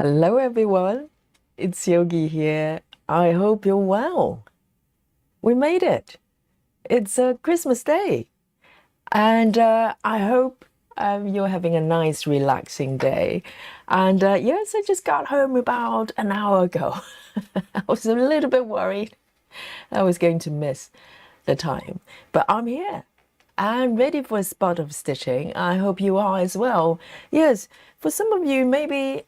Hello, everyone. It's Yogi here. I hope you're well. We made it. It's a Christmas Day, and I hope you're having a nice, relaxing day. And yes, I just got home about an hour ago. I was a little bit worried I was going to miss the time, but I'm here and ready for a spot of stitching. I hope you are as well. Yes, for some of you, maybe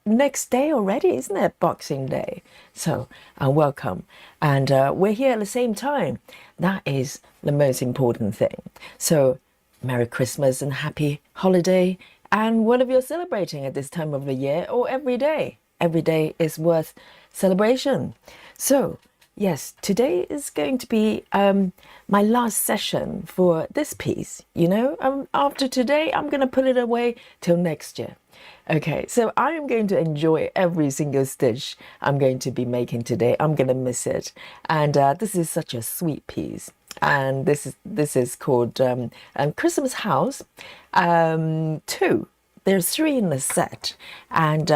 next day already, isn't it? Boxing Day. So, welcome. And we're here at the same time. That is the most important thing. So, Merry Christmas and Happy Holiday. And whatever you're celebrating at this time of the year or every day is worth celebration. So, yes, today is going to be my last session for this piece. After today, I'm going to put it away till next year. Okay, so I am going to enjoy every single stitch I'm going to be making today. I'm going to miss it. And this is such a sweet piece. And this is called Christmas House 2. There's 3 in the set, and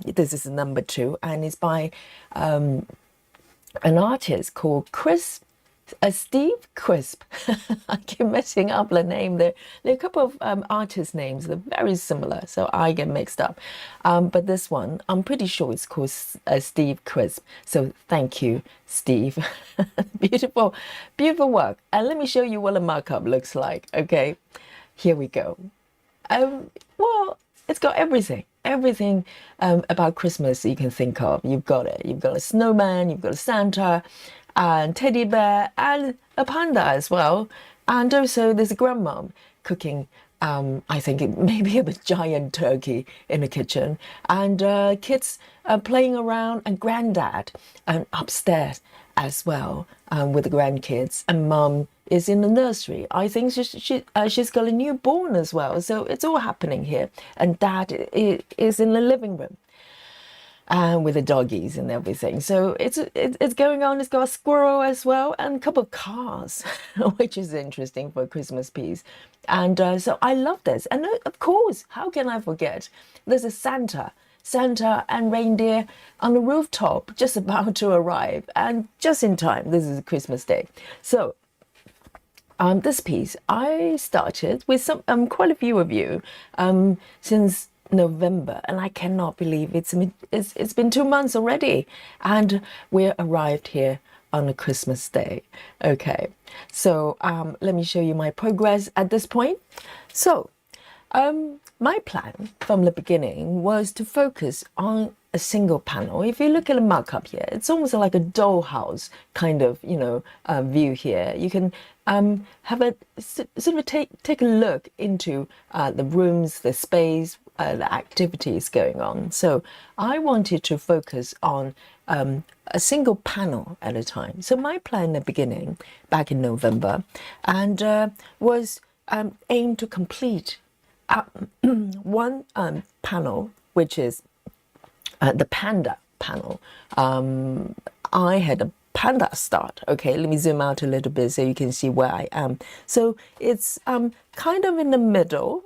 this is number 2, and it's by an artist called Steve Crisp. I keep messing up the name. There are a couple of artist names. They're very similar, so I get mixed up. But this one, I'm pretty sure it's called Steve Crisp. So thank you, Steve. Beautiful, beautiful work. And let me show you what a markup looks like. Okay, here we go. Well, it's got everything about Christmas you can think of. You've got it. You've got a snowman, you've got a Santa, and teddy bear, and a panda as well. And also there's a grandmom cooking. I think it may be a giant turkey in the kitchen, and kids playing around, and granddad upstairs as well with the grandkids, and mum is in the nursery. I think she's got a newborn as well, so it's all happening here. And dad is in the living room with the doggies and everything. So it's going on. It's got a squirrel as well and a couple of cars, which is interesting for a Christmas piece. And so I love this. And of course, how can I forget? There's a Santa and reindeer on the rooftop just about to arrive, and just in time. This is Christmas Day. So this piece I started with quite a few of you since November, and I cannot believe it's been 2 months already, and we're arrived here on a Christmas Day. Okay, so let me show you my progress at this point. So my plan from the beginning was to focus on a single panel. If you look at the markup here, it's almost like a dollhouse kind of, view here. You can have a sort of take a look into the rooms, the space, the activities going on. So I wanted to focus on a single panel at a time. So my plan in the beginning, back in November, and was aimed to complete one panel, which is the panda panel. I had a panda start. Okay, let me zoom out a little bit so you can see where I am. So it's kind of in the middle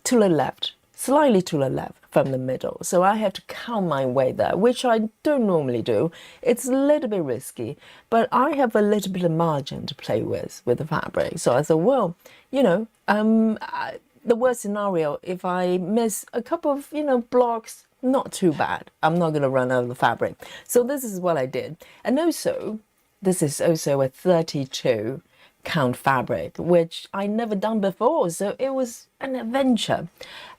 to the left, slightly to the left from the middle. So I had to count my way there, which I don't normally do. It's a little bit risky, but I have a little bit of margin to play with the fabric. So I thought, well, the worst scenario, if I miss a couple of, blocks, not too bad. I'm not going to run out of the fabric. So this is what I did. And also, this is also a 32 count fabric, which I never done before. So it was an adventure.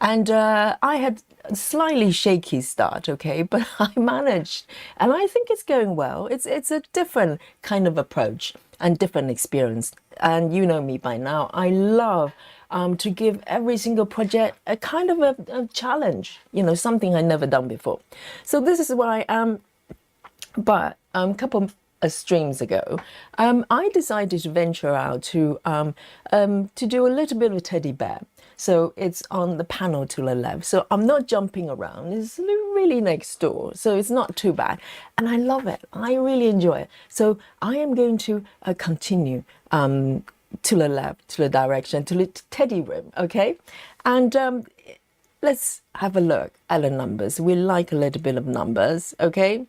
And I had a slightly shaky start, okay, but I managed. And I think it's going well. It's a different kind of approach and different experience. And you know me by now. I love to give every single project a kind of a challenge, something I never done before. So this is where I am. But a couple of streams ago, I decided to venture out to do a little bit of teddy bear. So it's on the panel to the left. So I'm not jumping around. It's really next door. So it's not too bad. And I love it. I really enjoy it. So I am going to continue to the left, to the direction, to the teddy room, okay? And let's have a look at the numbers. We like a little bit of numbers, okay?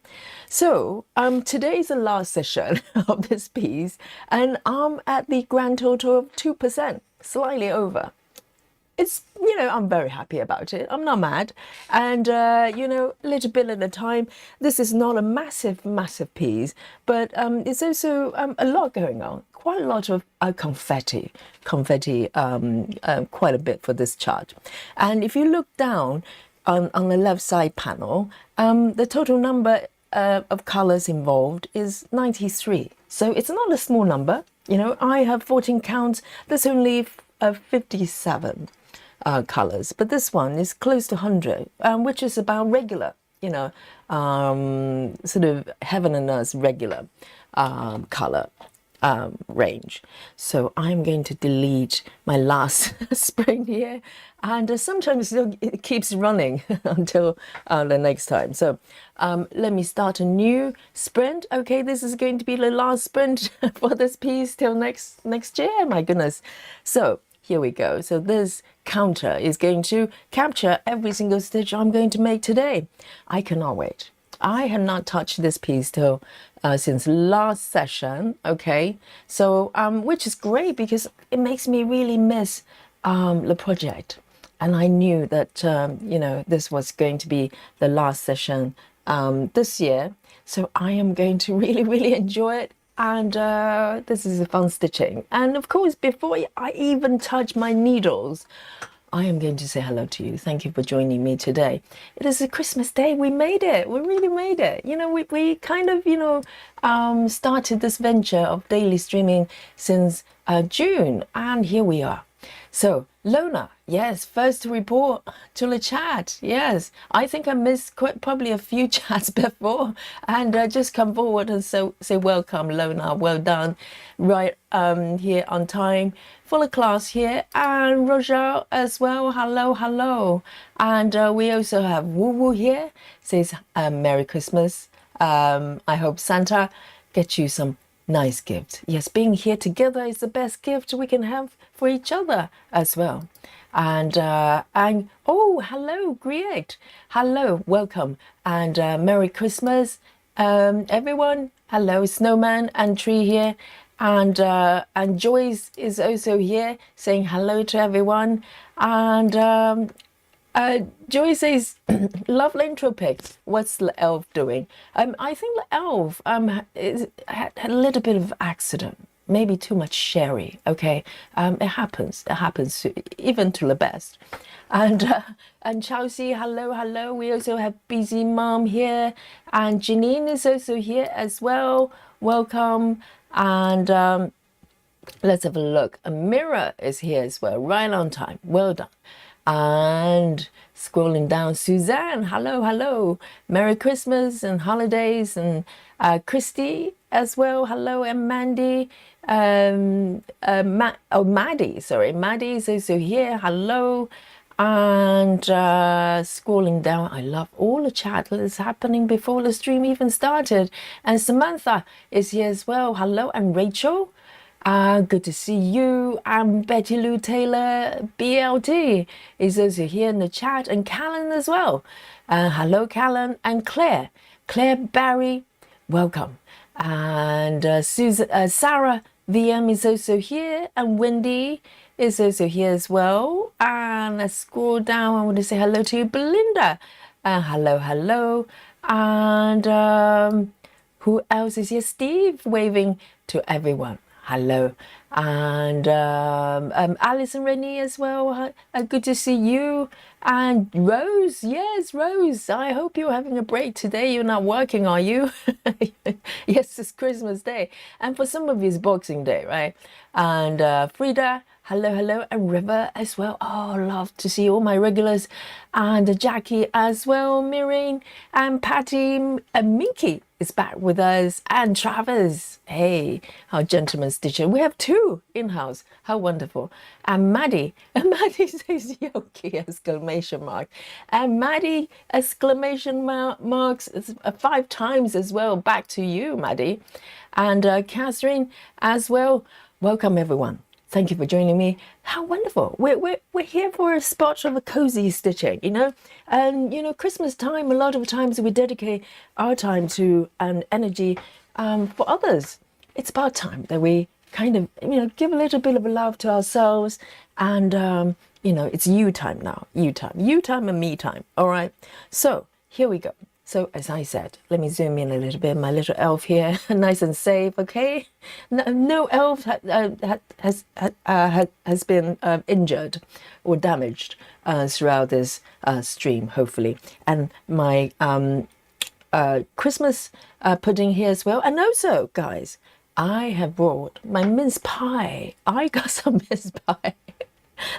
So today is the last session of this piece, and I'm at the grand total of 2%, slightly over. It's, I'm very happy about it. I'm not mad. And, a little bit at a time. This is not a massive, massive piece, but it's also a lot going on. Quite a lot of confetti, quite a bit for this chart. And if you look down on the left side panel, the total number of colors involved is 93. So it's not a small number. I have 14 counts. There's only 57. Colors, but this one is close to 100, which is about regular, sort of heaven and earth regular color range. So I'm going to delete my last spring here, and sometimes it keeps running until the next time. So let me start a new sprint. Okay, this is going to be the last sprint for this piece till next year. My goodness. So here we go. So this counter is going to capture every single stitch I'm going to make today. I cannot wait. I have not touched this piece till since last session. Okay, so which is great because it makes me really miss the project. And I knew that this was going to be the last session this year. So I am going to really, really enjoy it. And this is a fun stitching. And of course, before I even touch my needles, I am going to say hello to you. Thank you for joining me today. It is a Christmas day. We made it. We really made it. We kind of, started this venture of daily streaming since June. And here we are. So, Lona, yes, first to report to the chat. Yes, I think I missed probably a few chats before, and just come forward and say welcome, Lona. Well done, right here on time for the class here, and Roger as well. Hello, hello, and we also have Woo Woo here. Says Merry Christmas. I hope Santa gets you some nice gift. Yes, being here together is the best gift we can have for each other as well. And oh, hello, great. Hello, welcome, and Merry Christmas, everyone. Hello, Snowman and Tree here, and Joyce is also here saying hello to everyone. And Joy says, lovely intro pics. What's the elf doing? I think the elf had a little bit of accident, maybe too much sherry. Okay, it happens. It happens even to the best. And Chelsea, hello, hello. We also have Busy Mom here, and Janine is also here as well. Welcome. And let's have a look. Amira is here as well, right on time. Well done. And scrolling down, Suzanne, hello, hello. Merry Christmas and holidays. And Christy as well, hello. And Mandy, Maddie, sorry. Maddie is also here, hello. And scrolling down, I love all the chat that is happening before the stream even started. And Samantha is here as well, hello. And Rachel, good to see you. And Betty Lou Taylor, BLT, is also here in the chat. And Callan as well. Hello, Callan. And Claire Barry, welcome. And Sarah VM is also here. And Wendy is also here as well. And let's scroll down. I want to say hello to Belinda. Hello, hello. And who else is here? Steve waving to everyone. Hello. And Alice and Renee as well. Good to see you. And Rose, yes, Rose. I hope you're having a break today. You're not working, are you? Yes, it's Christmas Day. And for some of you, it's Boxing Day, right? And Frida, hello, hello. And River as well. Oh, love to see all my regulars. And Jackie as well. Mireen and Patty and Minky is back with us. And Travis, hey, our gentleman stitcher. We have two in-house. How wonderful. And Maddie says Yoki, exclamation mark. And Maddie, exclamation marks 5 times as well. Back to you, Maddie. And Catherine as well. Welcome, everyone. Thank you for joining me. How wonderful. We're here for a spot of a cozy stitching, And, Christmas time, a lot of times we dedicate our time to and energy for others. It's about time that we kind of, give a little bit of love to ourselves. And, it's you time now. You time and me time. All right. So here we go. So as I said, let me zoom in a little bit. My little elf here, nice and safe, okay? No elf has been injured or damaged throughout this stream, hopefully. And my Christmas pudding here as well. And also, guys, I have brought my mince pie. I got some mince pie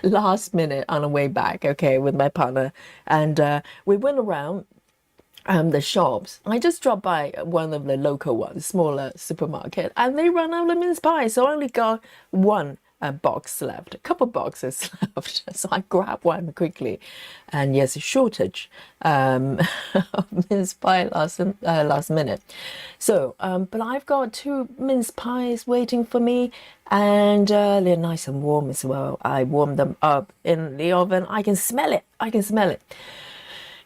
last minute on the way back, okay, with my partner. And we went around the shops. I just dropped by one of the local ones, smaller supermarket, and they run out of mince pie. So I only got one box left, a couple boxes left. So I grabbed one quickly, and yes, a shortage of mince pie last minute. So, but I've got 2 mince pies waiting for me, and they're nice and warm as well. I warmed them up in the oven. I can smell it. I can smell it.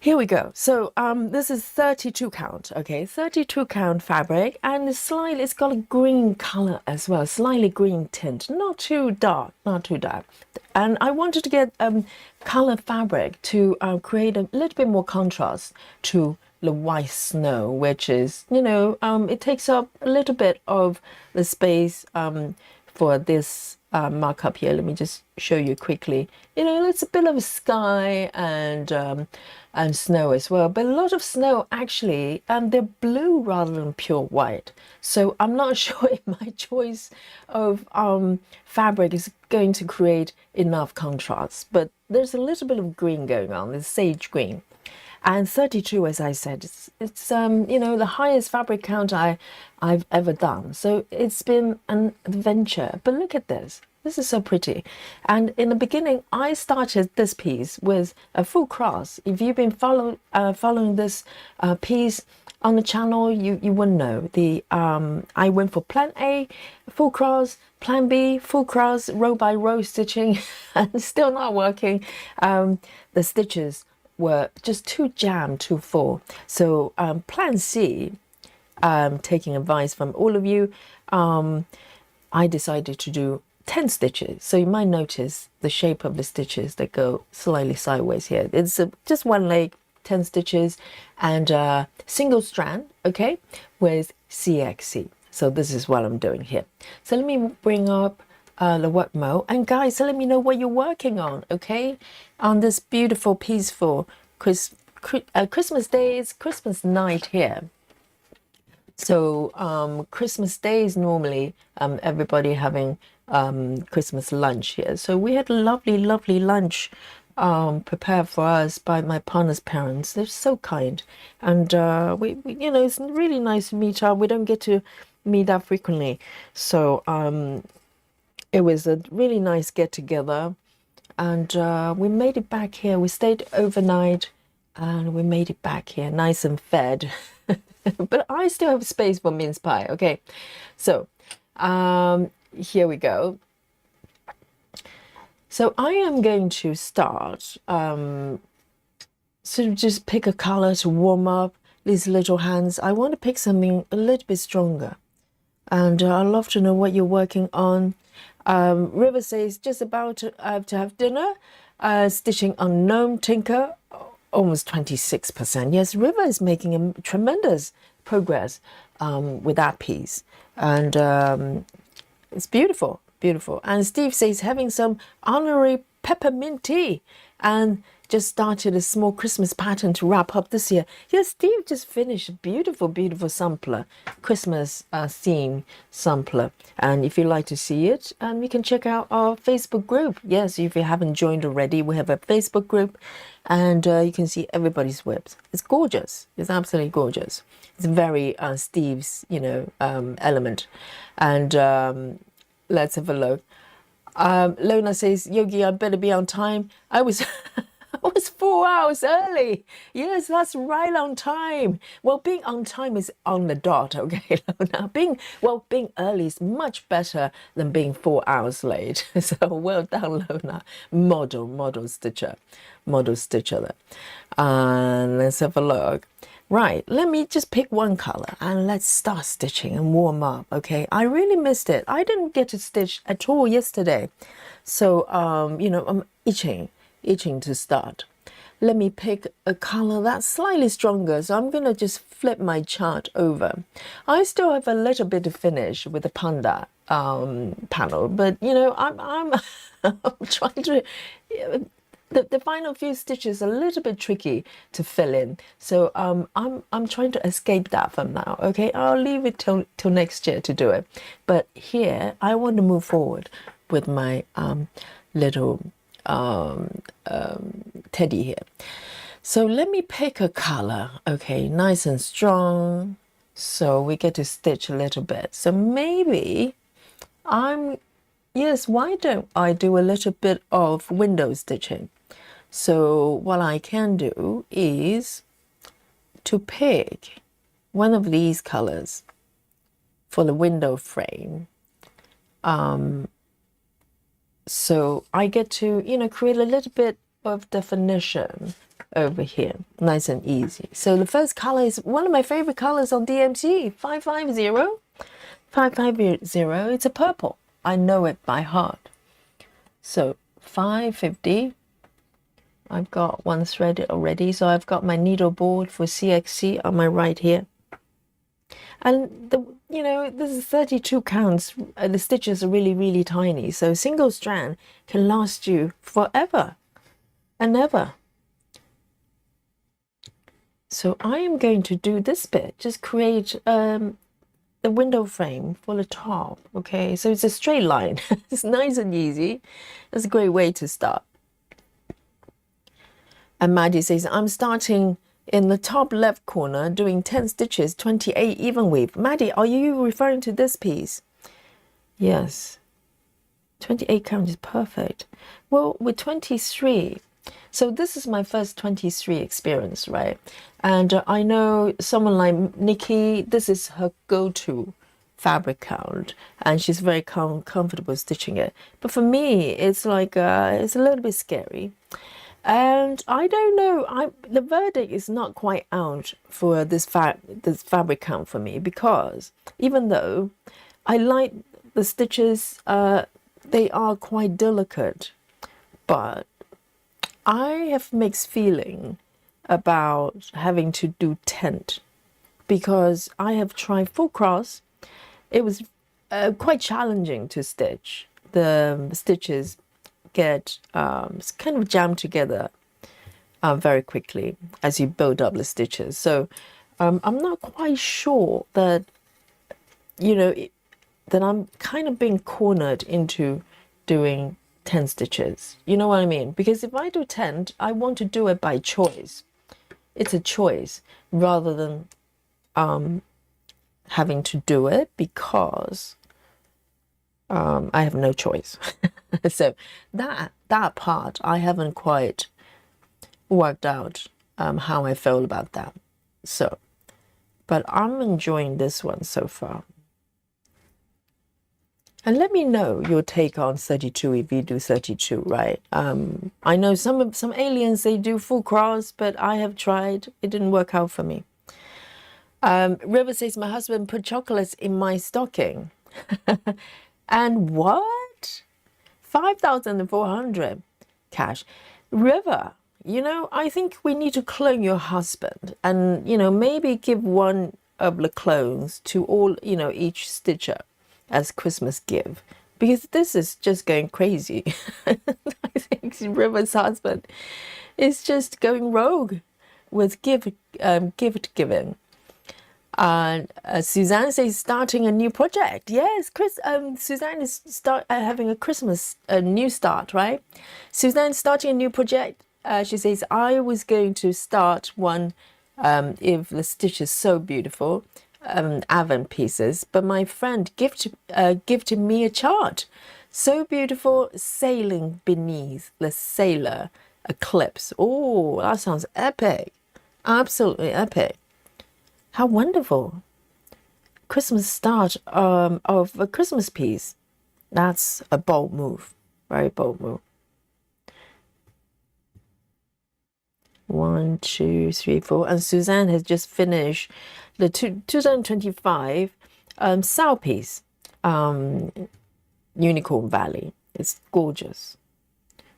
Here we go. So this is 32 count, okay, 32 count fabric, and it's got a green color as well, slightly green tint, not too dark, not too dark. And I wanted to get color fabric to create a little bit more contrast to the white snow, which is, it takes up a little bit of the space for this markup here. Let me just show you quickly. It's a bit of a sky and snow as well, but a lot of snow actually, they're blue rather than pure white. So I'm not sure if my choice of fabric is going to create enough contrast, but there's a little bit of green going on, the sage green. And 32, as I said, it's the highest fabric count I've ever done. So it's been an adventure. But look at this. This is so pretty. And in the beginning, I started this piece with a full cross. If you've been following this piece on the channel, you wouldn't know. I went for plan A, full cross, plan B, full cross, row by row stitching, and still not working. The stitches were just too jammed, too full. So plan C, taking advice from all of you, I decided to do 10 stitches. So you might notice the shape of the stitches that go slightly sideways here. It's just one leg, 10 stitches, and single strand, okay, with CXC. So this is what I'm doing here. So let me bring up the work mode, and guys, let me know what you're working on, okay, on this beautiful, peaceful Christmas day. It's Christmas night here. So Christmas day is normally everybody having Christmas lunch here. So we had a lovely, lovely lunch prepared for us by my partner's parents. They're so kind, and we it's really nice to meet up. We don't get to meet up frequently, so it was a really nice get together, and we made it back here. We stayed overnight, and we made it back here, nice and fed. But I still have space for mince pie. Okay, so here we go. So I am going to start sort of just pick a color to warm up these little hands. I want to pick something a little bit stronger, and I'd love to know what you're working on. River says just about to have dinner, stitching unknown tinker, almost 26%. Yes, River is making a tremendous progress with that piece, and it's beautiful, beautiful. And Steve says having some honorary peppermint tea, and just started a small Christmas pattern to wrap up this year. Yes, Steve just finished a beautiful, beautiful sampler, Christmas theme sampler. And if you'd like to see it, you can check out our Facebook group. Yes, if you haven't joined already, we have a Facebook group, and you can see everybody's whips. It's gorgeous. It's absolutely gorgeous. It's very Steve's, element. And let's have a look. Lona says, Yogi, I better be on time. I was I was 4 hours early. Yes, that's right on time. Well, being on time is on the dot, okay? Now, being early is much better than being 4 hours late. So well done, Lona. Model stitcher there. And let's have a look. Right, let me just pick one color and let's start stitching and warm up, okay? I really missed it. I didn't get to stitch at all yesterday. So, I'm itching to start. Let me pick a color that's slightly stronger. So I'm going to just flip my chart over. I still have a little bit to finish with the panda panel, but, I'm trying to... The final few stitches are a little bit tricky to fill in, so I'm trying to escape that from now. Okay, I'll leave it till next year to do it. But here I want to move forward with my little teddy here. So let me pick a color. Okay, nice and strong. So we get to stitch a little bit. So maybe yes, why don't I do a little bit of window stitching? So what I can do is to pick one of these colors for the window frame. So I get to, create a little bit of definition over here, nice and easy. So the first color is one of my favorite colors on DMC, 550. 550, it's a purple. I know it by heart. So 550. I've got one threaded already, so I've got my needle board for CXC on my right here. And this is 32 counts. The stitches are really, really tiny, so single strand can last you forever and ever. So I am going to do this bit, just create the window frame for the top. Okay, so it's a straight line. It's nice and easy. That's a great way to start. And Maddie says, I'm starting in the top left corner, doing 10 stitches, 28 even weave. Maddie, are you referring to this piece? Yes. 28 count is perfect. Well, with 23, so this is my first 23 experience, right? And I know someone like Nikki, this is her go-to fabric count, and she's very comfortable stitching it. But for me, it's like, it's a little bit scary. And I don't know, the verdict is not quite out for this fabric count for me, because even though I like the stitches, they are quite delicate, but I have mixed feeling about having to do tent, because I have tried full cross. It was quite challenging to stitch. The stitches get kind of jammed together very quickly as you build up the stitches. So I'm not quite sure that, that I'm kind of being cornered into doing 10 stitches. You know what I mean? Because if I do 10, I want to do it by choice. It's a choice rather than having to do it because I have no choice. So that part I haven't quite worked out how I feel about that. So, but I'm enjoying this one so far. And let me know your take on 32 if you do 32, right? I know some aliens, they do full cross, but I have tried. It didn't work out for me. River says, my husband put chocolates in my stocking. And what? 5,400 cash. River, I think we need to clone your husband and, maybe give one of the clones to all, each stitcher as Christmas gift, because this is just going crazy. I think River's husband is just going rogue with gift giving. Suzanne says starting a new project. Yes, Suzanne is having a Christmas new start, right? Suzanne starting a new project. She says I was going to start one if the stitch is so beautiful, Avon pieces, but my friend gifted me a chart, so beautiful, sailing beneath the sailor eclipse. Oh, that sounds epic. Absolutely epic. How wonderful. Christmas start of a Christmas piece. That's a bold move. Very bold move. 1, 2, 3, 4. And Suzanne has just finished the 2025 Sao piece, Unicorn Valley. It's gorgeous.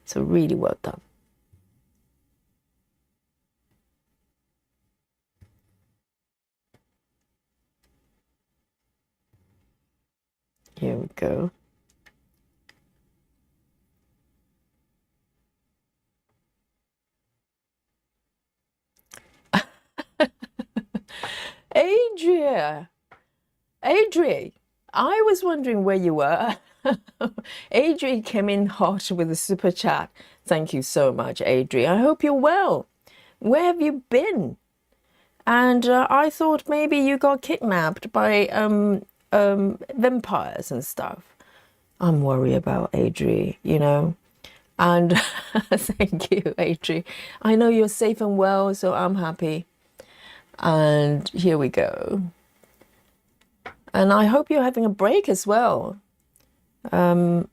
So really well done. Here we go. Adria, I was wondering where you were. Adri came in hot with a super chat. Thank you so much, Adri. I hope you're well. Where have you been? And I thought maybe you got kidnapped by vampires and stuff. I'm worried about Adri, you know. And thank you, Adri. I know you're safe and well, so I'm happy. And here we go. And I hope you're having a break as well. Working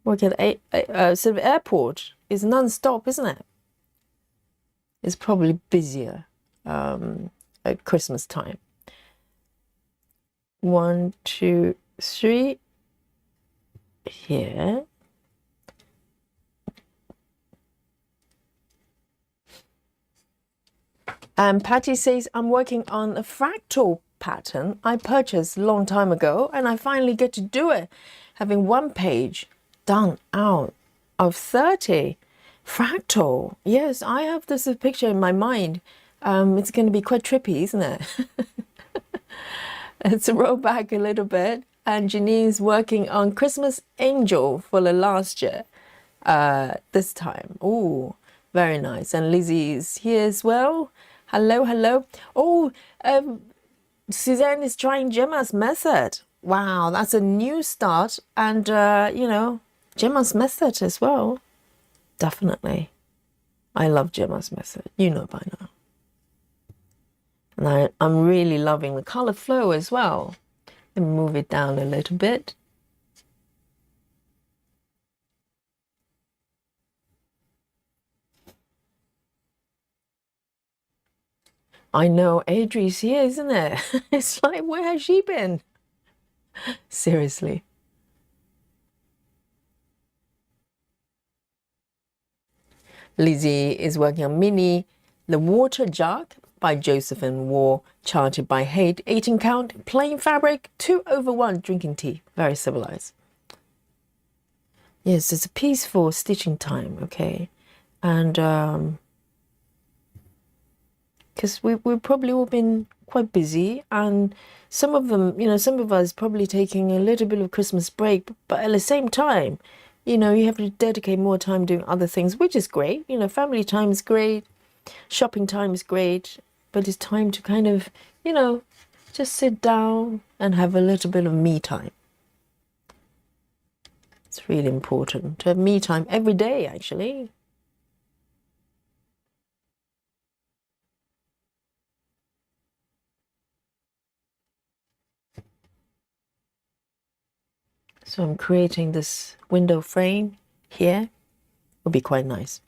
work at a sort of airport is non-stop, isn't it? It's probably busier at Christmas time. 1, 2, 3. Here. And Patty says, I'm working on a fractal pattern I purchased a long time ago, and I finally get to do it, having one page done out of 30. Fractal. Yes, I have this picture in my mind. It's going to be quite trippy, isn't it? Let's roll back a little bit. And Janine's working on Christmas Angel for the last year this time. Oh, very nice. And Lizzie is here as well. Hello, hello. Oh, Suzanne is trying Gemma's method. Wow, that's a new start. And, you know, Gemma's method as well. Definitely. I love Gemma's method. You know by now. And I'm really loving the color flow as well. Let me move it down a little bit. I know, Adri's here, isn't it? It's like, where has she been? Seriously. Lizzie is working on Minnie, The Water Jug by Josephine War, charted by Haight, 18 count, plain fabric, 2/1, drinking tea. Very civilized. Yes, it's a piece for stitching time, okay? And because we've probably all been quite busy, and some of them, you know, some of us probably taking a little bit of Christmas break, but at the same time, you know, you have to dedicate more time doing other things, which is great. You know, family time is great, shopping time is great, but it's time to kind of, you know, just sit down and have a little bit of me time. It's really important to have me time every day, actually. So I'm creating this window frame here. Would be quite nice.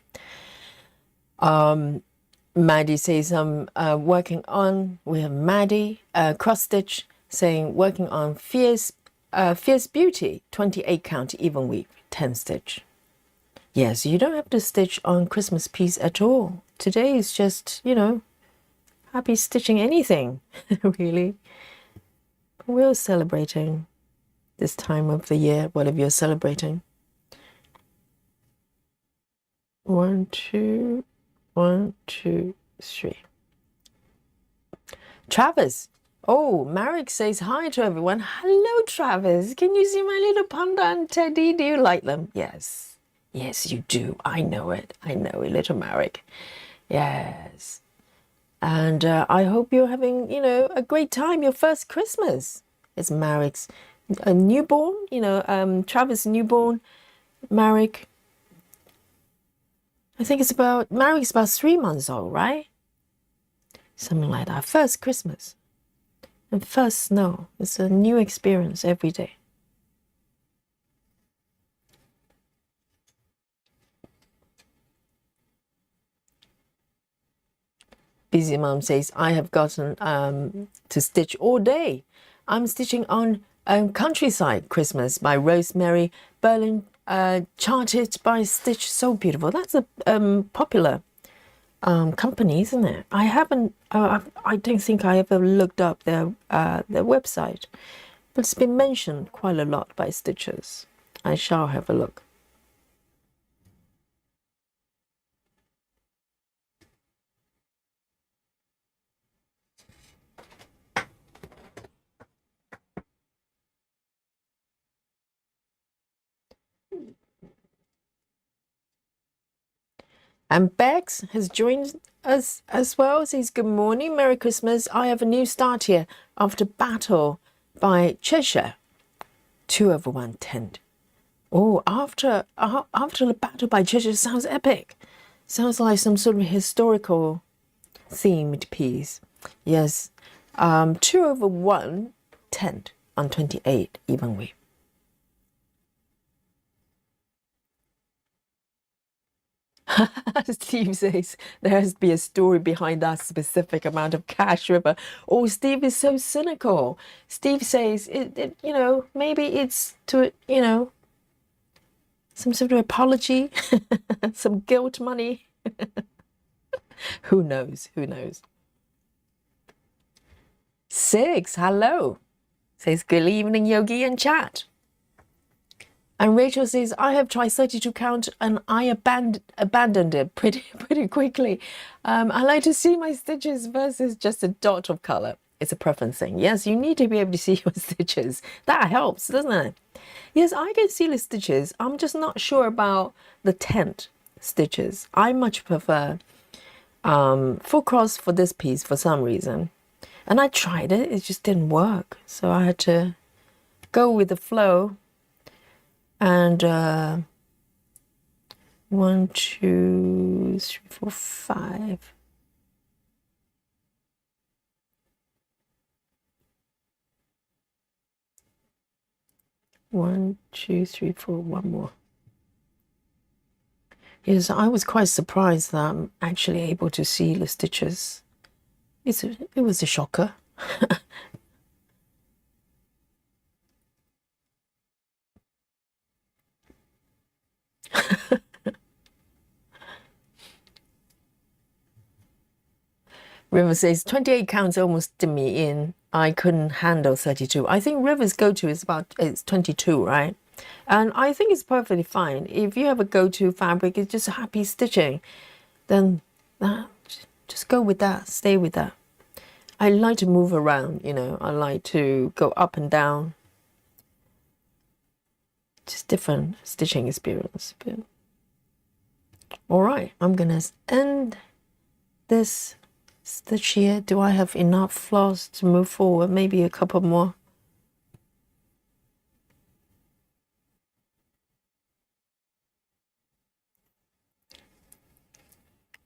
Maddie says I'm working on, we have Maddie, cross stitch saying working on Fierce Beauty, 28 count even weave, 10 stitch. Yes, you don't have to stitch on Christmas piece at all. Today is just, you know, happy stitching anything, really. We're celebrating this time of the year, whatever you're celebrating. 1, 2, 1, 2, 3. Travis. Oh, Marek says hi to everyone. Hello, Travis. Can you see my little panda and teddy? Do you like them? Yes. Yes, you do. I know it. I know it, little Marek. Yes. And I hope you're having, you know, a great time. Your first Christmas. It's Marek's a newborn, you know, Travis newborn. Marek, I think Marek's about 3 months old, right? Something like that. First Christmas and first snow. It's a new experience every day. Busy Mom says, I have gotten to stitch all day. I'm stitching on Countryside Christmas by Rosemary Berlin, charted by Stitch. So beautiful. That's a popular company, isn't it? I haven't, I don't think I ever looked up their website, but it's been mentioned quite a lot by Stitchers. I shall have a look. And Bex has joined us as well. Says, good morning, Merry Christmas. I have a new start here after Battle by Cheshire. 2/110. Oh, after the Battle by Cheshire sounds epic. Sounds like some sort of historical themed piece. Yes. 2/110 on 28 even week. Steve says there has to be a story behind that specific amount of cash, River. Oh, Steve is so cynical. Steve says maybe it's to some sort of apology, some guilt money. Who knows? Who knows? 6, hello. Says good evening, Yogi and chat. And Rachel says, I have tried 32 count and I abandoned it pretty quickly. I like to see my stitches versus just a dot of color. It's a preference thing. Yes, you need to be able to see your stitches. That helps, doesn't it? Yes, I can see the stitches. I'm just not sure about the tent stitches. I much prefer full cross for this piece for some reason. And I tried it, it just didn't work. So I had to go with the flow. And 1, 2, 3, 4, 5. One, two, three, four, one more. Yes, I was quite surprised that I'm actually able to see the stitches. It was a shocker. River says 28 counts almost did me in. I couldn't handle 32. I think River's go-to is it's 22, right? And I think it's perfectly fine. If you have a go-to fabric, it's just happy stitching, then just go with that, stay with that. I like to move around, I like to go up and down. Just different stitching experience. But all right, I'm gonna end this stitch here. Do I have enough floss to move forward? Maybe a couple more.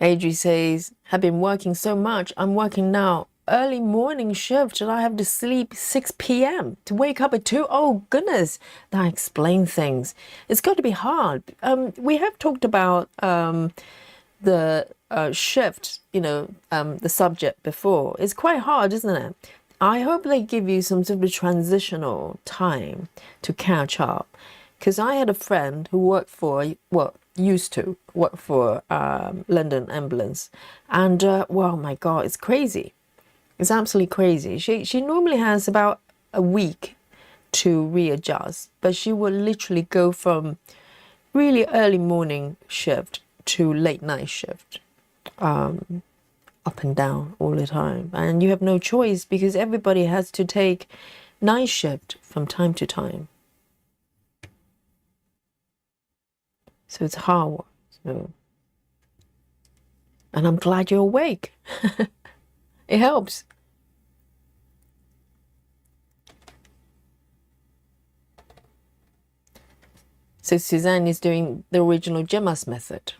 Adri says, have been working so much. I'm working now. Early morning shift and I have to sleep 6 p.m. to wake up at 2. Oh, goodness. That explains things. It's got to be hard. We have talked about the shift, the subject before. It's quite hard, isn't it? I hope they give you some sort of transitional time to catch up. Because I had a friend who used to work for London Ambulance. And, well, my God, it's crazy. It's absolutely crazy. She normally has about a week to readjust, but she will literally go from really early morning shift to late night shift, up and down all the time. And you have no choice because everybody has to take night shift from time to time. So it's hard. So. And I'm glad you're awake. It helps. So Suzanne is doing the original Gemma's method.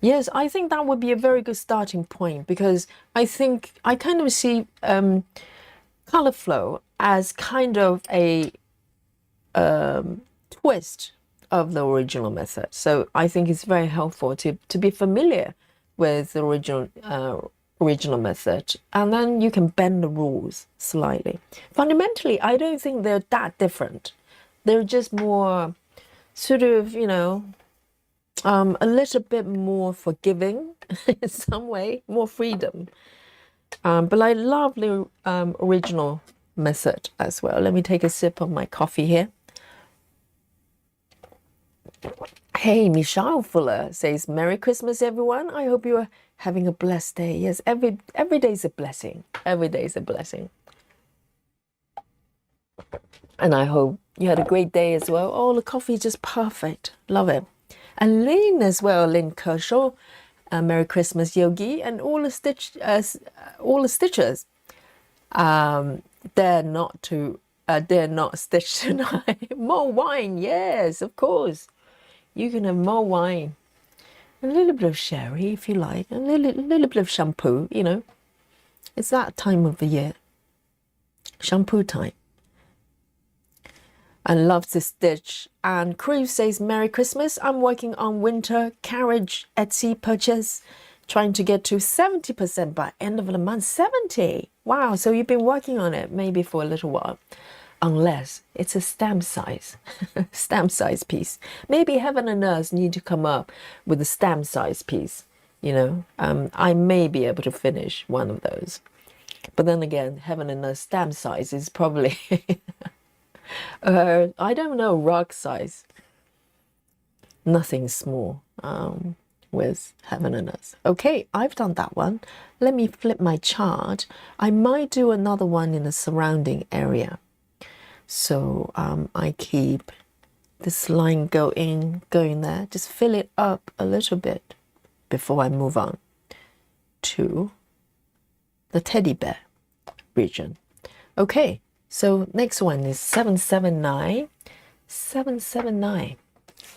Yes, I think that would be a very good starting point, because I think I kind of see color flow as kind of a twist of the original method. So I think it's very helpful to be familiar with the original method, and then you can bend the rules slightly. Fundamentally, I don't think they're that different. They're just more sort of, a little bit more forgiving in some way, more freedom. But I love the original method as well. Let me take a sip of my coffee here. Hey, Michelle Fuller says, Merry Christmas, everyone. I hope you are having a blessed day. Yes, every day is a blessing. Every day is a blessing. And I hope you had a great day as well. Oh, the coffee is just perfect. Love it. And Lynn as well, Lynn Kershaw. Merry Christmas, Yogi, and all the stitchers. Dare not stitch tonight. More wine, yes, of course. You can have more wine, a little bit of sherry if you like, a little bit of shampoo. It's that time of the year, shampoo time. And loves to stitch. And Cruz says, Merry Christmas. I'm working on winter carriage Etsy purchase, trying to get to 70% by end of the month. 70. Wow. So you've been working on it maybe for a little while, unless it's a stamp size, stamp size piece. Maybe Heaven and Earth need to come up with a stamp size piece. I may be able to finish one of those. But then again, Heaven and Earth stamp size is probably... I don't know, rock size. Nothing small with Heaven and Earth. Okay, I've done that one. Let me flip my chart. I might do another one in the surrounding area. So I keep this line going there. Just fill it up a little bit before I move on to the teddy bear region. Okay. So next one is 779. 779.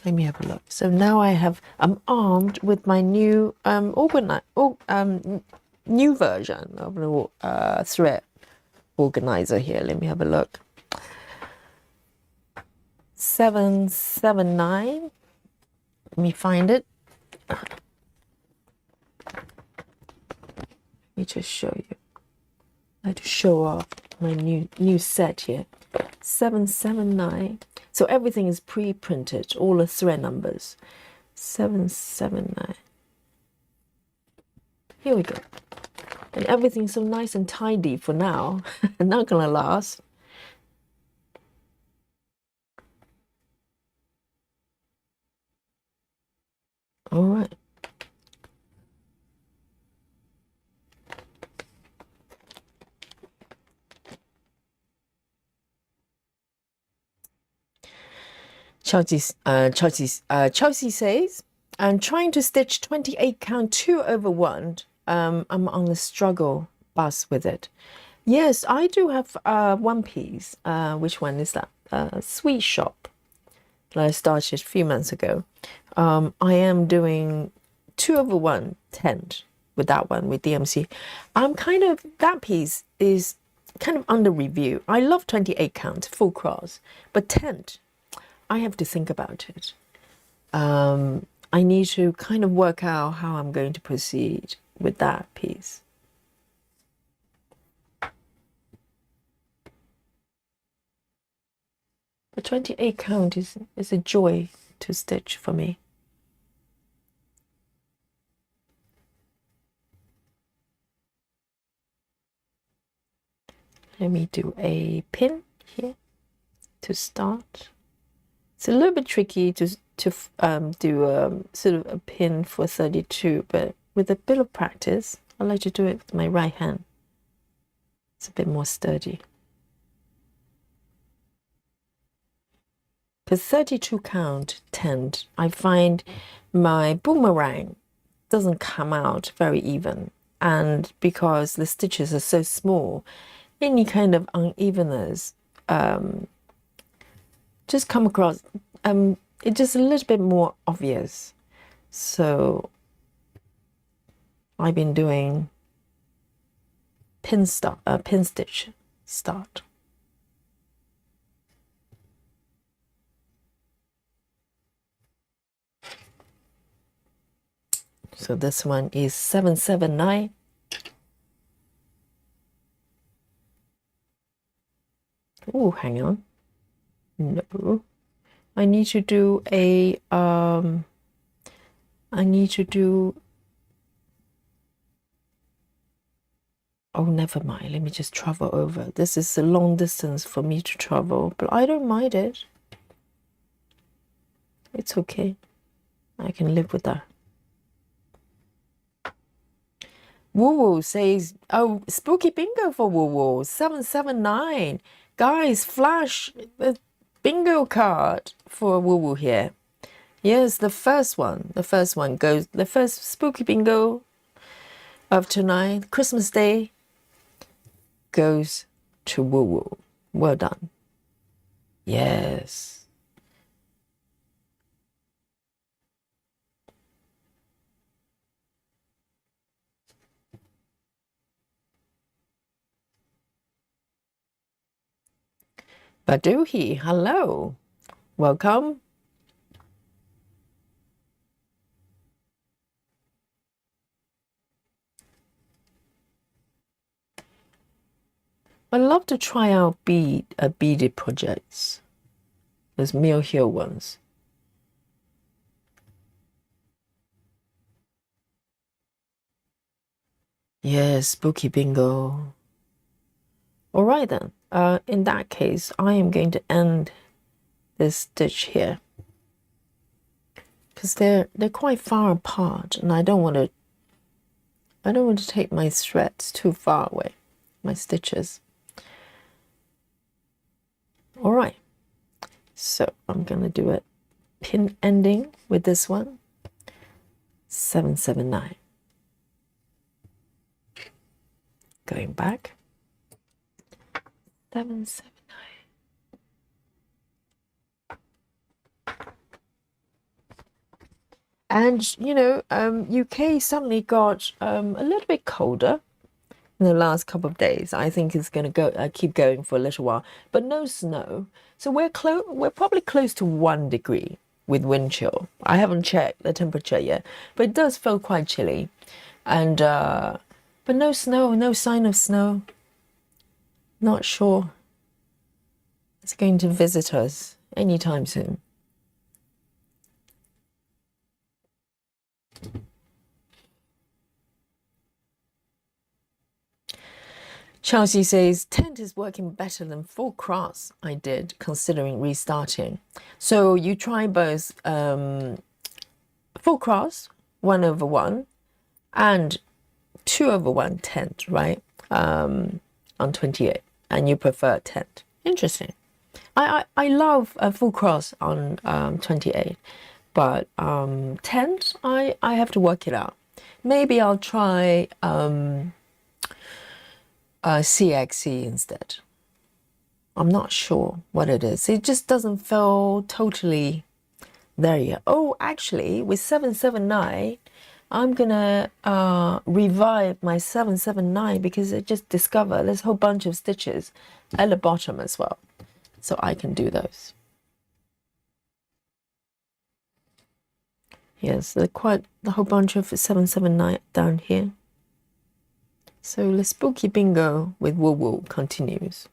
Let me have a look. So now I'm armed with my new new version of the thread organizer here. Let me have a look. 779. Let me find it. Let me just show you. I like to show off my new set here. 779. So everything is pre-printed, all the thread numbers. 779. Here we go. And everything's so nice and tidy for now. Not gonna last. All right. Chelsea says, I'm trying to stitch 28 count 2/1. I'm on the struggle bus with it. Yes, I do have one piece. Which one is that? Sweet Shop that I started a few months ago. I am doing 2/1 tent with that one, with DMC. That piece is kind of under review. I love 28 count full cross, but tent, I have to think about it. I need to kind of work out how I'm going to proceed with that piece. The 28 count is a joy to stitch for me. Let me do a pin here to start. It's a little bit tricky to do sort of a pin for 32, but with a bit of practice, I like to do it with my right hand. It's a bit more sturdy. For 32 count tent, I find my boomerang doesn't come out very even, and because the stitches are so small, any kind of unevenness just come across it's just a little bit more obvious. So I've been doing pin stitch start. So this one is 779. Oh, hang on. No. I need to do a oh, never mind. Let me just travel over. This is a long distance for me to travel, but I don't mind it. It's okay. I can live with that. Woo Woo says, oh, spooky bingo for Woo Woo, 779. Guys, flash the bingo card for Woo Woo here. Yes, the first one goes, the first spooky bingo of tonight, Christmas Day, goes to Woo Woo. Well done. Yes. Baduhi, hello. Welcome. I love to try out beaded projects. Those Mill Hill ones. Yes, spooky bingo. All right then. In that case, I am going to end this stitch here because they're quite far apart, and I don't want to take my threads too far away, my stitches. All right. So I'm gonna do a pin ending with this one. 779. Going back. 779. And you know, UK suddenly got a little bit colder in the last couple of days. I think it's going to go keep going for a little while, but no snow. So we're probably close to 1 degree with wind chill. I haven't checked the temperature yet, but it does feel quite chilly. And but no snow, no sign of snow. Not sure it's going to visit us anytime soon. Chelsea says, tent is working better than full cross I did, considering restarting. So you try both full cross, 1/1, and 2/1 tent, right? On 28, and you prefer tent. Interesting. I love a full cross on 28, but tent, I have to work it out. Maybe I'll try CXC instead. I'm not sure what it is. It just doesn't feel totally there yet. Oh, actually, with 779, I'm gonna revive my 779 because I just discovered there's a whole bunch of stitches at the bottom as well. So I can do those. Yes, there's quite a whole bunch of 779 down here. So the spooky bingo with Woo Woo continues.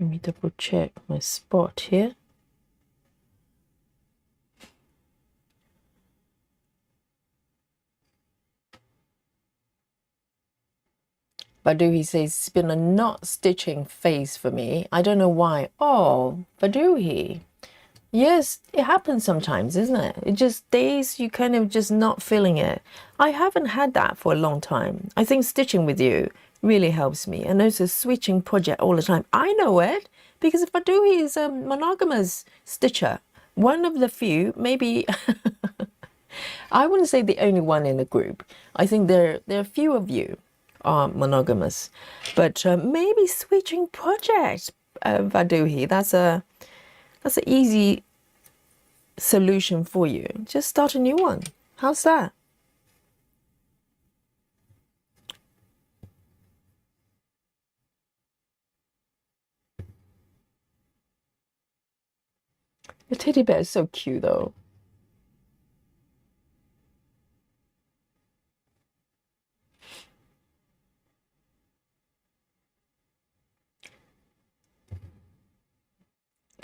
Let me double check my spot here. Badu, he says, it's been a not stitching phase for me. I don't know why. Oh, Baduhi. Yes, it happens sometimes, isn't it? It just days you kind of just not feeling it. I haven't had that for a long time. I think stitching with you really helps me, and also switching project all the time. I know it because if I do, he's a monogamous stitcher. One of the few, maybe I wouldn't say the only one in the group. I think there are few of you are monogamous, but maybe switching projects, Vaduhi. That's an easy solution for you. Just start a new one. How's that? The teddy bear is so cute though.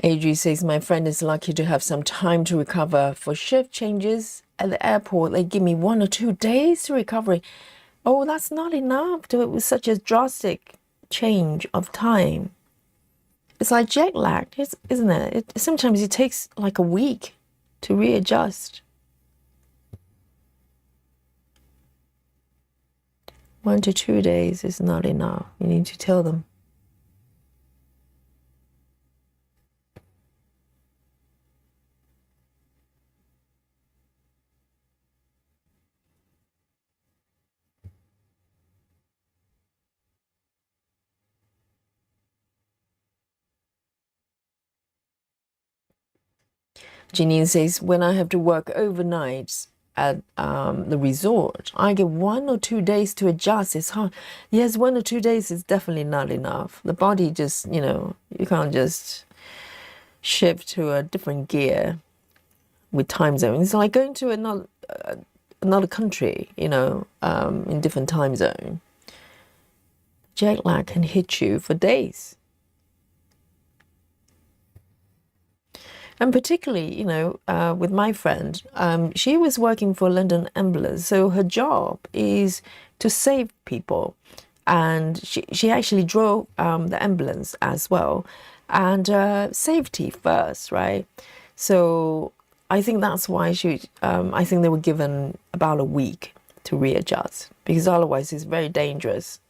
Adri says my friend is lucky to have some time to recover. For shift changes at the airport, they give me 1 or 2 days to recovery. Oh, that's not enough. It was such a drastic change of time. It's like jet lag, isn't it? Sometimes it takes like a week to readjust. 1 to 2 days is not enough. You need to tell them. Janine says, when I have to work overnight at the resort, I get 1 or 2 days to adjust. It's hard. Yes, 1 or 2 days is definitely not enough. The body just, you can't just shift to a different gear with time zone. It's like going to another country, in different time zone. Jet lag can hit you for days. And particularly, with my friend, she was working for London Ambulance, so her job is to save people. And she actually drove the ambulance as well. And safety first, right? So I think that's why I think they were given about a week to readjust, because otherwise it's very dangerous.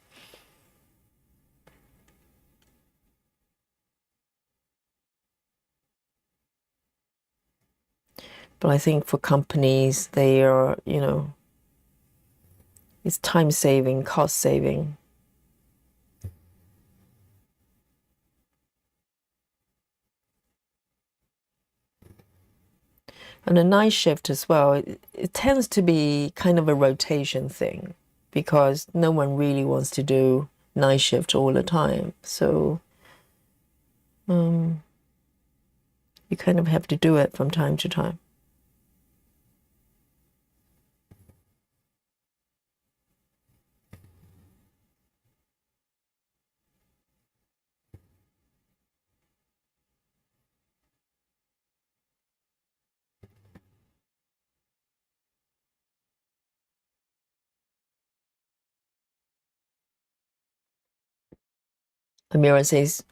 But I think for companies, they are, it's time saving, cost saving. And a night shift as well, it tends to be kind of a rotation thing because no one really wants to do night shift all the time. So you kind of have to do it from time to time. Amira says,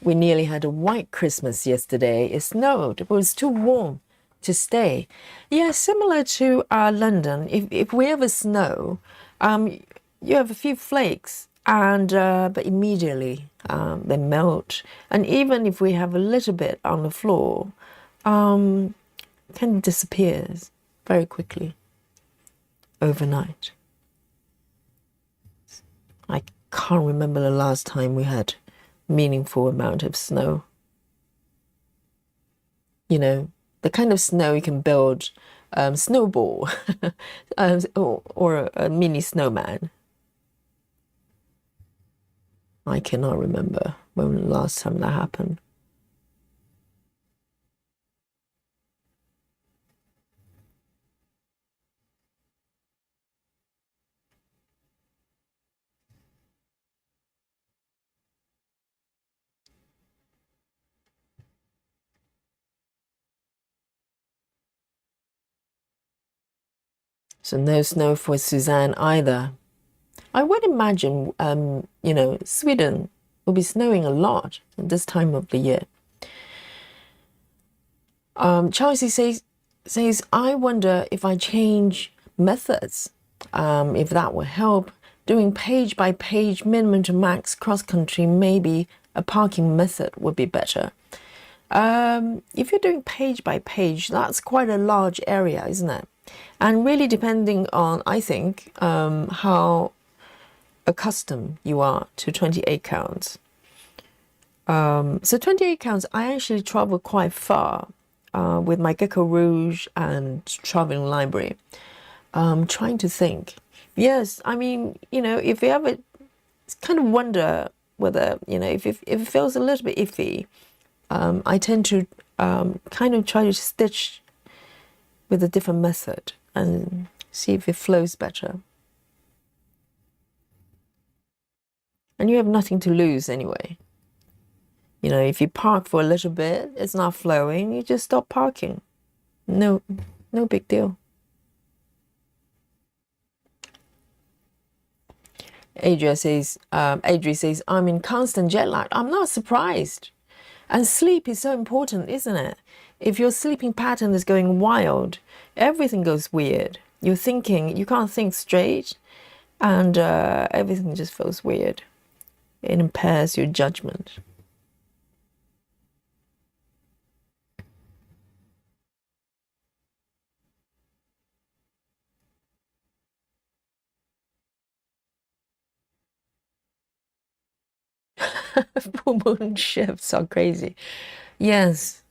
we nearly had a white Christmas yesterday. It snowed. It was too warm to stay. Yeah, similar to London. If we have a snow, you have a few flakes, and but immediately they melt. And even if we have a little bit on the floor, kind of disappears very quickly overnight. I can't remember the last time we had meaningful amount of snow. The kind of snow you can build snowball or a mini snowman. I cannot remember when the last time that happened. So no snow for Suzanne either. I would imagine, Sweden will be snowing a lot at this time of the year. Chelsea says, I wonder if I change methods, if that will help. Doing page by page, minimum to max cross country, maybe a parking method would be better. If you're doing page by page, that's quite a large area, isn't it? And really depending on, I think, how accustomed you are to 28 counts. So 28 counts, I actually travel quite far with my Gecko Rouge and traveling library. Trying to think. Yes, I mean, if you ever kind of wonder whether, if it feels a little bit iffy, I tend to kind of try to stitch with a different method and see if it flows better. And you have nothing to lose anyway. If you park for a little bit, it's not flowing, you just stop parking. No big deal. Adria says, I'm in constant jet lag. I'm not surprised. And sleep is so important, isn't it? If your sleeping pattern is going wild, everything goes weird. You can't think straight, and everything just feels weird. It impairs your judgment. Full moon shifts are crazy. Yes.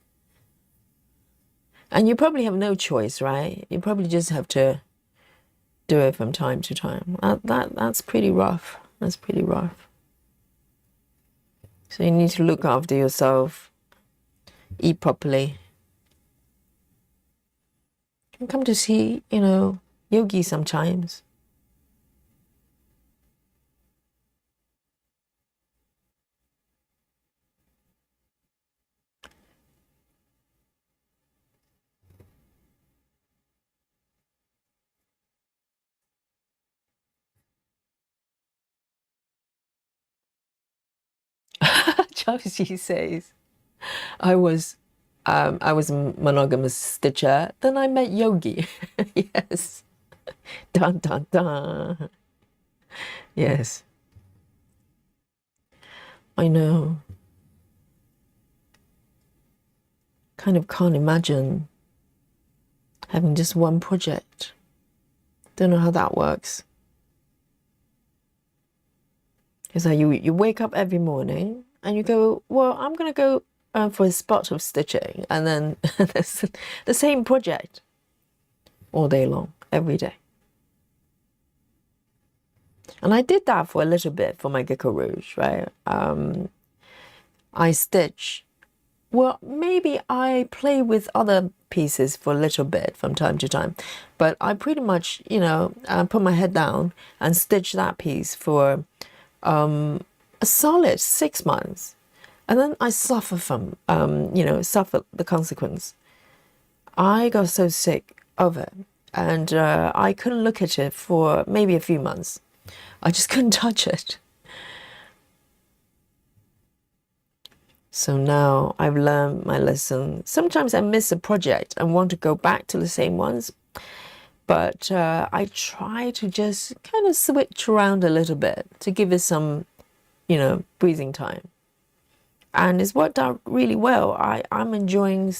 And you probably have no choice, right? You probably just have to do it from time to time. That's pretty rough. That's pretty rough. So you need to look after yourself, eat properly. You can come to see, yogi sometimes. Chelsea says, I was a monogamous stitcher. Then I met Yogi. Yes. Dun dun dun. Yes. I know. Kind of can't imagine having just one project. Don't know how that works. It's like you wake up every morning and you go, well, I'm going to go for a spot of stitching, and then there's the same project all day long, every day. And I did that for a little bit for my Gecko Rouge, right? I stitch. Well, maybe I play with other pieces for a little bit from time to time, but I pretty much, put my head down and stitch that piece for a solid 6 months. And then I suffer from, suffer the consequence. I got so sick of it, and I couldn't look at it for maybe a few months. I just couldn't touch it. So now I've learned my lesson. Sometimes I miss a project and want to go back to the same ones, but I try to just kind of switch around a little bit to give it some, breathing time. And it's worked out really well. I'm enjoying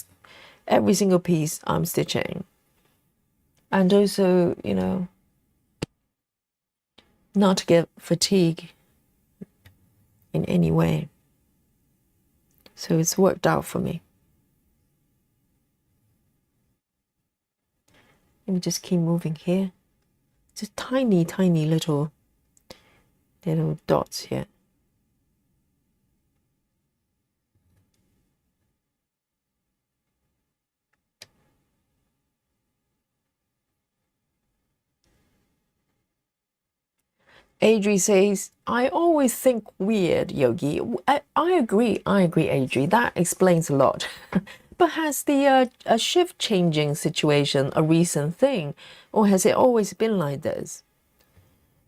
every single piece I'm stitching. And also, not to get fatigued in any way. So it's worked out for me. Let me just keep moving here. Just tiny, tiny little dots here. Adri says, I always think weird, Yogi. I agree, Adri. That explains a lot. But has the shift changing situation a recent thing, or has it always been like this?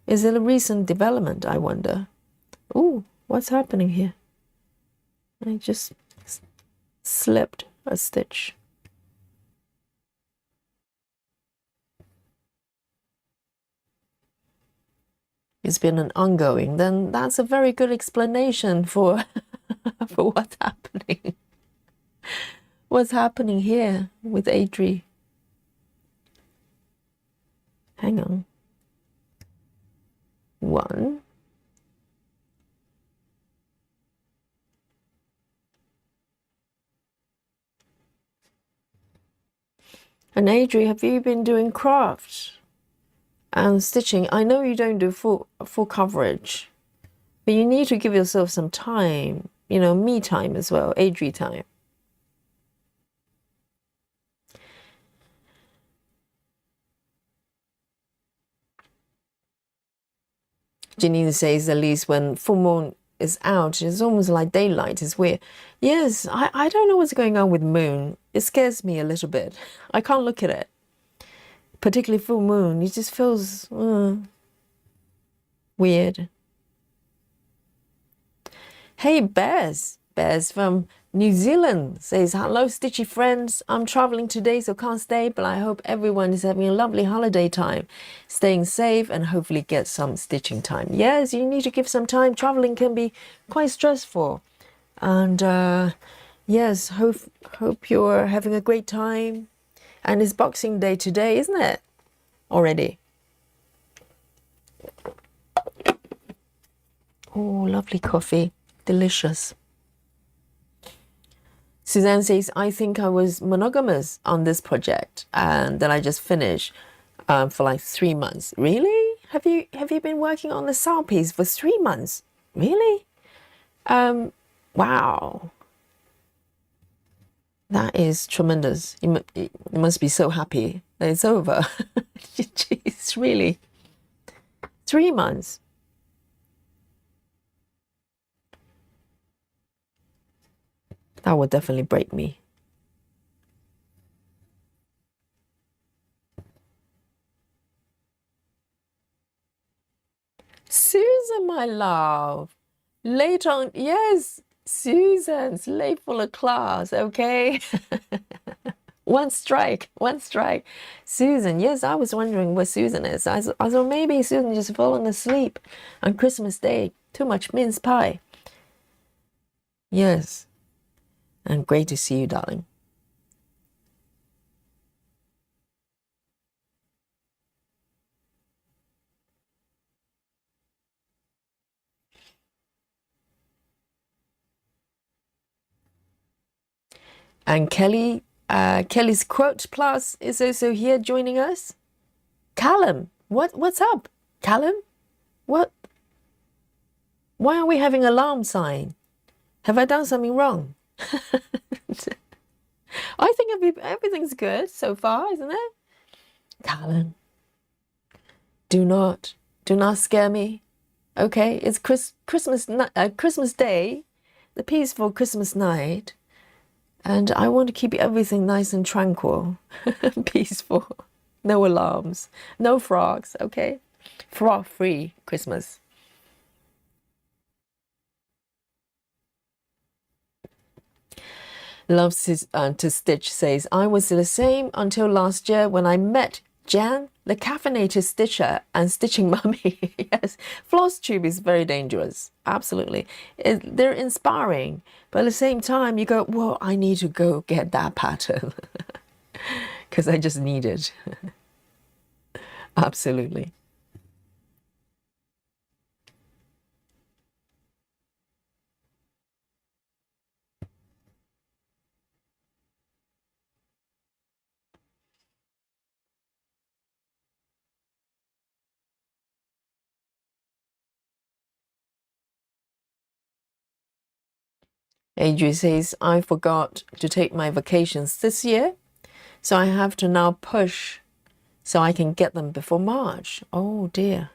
Is it a recent development, I wonder? Ooh, what's happening here? I just slipped a stitch. it's been an ongoing, then that's a very good explanation for for what's happening. What's happening here with Adri? Hang on. 1. And Adri, have you been doing crafts and stitching? I know you don't do full coverage, but you need to give yourself some time, you know, me time as well, Adri time. Janine says at least when full moon is out, it's almost like daylight. It's weird. Yes, I don't know what's going on with moon. It scares me a little bit. I can't look at it. Particularly full moon. It just feels weird. Hey, Bears. Bears from New Zealand says, hello, Stitchy friends. I'm traveling today, so can't stay, but I hope everyone is having a lovely holiday time, staying safe, and hopefully get some stitching time. Yes, you need to give some time. Traveling can be quite stressful. And yes, hope you're having a great time. And it's Boxing Day today, isn't it? Already. Oh, lovely coffee. Delicious. Suzanne says, I think I was monogamous on this project and then I just finished for like 3 months. Really? Have you been working on the sound piece for 3 months? Really? Wow. That is tremendous. You must be so happy that it's over. Jeez, really? 3 months. That would definitely break me. Susan, my love. Late on, yes, Susan's late for the class, okay? One strike. Susan, yes, I was wondering where Susan is. I thought maybe Susan just fallen asleep on Christmas Day. Too much mince pie. Yes. And great to see you, darling. And Kelly's Quote Plus is also here joining us. Callum, what's up? Callum? What? Why are we having alarm sign? Have I done something wrong? I think everything's good so far, isn't it? Callum, do not scare me. Okay, it's Christmas Day, the peaceful Christmas night, and I want to keep everything nice and tranquil, peaceful, no alarms, no frogs. Okay, frog-free Christmas. Loves to Stitch says, I was the same until last year when I met Jan, the caffeinated stitcher and stitching mummy. Yes, floss tube is very dangerous. Absolutely. They're inspiring. But at the same time, you go, well, I need to go get that pattern because I just need it. Absolutely. Adri says, I forgot to take my vacations this year, so I have to now push so I can get them before March. Oh dear.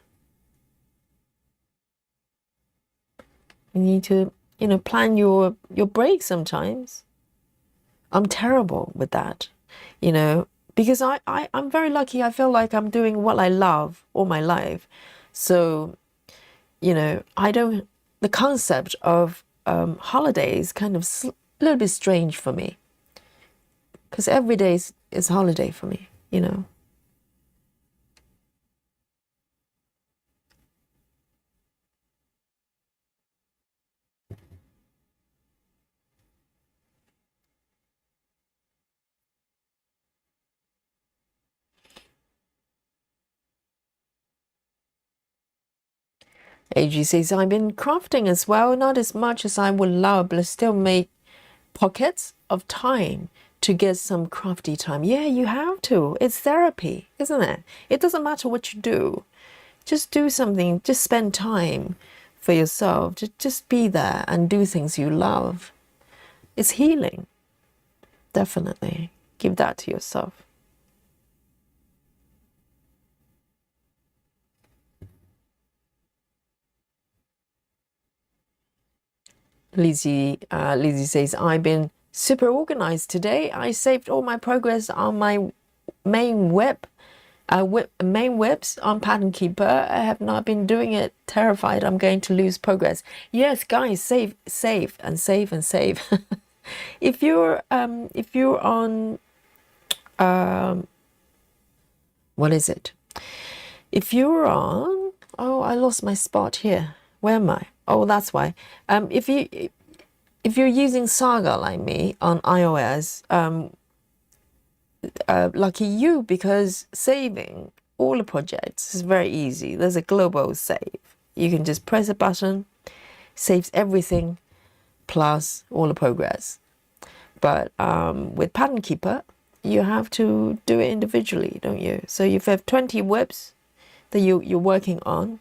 You need to, plan your break sometimes. I'm terrible with that, because I'm very lucky. I feel like I'm doing what I love all my life. So, the concept of holidays kind of a little bit strange for me because every day is holiday for me, . AG says, I've been crafting as well, not as much as I would love, but I still make pockets of time to get some crafty time. Yeah, you have to. It's therapy, isn't it? It doesn't matter what you do. Just do something, just spend time for yourself. Just be there and do things you love. It's healing. Definitely. Give that to yourself. Lizzie says, I've been super organized today. I saved all my progress on my main webs on Pattern Keeper. I have not been doing it. Terrified I'm going to lose progress. Yes, guys, save and save and save. If you're on what is it? If you're on, oh, I lost my spot here. Where am I? Oh, that's why. If you're using Saga like me on iOS, lucky you, because saving all the projects is very easy. There's a global save. You can just press a button, saves everything, plus all the progress. But with Pattern Keeper, you have to do it individually, don't you? So if you have 20 webs that you're working on,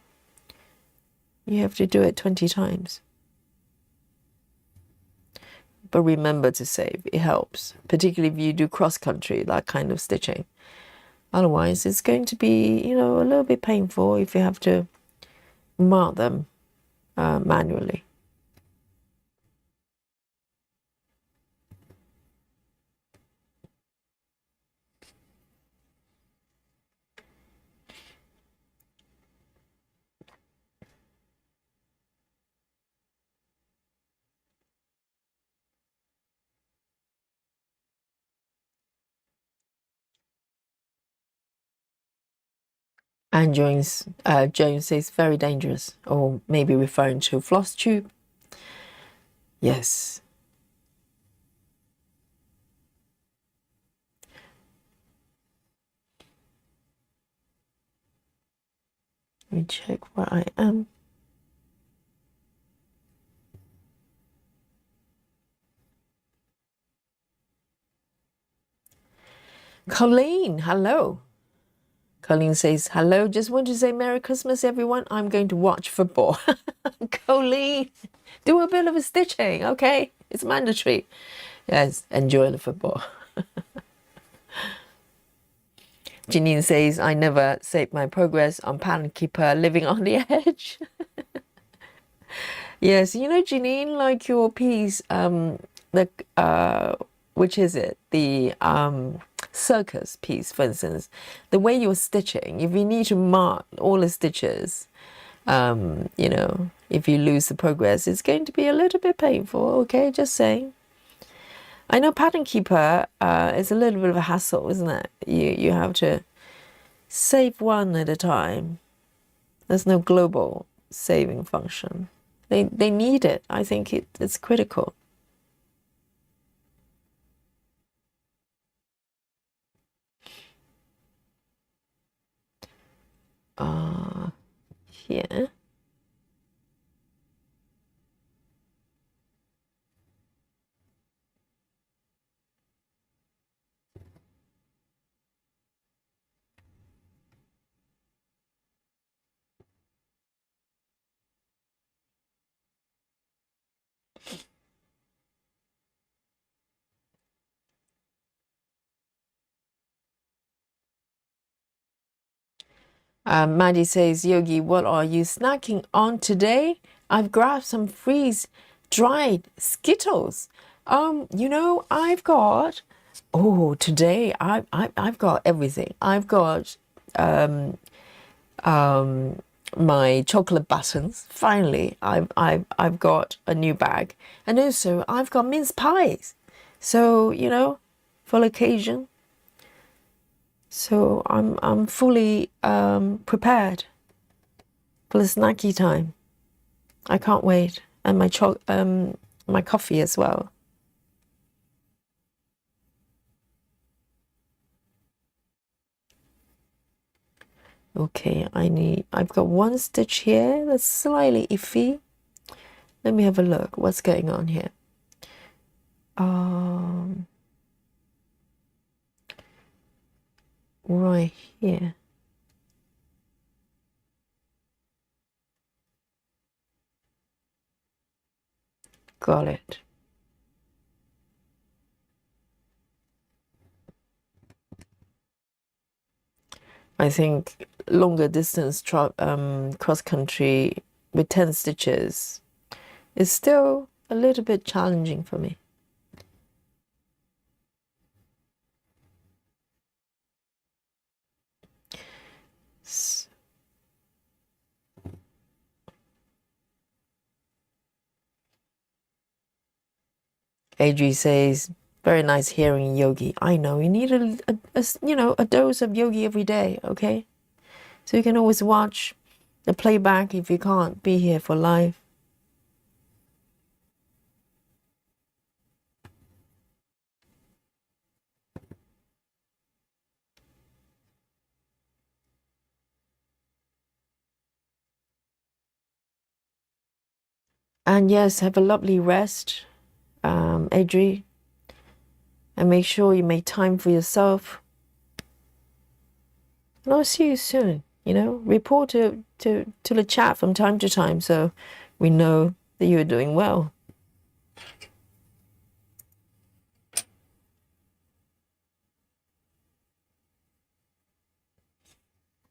you have to do it 20 times. But remember to save. It helps, particularly if you do cross-country, that kind of stitching. Otherwise, it's going to be, a little bit painful if you have to mark them manually. And Jones says very dangerous, or maybe referring to floss tube. Yes. Let me check where I am. Colleen, hello. Colleen says, hello, just want to say Merry Christmas, everyone. I'm going to watch football. Colleen, do a bit of a stitching, okay? It's mandatory. Yes, enjoy the football. Janine says, I never save my progress on Pattern Keeper, living on the edge. Yes, Janine, like your piece, which is it? The circus piece, for instance, the way you're stitching, if you need to mark all the stitches, if you lose the progress, it's going to be a little bit painful, okay? Just saying. I know Pattern Keeper is a little bit of a hassle, isn't it? You have to save one at a time. There's no global saving function. They need it. I think it's critical. Yeah. Maddie says, Yogi, what are you snacking on today? I've grabbed some freeze-dried Skittles. I've got, today I've got everything. I've got my chocolate buttons. Finally, I've got a new bag, and also I've got mince pies. So for occasion. So I'm fully prepared for the snacky time. I can't wait, and my coffee as well. Okay, I've got one stitch here that's slightly iffy. Let me have a look. What's going on here? Right here. Got it. I think longer distance cross country with 10 stitches is still a little bit challenging for me. AG says, very nice hearing yogi. I know you need a dose of yogi every day, okay? So you can always watch the playback if you can't be here for live. And yes, have a lovely rest, Adri. And make sure you make time for yourself. And I'll see you soon. Report to the chat from time to time so we know that you're doing well.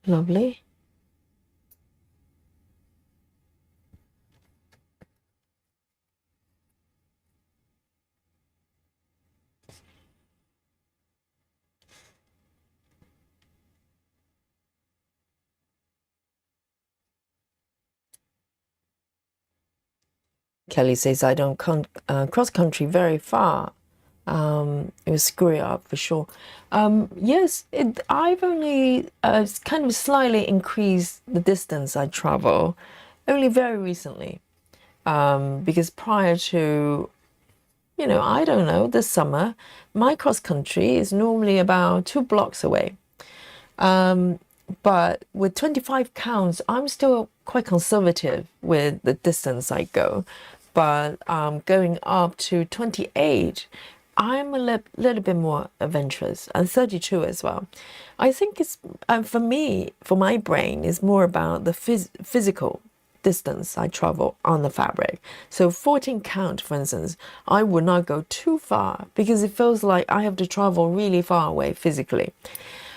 Lovely. Kelly says, I don't cross country very far. It was screw up for sure. Yes, I've only kind of slightly increased the distance I travel, only very recently. Because prior to, I don't know, this summer, my cross country is normally about 2 blocks away. But with 25 counts, I'm still quite conservative with the distance I go. But going up to 28, I'm a little bit more adventurous, and 32 as well. I think it's, for me, for my brain, is more about the physical distance I travel on the fabric. So 14 count, for instance, I would not go too far because it feels like I have to travel really far away physically.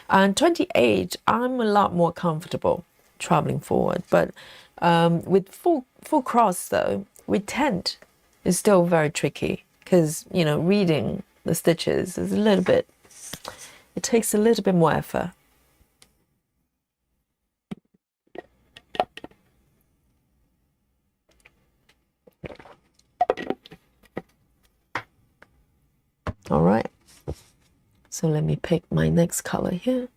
And 28, I'm a lot more comfortable traveling forward. But with full cross though, with tent is still very tricky because, reading the stitches is it takes a little bit more effort. All right. So let me pick my next color here.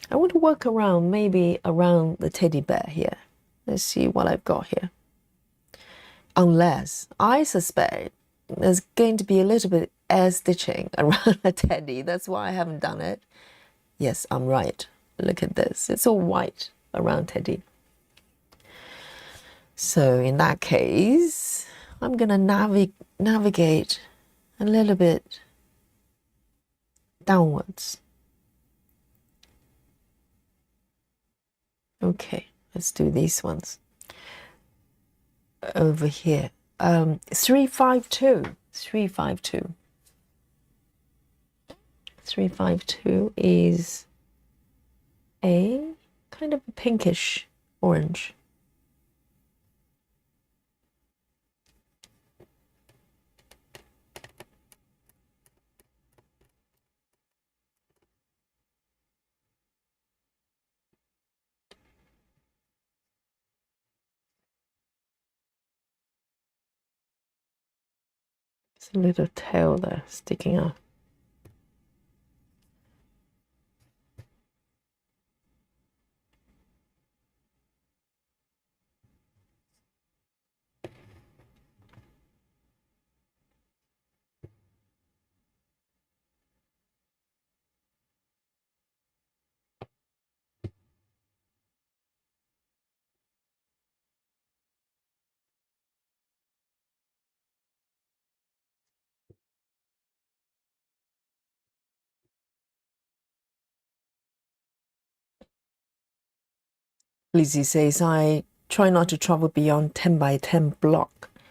I want to work around, maybe around the teddy bear here. Let's see what I've got here. Unless I suspect there's going to be a little bit air stitching around the teddy. That's why I haven't done it. Yes, I'm right. Look at this. It's all white around teddy. So in that case, I'm going to navigate a little bit downwards. Okay, let's do these ones. Over here. 352. 352. 352 is a kind of a pinkish orange. There's a little tail there sticking out. Lizzie says, I try not to travel beyond 10 by 10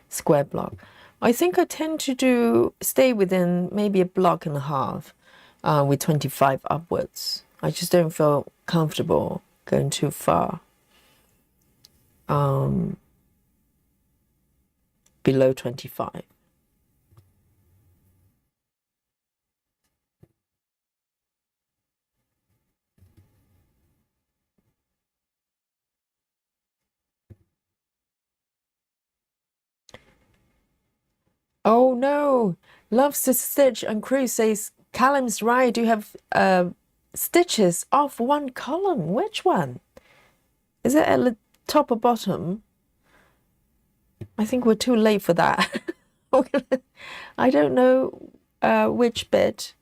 square block. I think I tend to stay within maybe a block and a half with 25 upwards. I just don't feel comfortable going too far below 25. Oh no, loves to stitch and Cruz says, Callum's right, you have stitches off one column. Which one? Is it at the top or bottom? I think we're too late for that. I don't know which bit.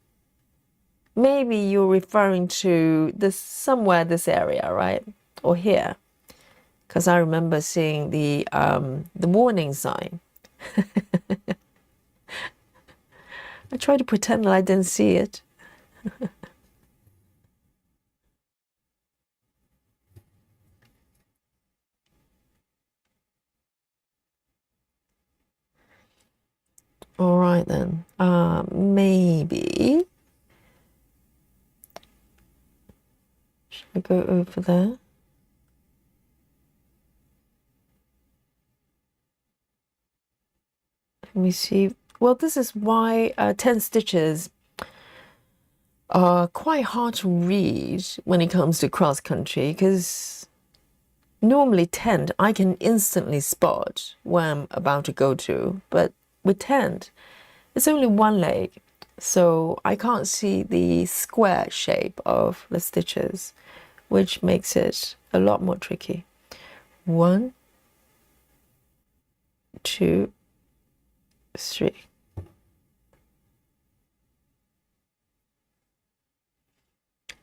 Maybe you're referring to this somewhere this area, right? Or here. Because I remember seeing the warning sign. I tried to pretend that I didn't see it. All right then. Maybe. Should I go over there? Let me see. Well, this is why 10 stitches are quite hard to read when it comes to cross country, because normally 10 I can instantly spot where I'm about to go to, but with 10 it's only one leg, so I can't see the square shape of the stitches, which makes it a lot more tricky. 1, 2, 3.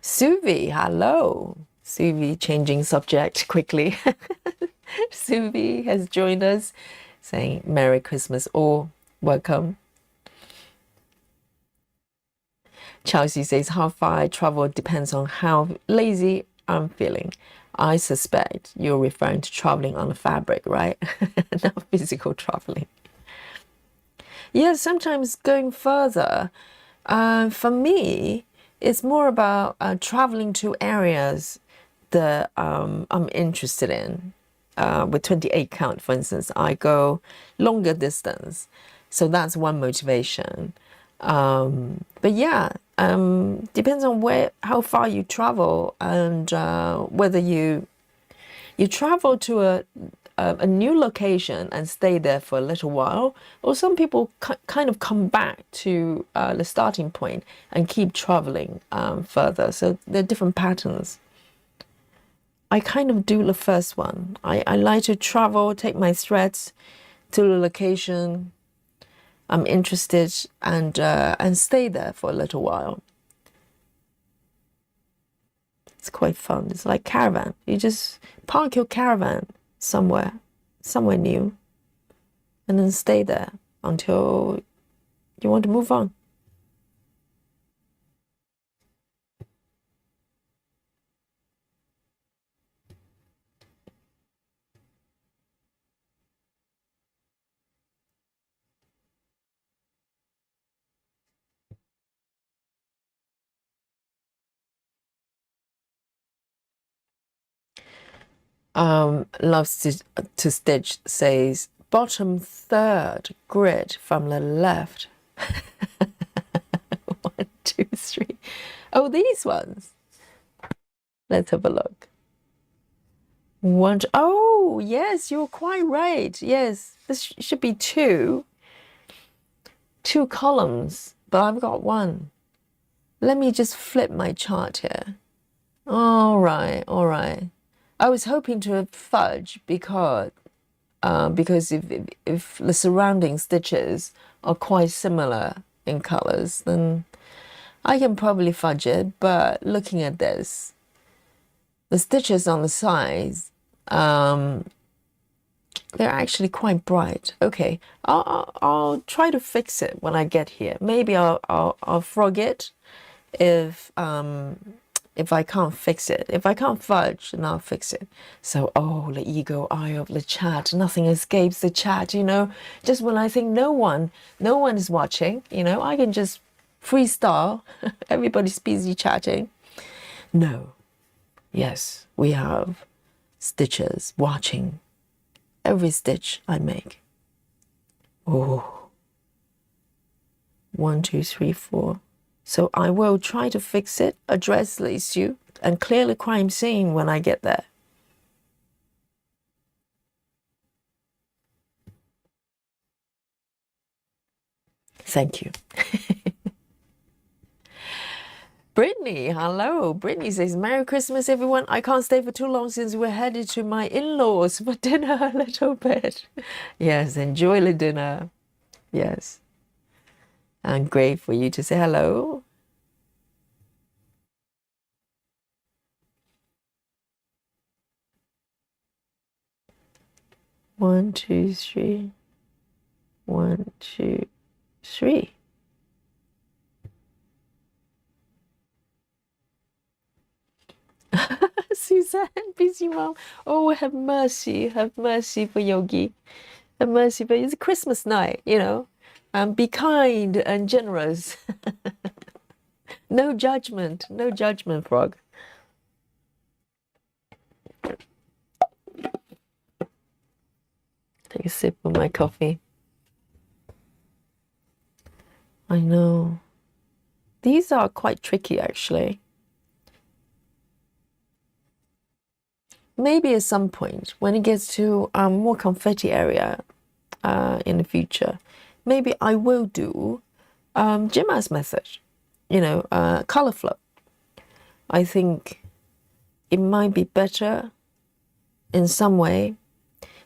Suvi, hello. Suvi changing subject quickly. Suvi has joined us saying Merry Christmas or welcome. Chelsea says, how far I travel depends on how lazy I'm feeling. I suspect you're referring to traveling on the fabric, right? Not physical traveling. Yeah, sometimes going further. For me, it's more about traveling to areas that I'm interested in. With 28 count, for instance, I go longer distance. So that's one motivation. But yeah, depends on how far you travel and whether you travel to a new location and stay there for a little while, or some people kind of come back to the starting point and keep traveling further. So there are different patterns. I kind of do the first one. I like to travel, take my threads to the location I'm interested and stay there for a little while. It's quite fun. It's like caravan. You just park your caravan somewhere new, and then stay there until you want to move on. Loves to stitch says bottom third grid from the left. 1, 2, 3. Oh, these ones. Let's have a look. Oh, yes, you're quite right. Yes, this should be two columns, but I've got one. Let me just flip my chart here. All right, all right. I was hoping to fudge because if the surrounding stitches are quite similar in colors, then I can probably fudge it. But looking at this, the stitches on the sides, they're actually quite bright. Okay, I'll try to fix it when I get here. Maybe I'll frog it if if I can't fix it. If I can't fudge, then I'll fix it. So, oh, the ego eye of the chat. Nothing escapes the chat, you know. Just when I think no one is watching, you know, I can just freestyle. Everybody's busy chatting. No. Yes, we have stitchers watching every stitch I make. Oh, 1, 2, 3, 4. So I will try to fix it, address the issue, and clear the crime scene when I get there. Thank you. Brittany, hello. Brittany says, Merry Christmas, everyone. I can't stay for too long since we're headed to my in-laws for dinner a little bit. Yes, enjoy the dinner. Yes. I'm great for you to say hello. One, two, three. 1, 2, 3. Suzanne, busy mom. Oh, have mercy for Yogi. Have mercy, but it's Christmas night, you know. Be kind and generous. No judgment, frog. Take a sip of my coffee. I know. These are quite tricky, actually. Maybe at some point, when it gets to more confetti area in the future, maybe I will do Gemma's method, you know, color flow. I think it might be better in some way.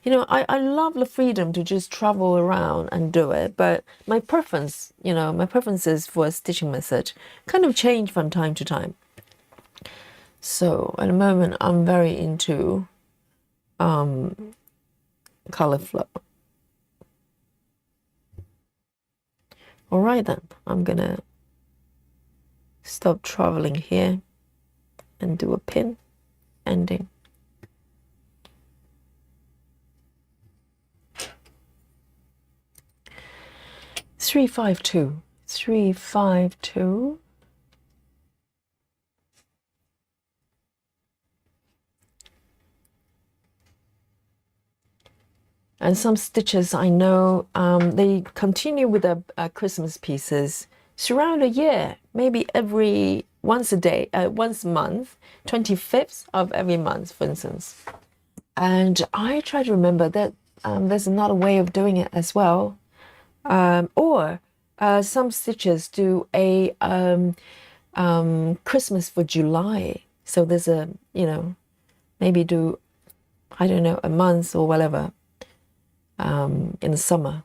You know, I love the freedom to just travel around and do it, but my preference, you know, my preferences for a stitching method kind of change from time to time. So at the moment, I'm very into color flow. All right then, I'm gonna stop traveling here and do a pin ending. Three, 5, 2. 3, 5, 2. And some stitches I know they continue with the Christmas pieces throughout the year, maybe once a month, 25th of every month, for instance. And I try to remember that there's another way of doing it as well. Or some stitches do a Christmas for July. So there's a, you know, maybe do, I don't know, a month or whatever. In the summer.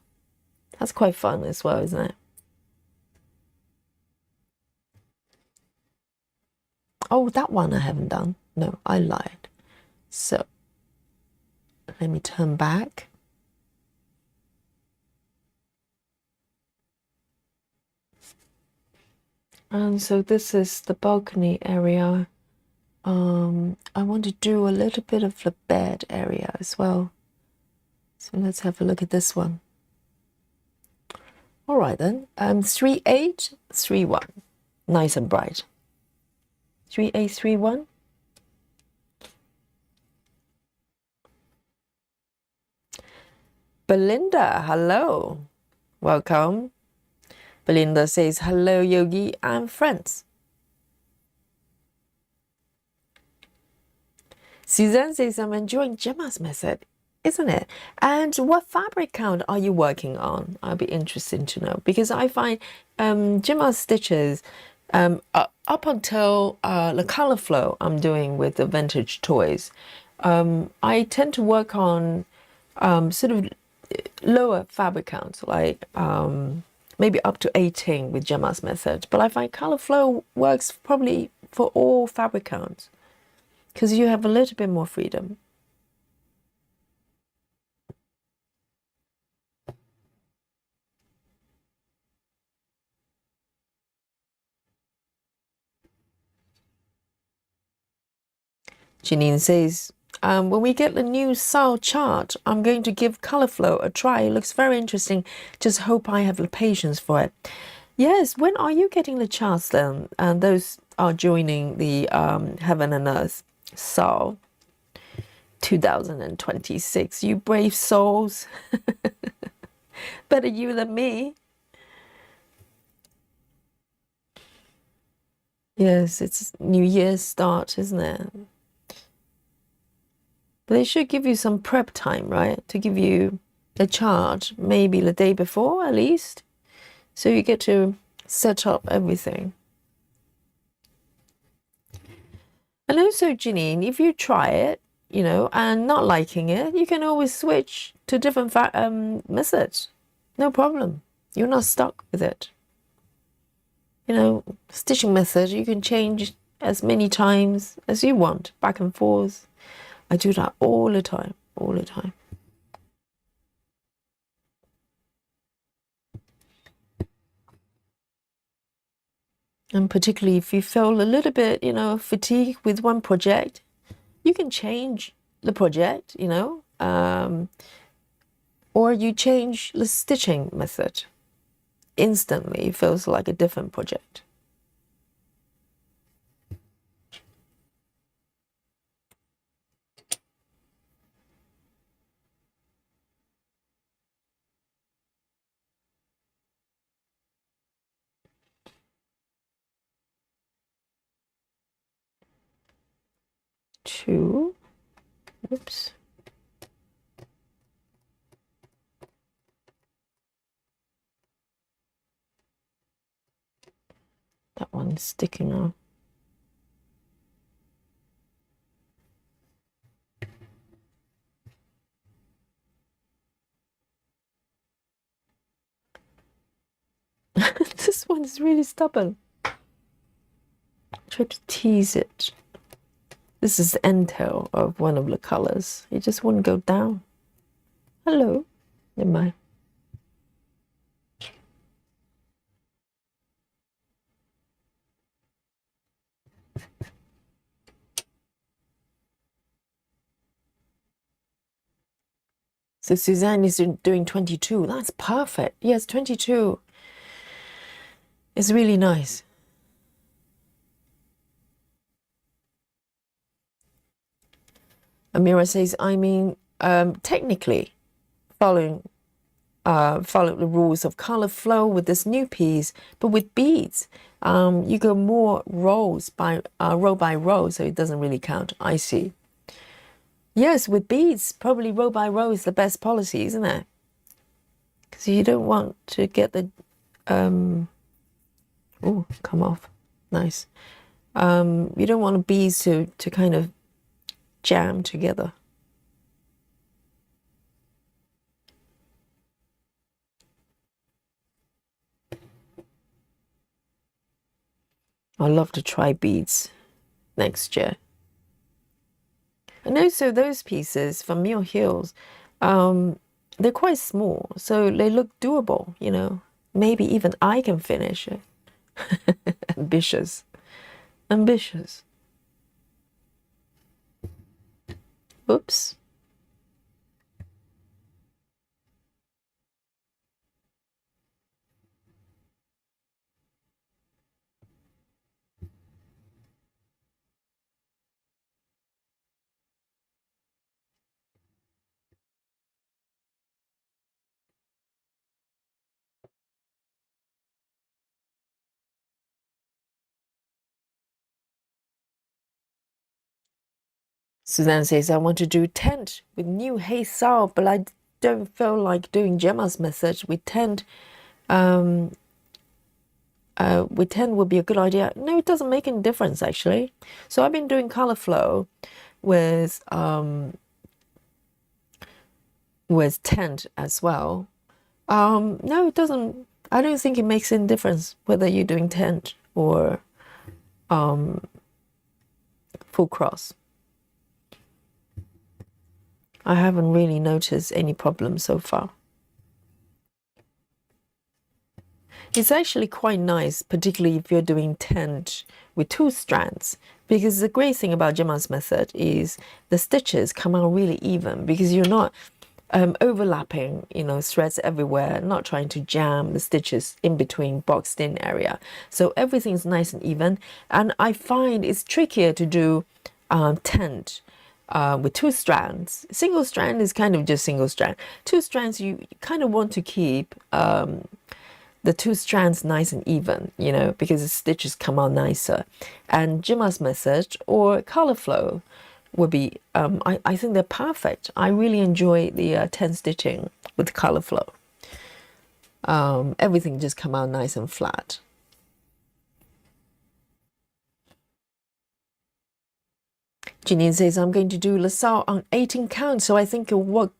That's quite fun as well, isn't it? Oh, that one I haven't done. No, I lied. So let me turn back. And so this is the balcony area. I want to do a little bit of the bed area as well. So let's have a look at this one. All right then. 3, 8, 3, 1. Nice and bright. 3, 8, 3, 1. Belinda, hello. Welcome. Belinda says, hello, Yogi and friends. Suzanne says, I'm enjoying Gemma's method, isn't it? And what fabric count are you working on? I'll be interested to know, because I find Gemma's stitches, up until the color flow I'm doing with the vintage toys, I tend to work on sort of lower fabric counts, like maybe up to 18 with Gemma's method. But I find color flow works probably for all fabric counts, because you have a little bit more freedom. Janine says, when we get the new SAL chart, I'm going to give color flow a try. It looks very interesting. Just hope I have the patience for it. Yes, when are you getting the charts then? And those are joining the Heaven and Earth SAL 2026. You brave souls. Better you than me. Yes, it's New Year's start, isn't it? But they should give you some prep time, right? To give you a chart, maybe the day before at least. So you get to set up everything. And also, Janine, if you try it, you know, and not liking it, you can always switch to different methods. No problem. You're not stuck with it. You know, stitching method, you can change as many times as you want, back and forth. I do that all the time, all the time. And particularly if you feel a little bit, you know, fatigued with one project, you can change the project, you know, or you change the stitching method. Instantly, it feels like a different project. Two, oops. That one's sticking on. This one is really stubborn. Try to tease it. This is the end tail of one of the colors. It just wouldn't go down. Hello. Never mind. So Suzanne is doing 22. That's perfect. Yes, 22 is really nice. Amira says, I mean, technically, following the rules of color flow with this new piece, but with beads, you go more rows by row, so it doesn't really count. I see. Yes, with beads, probably row by row is the best policy, isn't it? Because you don't want to get the oh, come off. Nice. You don't want the beads to kind of jam together. I love to try beads next year. And also those pieces from Mill Hills, they're quite small, so they look doable, you know. Maybe even I can finish it. Ambitious. Ambitious. Oops. Suzanne says, I want to do tent with new hay sow, but I don't feel like doing Gemma's method. With tent would be a good idea. No, it doesn't make any difference actually. So I've been doing color flow with tent as well. No, it doesn't. I don't think it makes any difference whether you're doing tent or full cross. I haven't really noticed any problems so far. It's actually quite nice, particularly if you're doing tent with 2 strands, because the great thing about Gemma's method is the stitches come out really even because you're not overlapping, threads everywhere, not trying to jam the stitches in between boxed in area. So everything's nice and even. And I find it's trickier to do tent with 2 strands. Single strand is kind of just single strand. 2 strands, you kind of want to keep the 2 strands nice and even, because the stitches come out nicer. And Gemma's method or color flow would be, I think they're perfect. I really enjoy the 10 stitching with color flow. Everything just come out nice and flat. Janine says, I'm going to do LaSalle on 18 count, so I think it'll work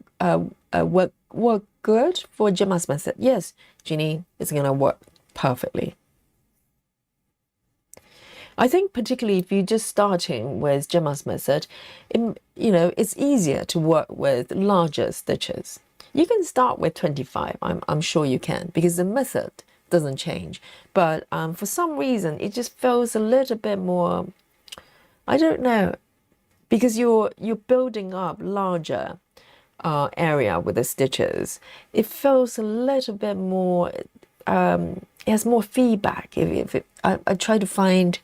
good for Gemma's method. Yes, Janine, it's going to work perfectly. I think particularly if you're just starting with Gemma's method, it's easier to work with larger stitches. You can start with 25, I'm sure you can, because the method doesn't change. But for some reason, it just feels a little bit more, I don't know, because you're building up larger area with the stitches. It feels a little bit more, it has more feedback. I try to find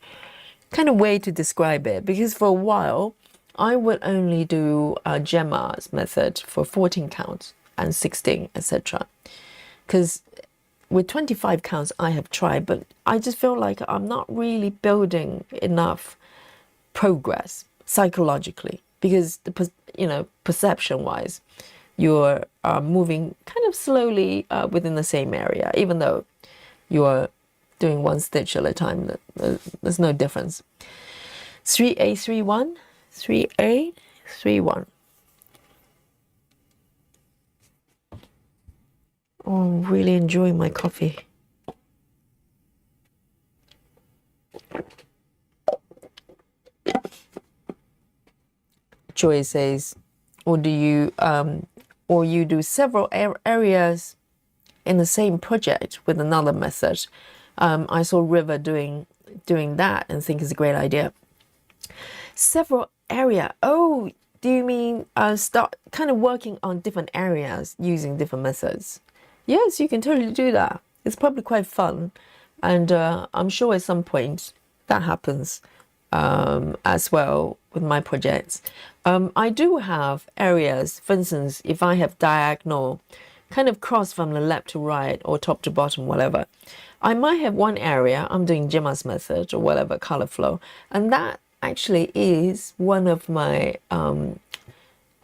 kind of way to describe it, because for a while I would only do Gemma's method for 14 counts and 16, etc. Because with 25 counts I have tried, but I just feel like I'm not really building enough progress psychologically, because perception wise you're moving kind of slowly within the same area, even though you're doing 1 stitch at a time. There's no difference. 3A31, 3A31. Oh, I'm really enjoying my coffee. Joy says, or you do several areas in the same project with another method. I saw River doing that and think it's a great idea. Several area. Oh, do you mean start kind of working on different areas using different methods? Yes, you can totally do that. It's probably quite fun, and I'm sure at some point that happens as well with my projects. I do have areas, for instance, if I have diagonal kind of cross from the left to right or top to bottom, whatever, I might have one area I'm doing Gemma's method or whatever, color flow, and that actually is one of my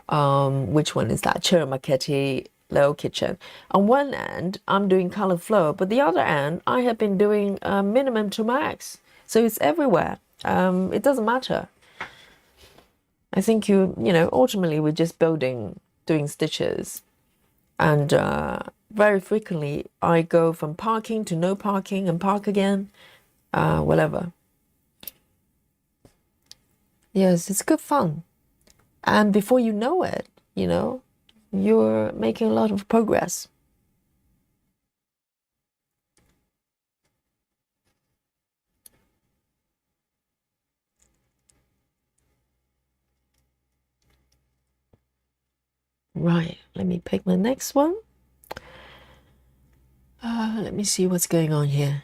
which one is that? Chiramaketti little kitchen. On one end I'm doing color flow, but the other end I have been doing minimum to max, so it's everywhere. It doesn't matter. I think ultimately we're just doing stitches, and very frequently I go from parking to no parking and park again, whatever. Yes, it's good fun. And before you know it, you're making a lot of progress. Right, let me pick my next one. Let me see what's going on here.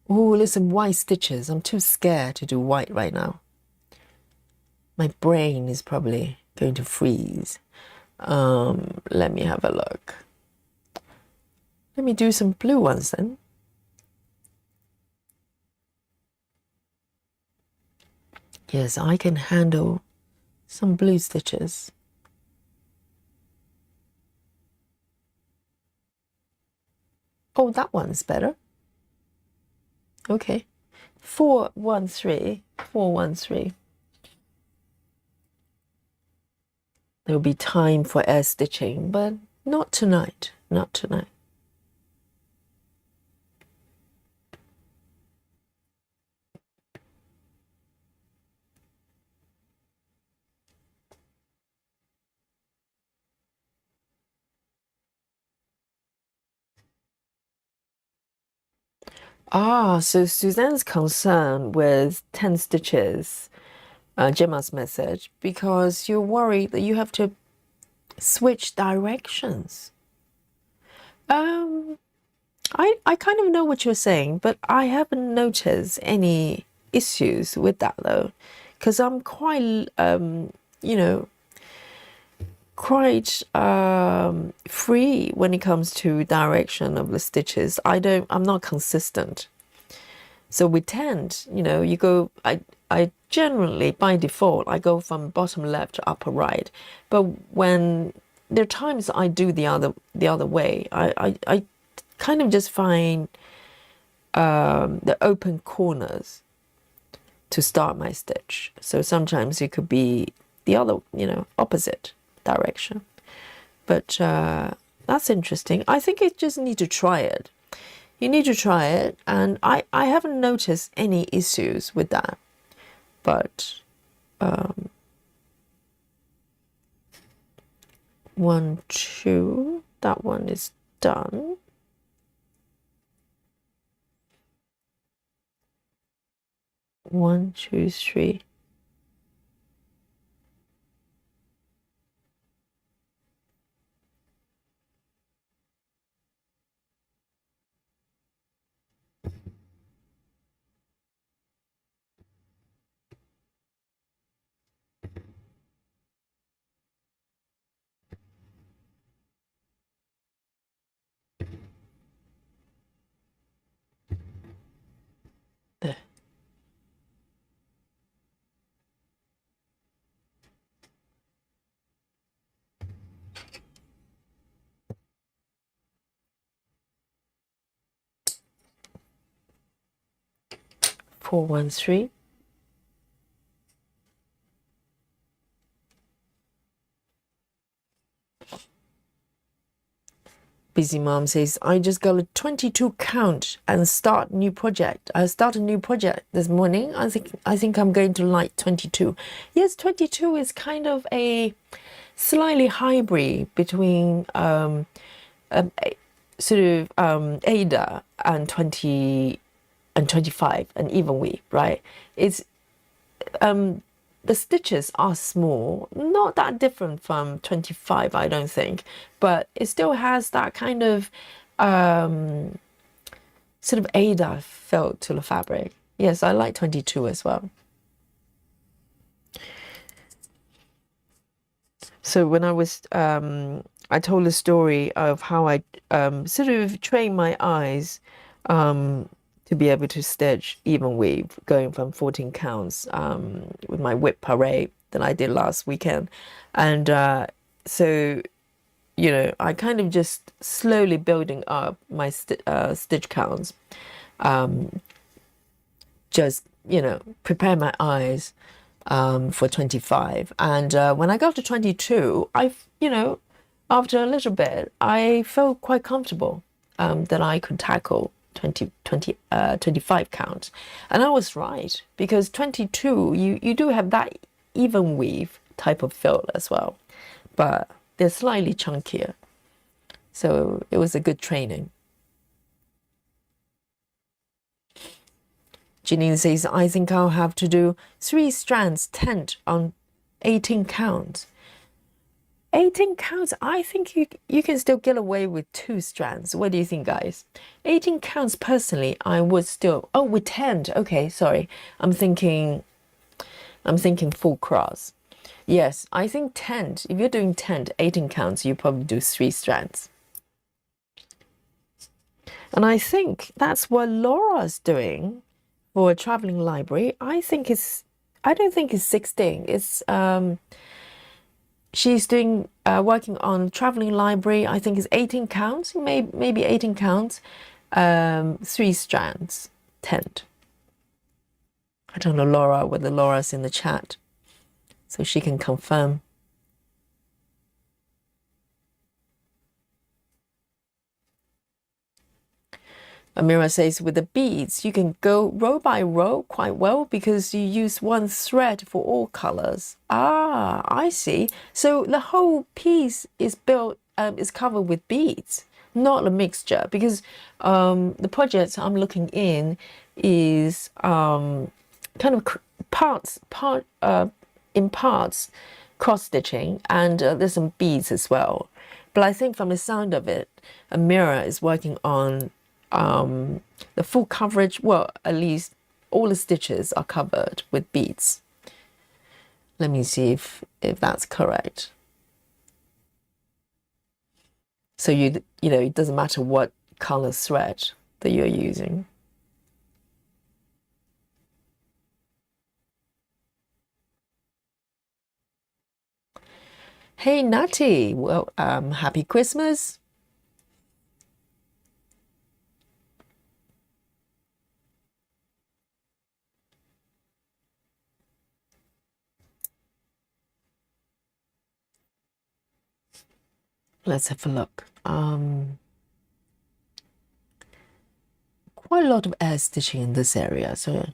Oh, listen, white stitches. I'm too scared to do white right now. My brain is probably going to freeze. Let me have a look. Let me do some blue ones then. Yes, I can handle some blue stitches. Oh, that one's better. Okay. 413, 413. There'll be time for air stitching, but not tonight. Not tonight. Ah, so Suzanne's concerned with 10 stitches, Gemma's message, because you're worried that you have to switch directions. Um, I kind of know what you're saying, but I haven't noticed any issues with that though, because I'm quite, you know, quite free when it comes to direction of the stitches. I'm not consistent. So we tend, you go, I generally, by default, I go from bottom left to upper right. But when there are times I do the other way, I kind of just find the open corners to start my stitch. So sometimes it could be the other, opposite direction. But that's interesting. I think you just need to try it. You need to try it, and I haven't noticed any issues with that. But 1, 2, that one is done. 1, 2, 3. There. 4, 1, 3. Busy Mom says, I just got a 22 count and start new project. I start a new project this morning. I think I'm going to like 22. Yes, 22 is kind of a slightly hybrid between sort of Ada and 20 and 25 and even weave, right? It's the stitches are small, not that different from 25, I don't think, but it still has that kind of sort of Ada felt to the fabric. Yes, I like 22 as well. So when I told the story of how I sort of trained my eyes to be able to stitch even weave, going from 14 counts with my whip parade that I did last weekend. And so, I kind of just slowly building up my stitch counts, just, prepare my eyes for 25. And when I got to 22, after a little bit, I felt quite comfortable that I could tackle 25 count. And I was right, because 22, you do have that even weave type of feel as well, but they're slightly chunkier. So it was a good training. Janine says, I think I'll have to do 3 strands tent on 18 counts. 18 counts, I think you can still get away with 2 strands. What do you think, guys? 18 counts, personally, I would still... Oh, with tent. Okay, sorry. I'm thinking full cross. Yes, I think tent, if you're doing tent, 18 counts, you probably do 3 strands. And I think that's what Laura's doing for a traveling library. I don't think it's 16. It's she's doing working on traveling library. I think it's 18 counts, maybe 18 counts, 3 strands, tent. I don't know Laura, whether Laura's in the chat, so she can confirm. Amira says, with the beads, you can go row by row quite well because you use one thread for all colors. Ah, I see. So the whole piece is built, is covered with beads. not a mixture, because the project I'm looking in is kind of in parts cross stitching, and there's some beads as well. But I think from the sound of it, Amira is working on the full coverage. Well, at least all the stitches are covered with beads. Let me see if that's correct. So you know, it doesn't matter what color thread that you're using. Hey Natty, well, happy Christmas. Let's have a look. Quite a lot of air stitching in this area, so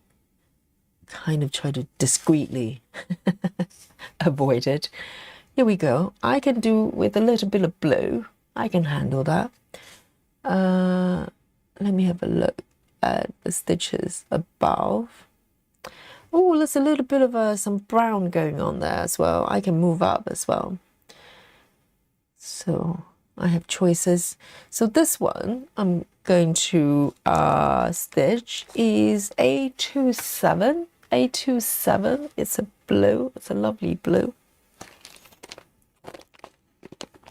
kind of try to discreetly avoid it. Here we go. I can do with a little bit of blue. I can handle that. Let me have a look at the stitches above. Oh, there's a little bit of some brown going on there as well. I can move up as well. So I have choices. So this one I'm going to stitch is A27. A27, it's a blue, it's a lovely blue.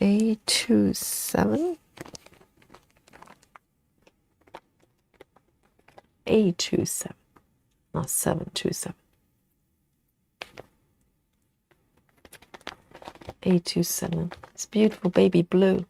A27. A27, not 727. A27. It's beautiful baby blue.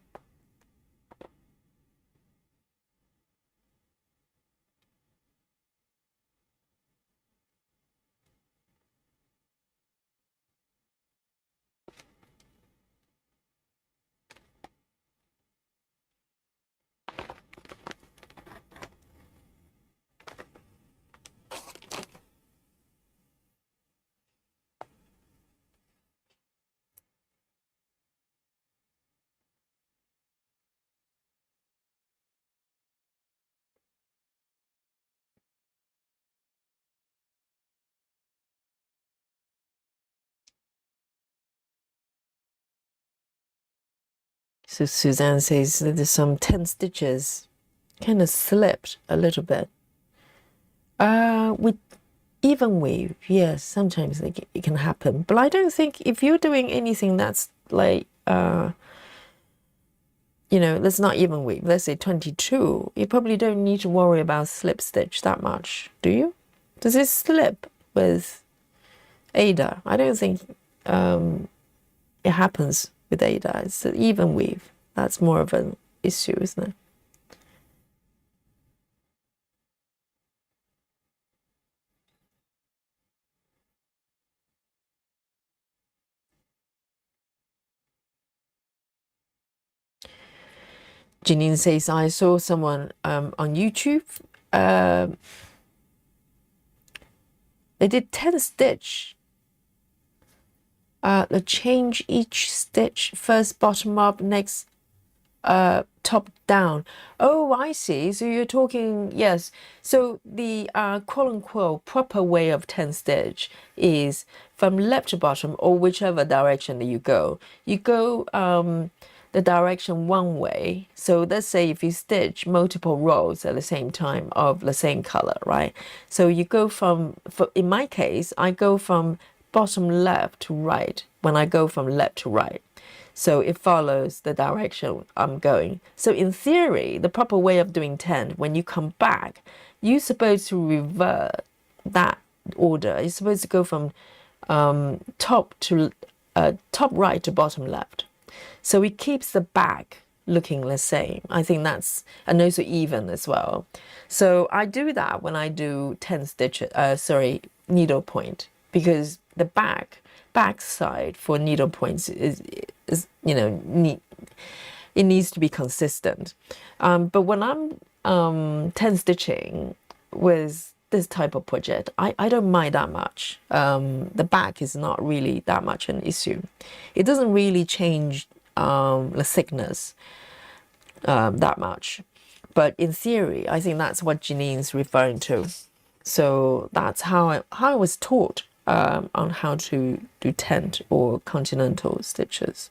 So Suzanne says that there's some 10 stitches kind of slipped a little bit. With even weave, yes, sometimes it can happen. But I don't think if you're doing anything that's like, you know, that's not even weave, let's say 22, you probably don't need to worry about slip stitch that much, do you? Does it slip with Ada? I don't think it happens with Ada. It's an even weave. That's more of an issue, isn't it? Janine says, I saw someone on YouTube. They did 10 stitch. They change each stitch, first bottom up, next top down. Oh, I see. So you're talking, yes. So the quote unquote proper way of 10 stitch is from left to bottom, or whichever direction that you go. You go the direction one way. So let's say if you stitch multiple rows at the same time of the same color, right? So you go from, in my case, I go from bottom left to right when I go from left to right. So it follows the direction I'm going. So in theory, the proper way of doing 10, when you come back, you're supposed to revert that order. You're supposed to go from top right to bottom left. So it keeps the back looking the same. I think that's, and also even as well. So I do that when I do 10 stitches, needle point, because the back side for needle points is you know, it needs to be consistent. But when I'm 10 stitching with this type of project, I don't mind that much. The back is not really that much an issue. It doesn't really change the thickness. that much. But in theory, I think that's what Janine's referring to. So that's how I was taught on how to do tent or continental stitches.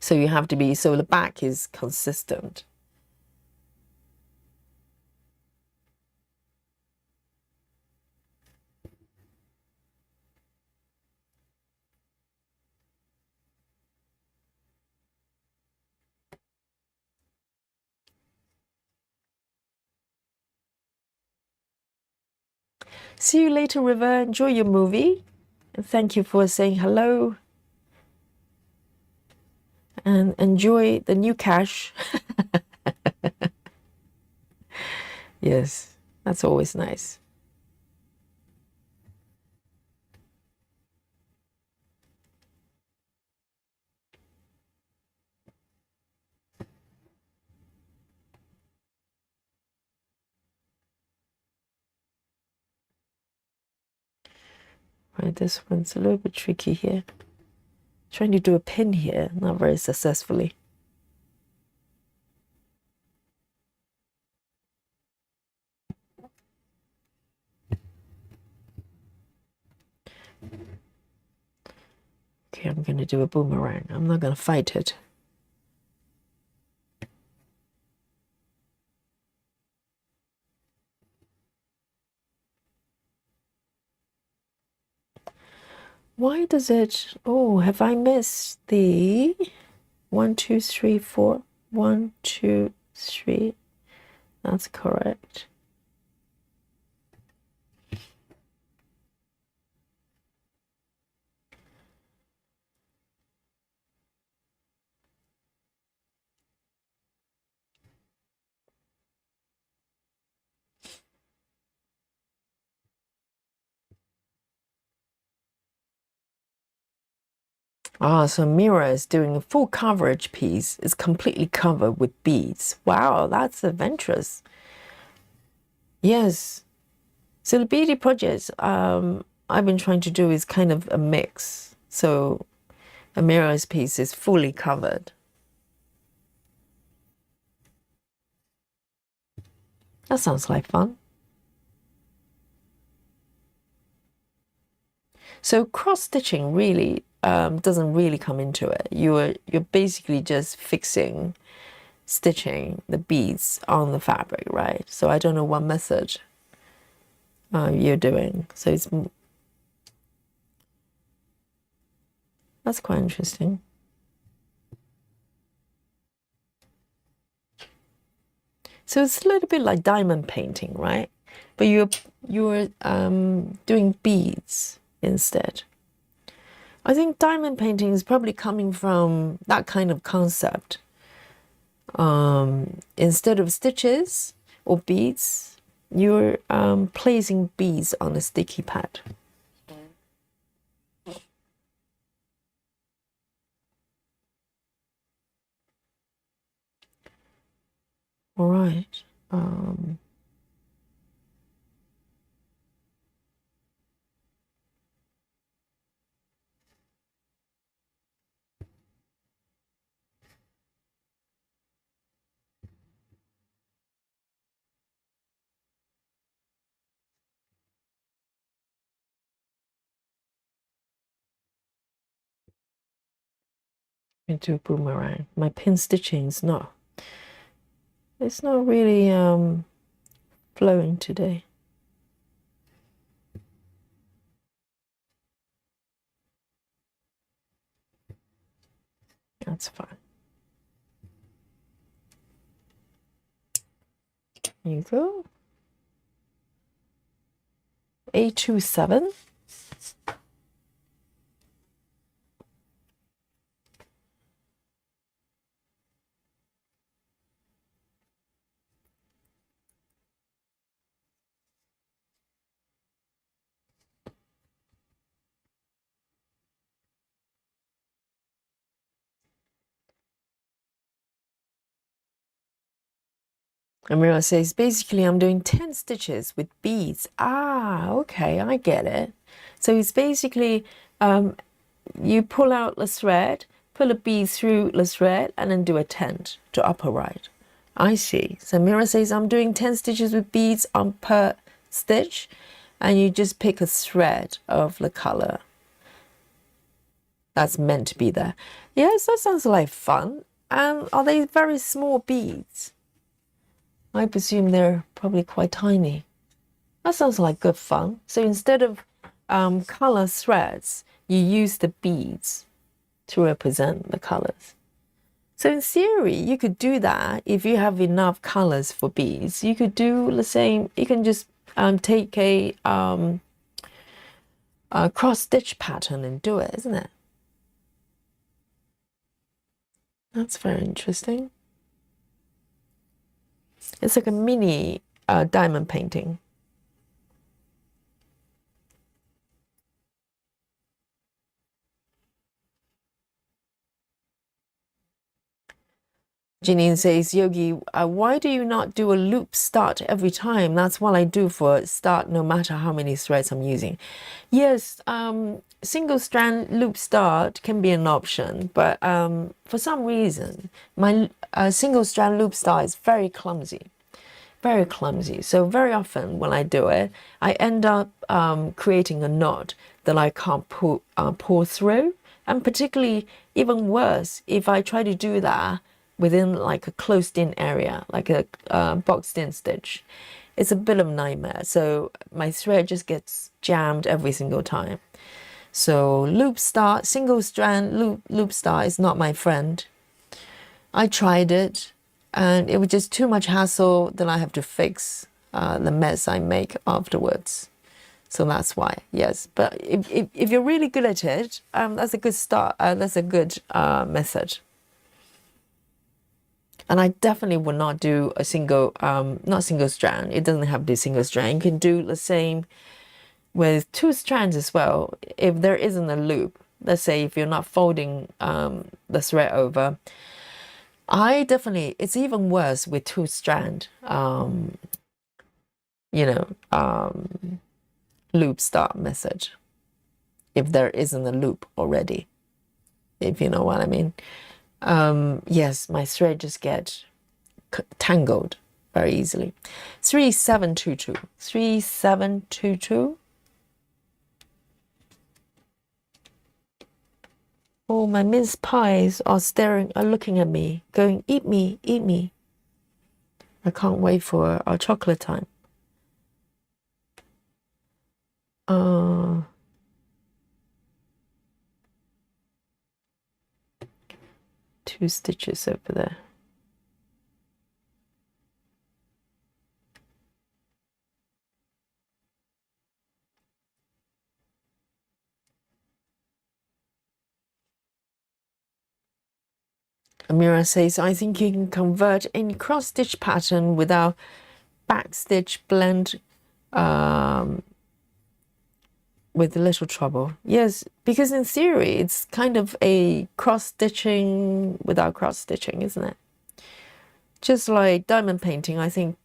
So you have to be, so the back is consistent. See you later, River. Enjoy your movie. And thank you for saying hello. And enjoy the new cash. Yes, that's always nice. Right, this one's a little bit tricky here. Trying to do a pin here, not very successfully. Okay, I'm going to do a boomerang. I'm not going to fight it. Why does it... Oh, have I missed the 1, 2, 3, 4? 1, 2, 3. That's correct. Ah, so Mira is doing a full coverage piece. It's completely covered with beads. Wow, that's adventurous. Yes. So the beaded projects I've been trying to do is kind of a mix. So Amira's piece is fully covered. That sounds like fun. So cross stitching really doesn't really come into it. You're basically just fixing, stitching the beads on the fabric, right? So I don't know what method you're doing. So that's quite interesting. So it's a little bit like diamond painting, right? But you're doing beads instead. I think diamond painting is probably coming from that kind of concept. Instead of stitches or beads, you're placing beads on a sticky pad. All right. Into a boomerang. My pin stitching is not. It's not really flowing today. That's fine. Here you go. A27. Amira says, basically, I'm doing 10 stitches with beads. Ah, okay, I get it. So it's basically, you pull out the thread, pull a bead through the thread and then do a 10 to upper right. I see. So Mira says I'm doing 10 stitches with beads on per stitch, and you just pick a thread of the color that's meant to be there. Yes, that sounds like fun. And are they very small beads? I presume they're probably quite tiny. That sounds like good fun. So instead of color threads, you use the beads to represent the colors. So in theory, you could do that if you have enough colors for beads. You could do the same. You can just take a cross stitch pattern and do it, isn't it? That's very interesting. It's like a mini diamond painting. Janine says, Yogi, why do you not do a loop start every time? That's what I do for start, no matter how many threads I'm using. Yes, single strand loop start can be an option, but for some reason, my single strand loop start is very clumsy. Very clumsy. So very often when I do it, I end up creating a knot that I can't pull through. And particularly, even worse, if I try to do that within like a closed in area, like a boxed in stitch, it's a bit of a nightmare. So my thread just gets jammed every single time. So loop start, single strand loop start is not my friend. I tried it and it was just too much hassle that I have to fix the mess I make afterwards. So that's why, yes. But if you're really good at it, that's a good start. That's a good method. And I definitely would not do a single, not single strand. It doesn't have to be single strand. You can do the same with two strands as well. If there isn't a loop, let's say if you're not folding the thread over, it's even worse with two strand, loop start method. If there isn't a loop already, if you know what I mean. Yes, my thread just get tangled very easily. 3722. 3722. Oh, my mince pies are looking at me, going, eat me, eat me. I can't wait for our chocolate time. Two stitches over there. Amira says, I think you can convert any cross-stitch pattern without backstitch blend with little trouble. Yes, because in theory, it's kind of a cross-stitching without cross-stitching, isn't it? Just like diamond painting, I think,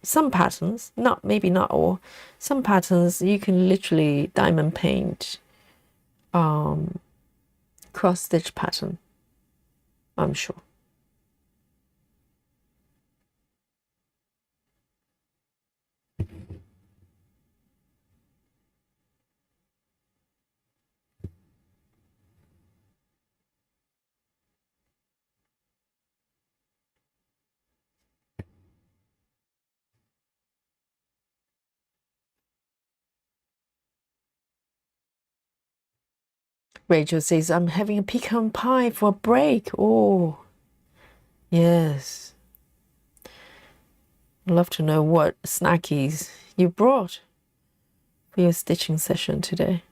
some patterns, maybe not all, some patterns you can literally diamond paint cross-stitch pattern, I'm sure. Rachel says, I'm having a pecan pie for a break. Oh, yes. I'd love to know what snackies you brought for your stitching session today.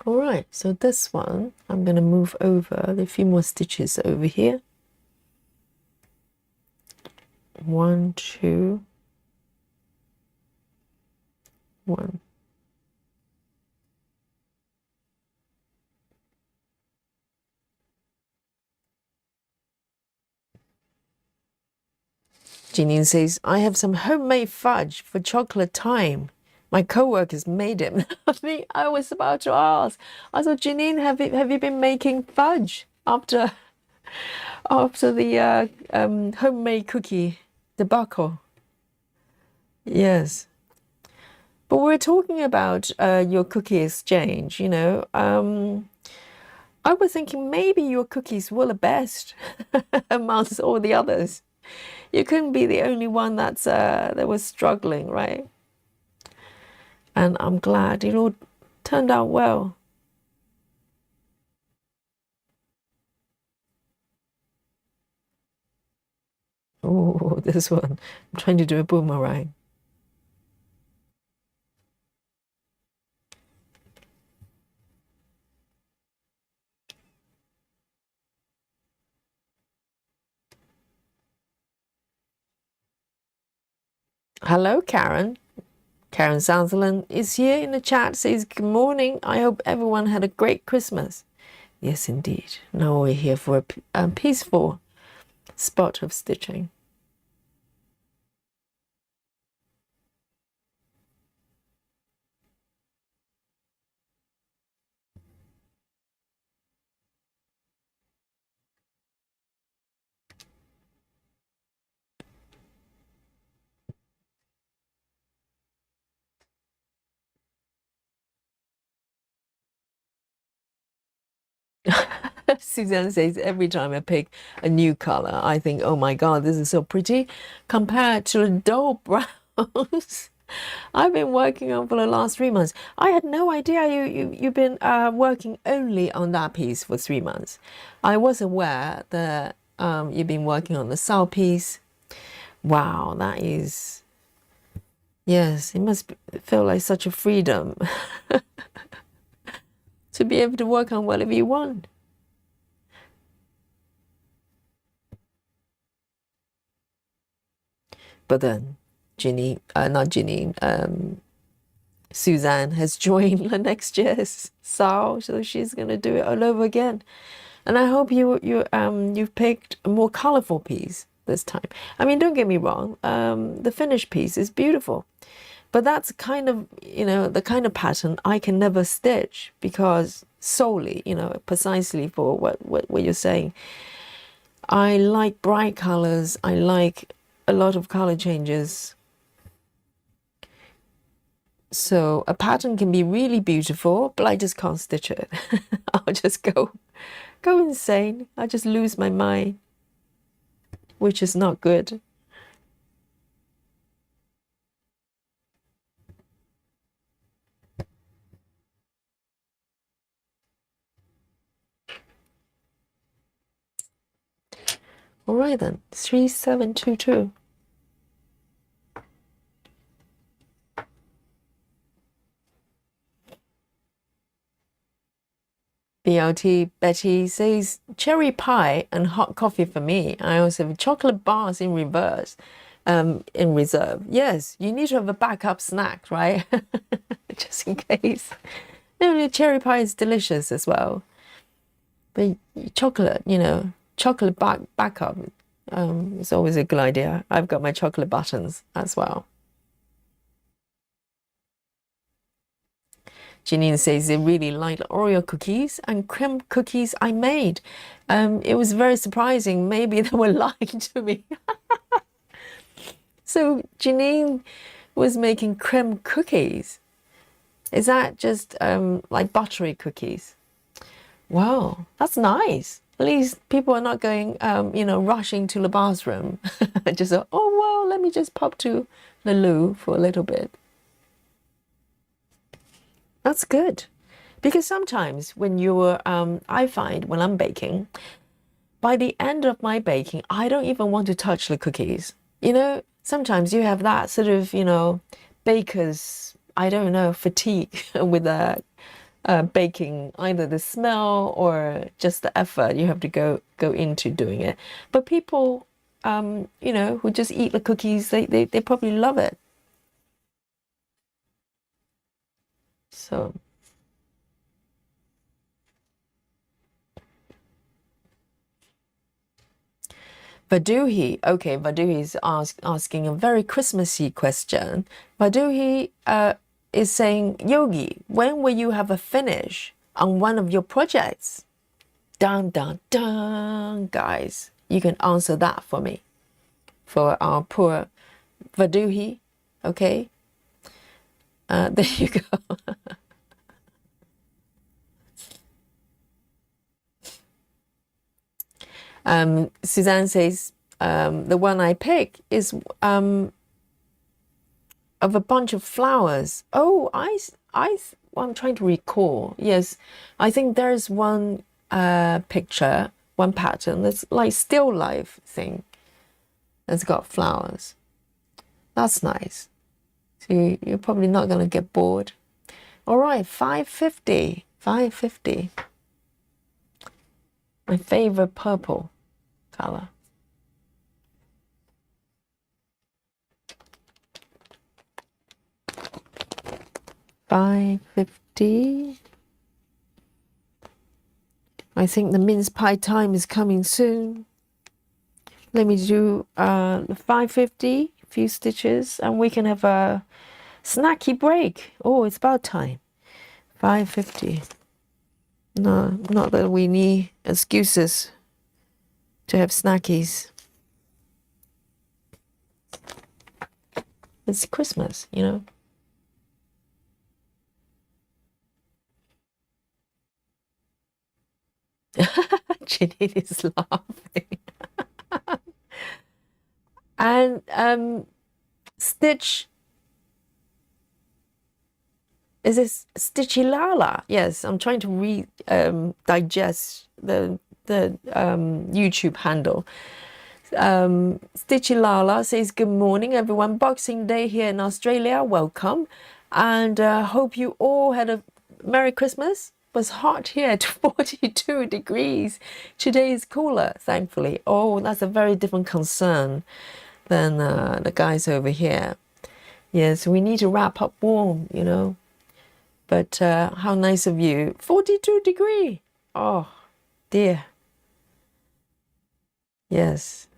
All right, so this one, I'm going to move over. There are a few more stitches over here. 1, 2, 1. Janine says, I have some homemade fudge for chocolate time. My co-workers made it. I was about to ask. I thought, Janine, have you been making fudge after the homemade cookie debacle? Yes. But we're talking about your cookie exchange, you know. I was thinking maybe your cookies were the best amongst all the others. You couldn't be the only one that was struggling, right? And I'm glad it all turned out well. Oh, this one. I'm trying to do a boomerang. Hello, Karen. Karen Sutherland is here in the chat, says, good morning. I hope everyone had a great Christmas. Yes, indeed. Now we're here for a peaceful spot of stitching. Suzanne says, every time I pick a new color, I think, oh my God, this is so pretty compared to the dull browns I've been working on for the last 3 months. I had no idea you've been working only on that piece for 3 months. I was aware that you've been working on the Sao piece. Wow, that is, yes, it must feel like such a freedom to be able to work on whatever you want. But then not Ginny, Suzanne has joined the next year's Sao, so she's gonna do it all over again. And I hope you've picked a more colorful piece this time. I mean, don't get me wrong, the finished piece is beautiful, but that's kind of, you know, the kind of pattern I can never stitch because solely, you know, precisely for what you're saying. I like bright colors. I like a lot of color changes. So a pattern can be really beautiful, but I just can't stitch it. I'll just go insane. I just lose my mind, which is not good. All right then, 3722. BLT Betty says cherry pie and hot coffee for me. I also have chocolate bars in reverse, in reserve. Yes, you need to have a backup snack, right? Just in case. No, the cherry pie is delicious as well. But chocolate, you know, chocolate backup, is always a good idea. I've got my chocolate buttons as well. Janine says they really like Oreo cookies and cream cookies I made. It was very surprising. Maybe they were lying to me. So Janine was making cream cookies. Is that just like buttery cookies? Wow, that's nice. At least people are not going, you know, rushing to the bathroom. Just, oh, well, let me just pop to the loo for a little bit. That's good. Because sometimes when you're, I find when I'm baking, by the end of my baking, I don't even want to touch the cookies. You know, sometimes you have that sort of, you know, baker's, I don't know, fatigue with baking, either the smell or just the effort you have to go into doing it. But people, you know, who just eat the cookies, they probably love it. So Vaduhi. Okay, Vaduhi is asking a very Christmassy question. Vaduhi is saying, Yogi, when will you have a finish on one of your projects? Dun, dun, dun. Guys, you can answer that for me. For our poor Vaduhi. Okay. There you go. Suzanne says, the one I pick is of a bunch of flowers. Oh, I'm trying to recall. Yes, I think there's one picture, one pattern that's like still life thing that's got flowers. That's nice. So you're probably not going to get bored. All right, 550. 550. My favorite purple color. $5.50. I think the mince pie time is coming soon. Let me do $5.50, a few stitches, and we can have a snacky break. Oh, it's about time. $5.50. No, not that we need excuses to have snackies. It's Christmas, you know. Janine is laughing. And Stitch, is this Stitchy Lala? Yes, I'm trying to digest the YouTube handle. Stitchy Lala says, good morning, everyone. Boxing Day here in Australia. Welcome. And hope you all had a Merry Christmas. It was hot here at 42 degrees. Today is cooler, thankfully. Oh, that's a very different concern than the guys over here. Yes, we need to wrap up warm, you know. But how nice of you. 42 degree. Oh, dear. Yes.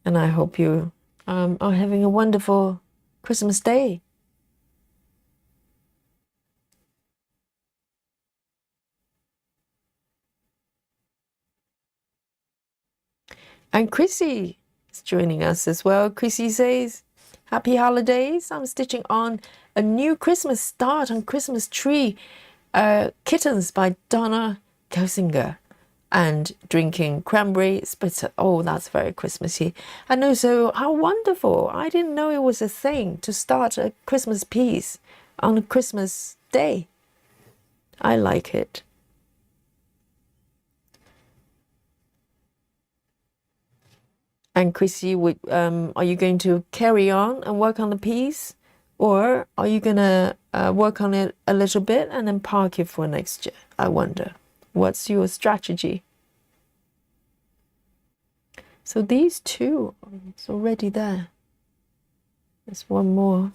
And I hope you are having a wonderful Christmas day. And Chrissy is joining us as well. Chrissy says, happy holidays. I'm stitching on a new Christmas start on Christmas tree. Kittens by Donna Kosinger. And drinking cranberry spritzer. Oh, that's very Christmassy. And also, how wonderful. I didn't know it was a thing to start a Christmas piece on a Christmas day. I like it. And Chrissy, are you going to carry on and work on the piece? Or are you going to work on it a little bit and then park it for next year? I wonder. What's your strategy? So these two, it's already there. There's one more.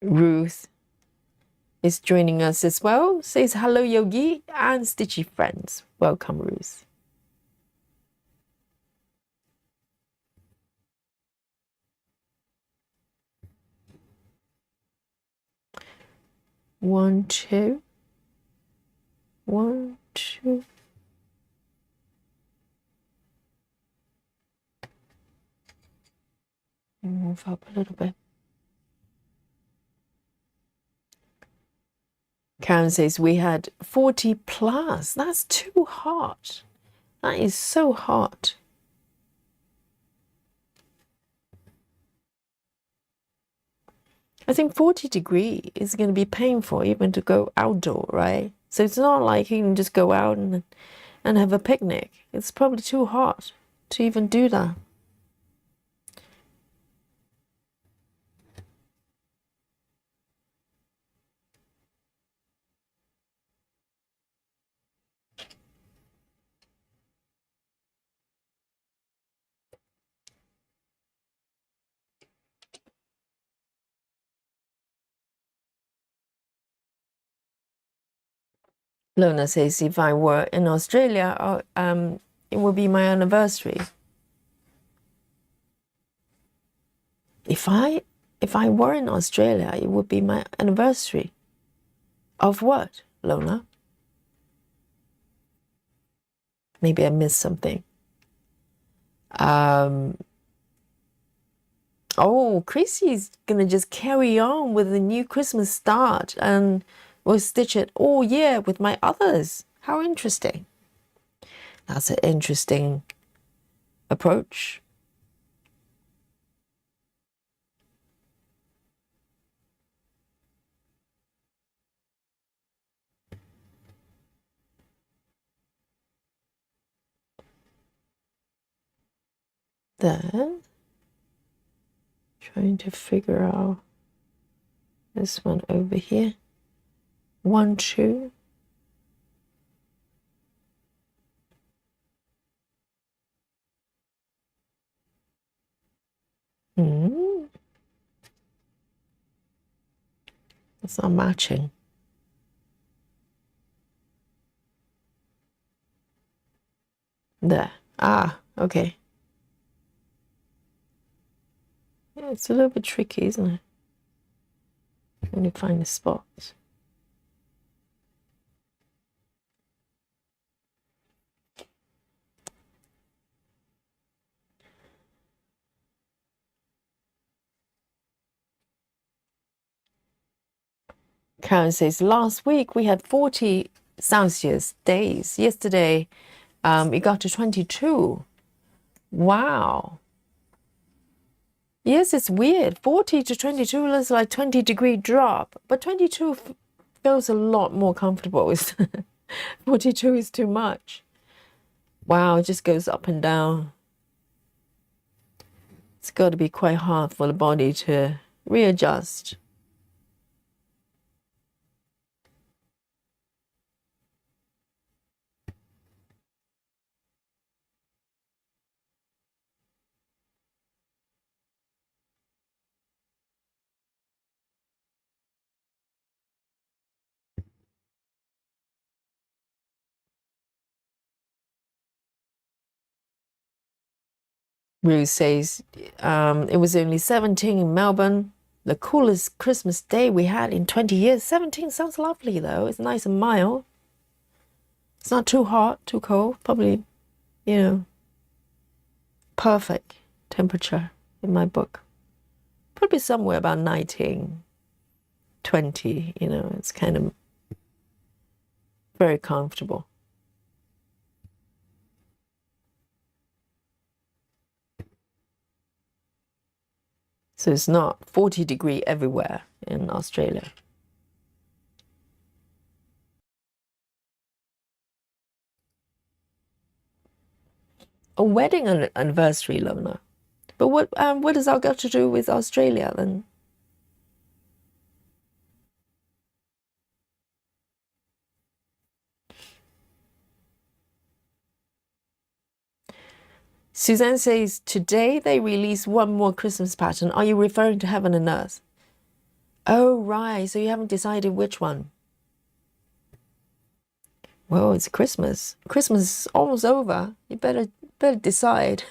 Ruth is joining us as well. Says hello, Yogi and Stitchy friends. Welcome, Ruth. One, two. One, two. Move up a little bit. Karen says we had 40 plus. That's too hot. That is so hot. I think 40 degree is going to be painful even to go outdoor, right? So it's not like you can just go out and have a picnic. It's probably too hot to even do that. Lona says, if I were in Australia, it would be my anniversary. If I were in Australia, it would be my anniversary. Of what, Lona? Maybe I missed something. Oh, Chrissy's gonna just carry on with the new Christmas start and we'll stitch it all year with my others. How interesting. That's an interesting approach. Then, trying to figure out this one over here. 1, 2. It's not matching. There. Ah, okay. Yeah, it's a little bit tricky, isn't it? When you find the spots. Karen says, last week we had 40 Celsius days. Yesterday, it got to 22. Wow. Yes, it's weird. 40 to 22 is like 20-degree drop, but 22 feels a lot more comfortable. 42 is too much. Wow, it just goes up and down. It's got to be quite hard for the body to readjust. Rue says, it was only 17 in Melbourne. The coolest Christmas day we had in 20 years. 17 sounds lovely, though. It's nice and mild. It's not too hot, too cold. Probably, perfect temperature in my book. Probably somewhere about 19, 20, it's kind of very comfortable. So it's not 40-degree everywhere in Australia. A wedding anniversary, Lona. But what does that got to do with Australia then? Suzanne says, today they release one more Christmas pattern. Are you referring to Heaven and Earth? Oh, right. So you haven't decided which one. Well, it's Christmas. Christmas is almost over. You better decide.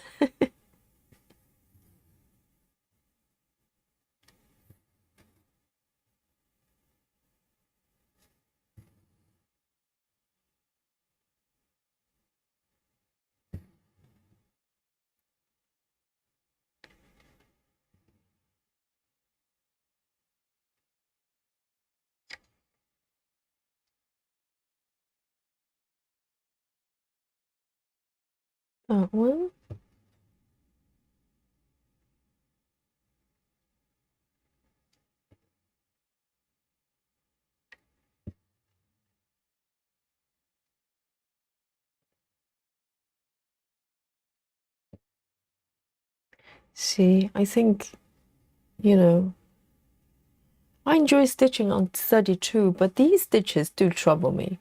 That one. See, I think, I enjoy stitching on 32, but these stitches do trouble me.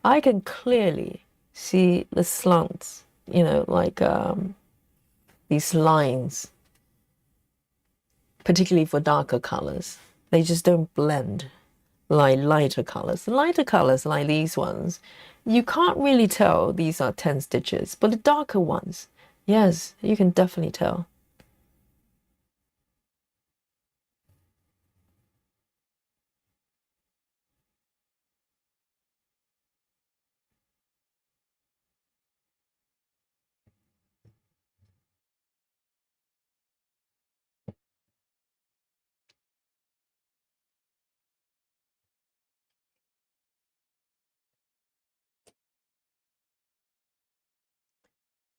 I can clearly see the slants, like these lines, particularly for darker colors. They just don't blend. like lighter colors. Lighter colors like these ones, you can't really tell these are 10 stitches, but the darker ones, yes, you can definitely tell.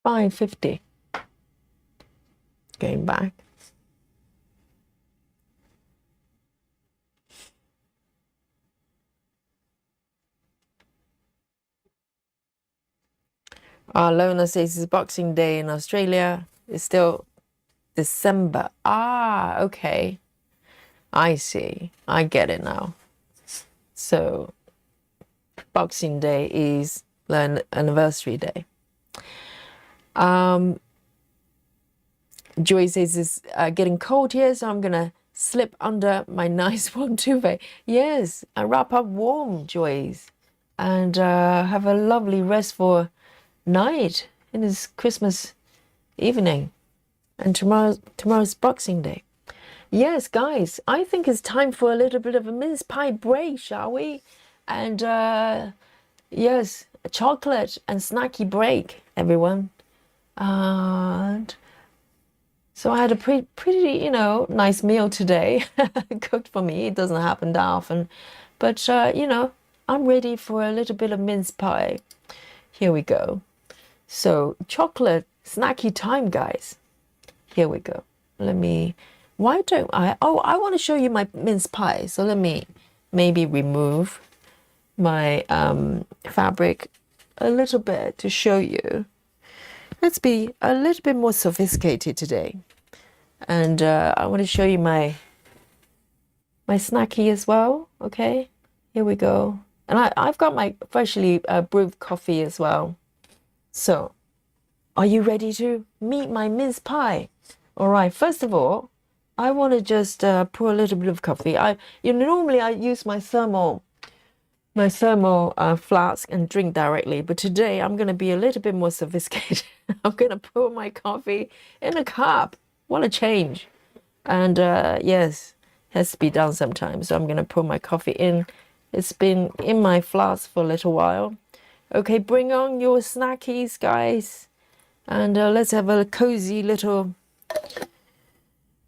$5.50. Going back. Lona says it's Boxing Day in Australia. It's still December. Ah, okay. I see. I get it now. So Boxing Day is the anniversary day. Joy says it's getting cold here, so I'm gonna slip under my nice warm duvet. Yes, and wrap up warm, Joyce, and have a lovely restful night in this Christmas evening. And tomorrow's Boxing Day. Yes, guys, I think it's time for a little bit of a mince pie break, shall we? And yes, a chocolate and snacky break, everyone. And so I had a pretty, you know, nice meal today, cooked for me. It doesn't happen that often, but you know, I'm ready for a little bit of mince pie. Here we go. So chocolate snacky time, guys. Here we go. Why don't I? Oh, I want to show you my mince pie. So let me maybe remove my fabric a little bit to show you. Let's be a little bit more sophisticated today. And I want to show you my snacky as well. Okay, here we go. And I've got my freshly brewed coffee as well. So, are you ready to meet my mince pie? All right, first of all, I want to just pour a little bit of coffee. Normally I use my thermal flask and drink directly, but today I'm going to be a little bit more sophisticated. I'm going to pour my coffee in a cup. What a change. And yes, has to be done sometimes. So I'm going to pour my coffee in. It's been in my flask for a little while. Okay, bring on your snackies, guys. And let's have a cozy little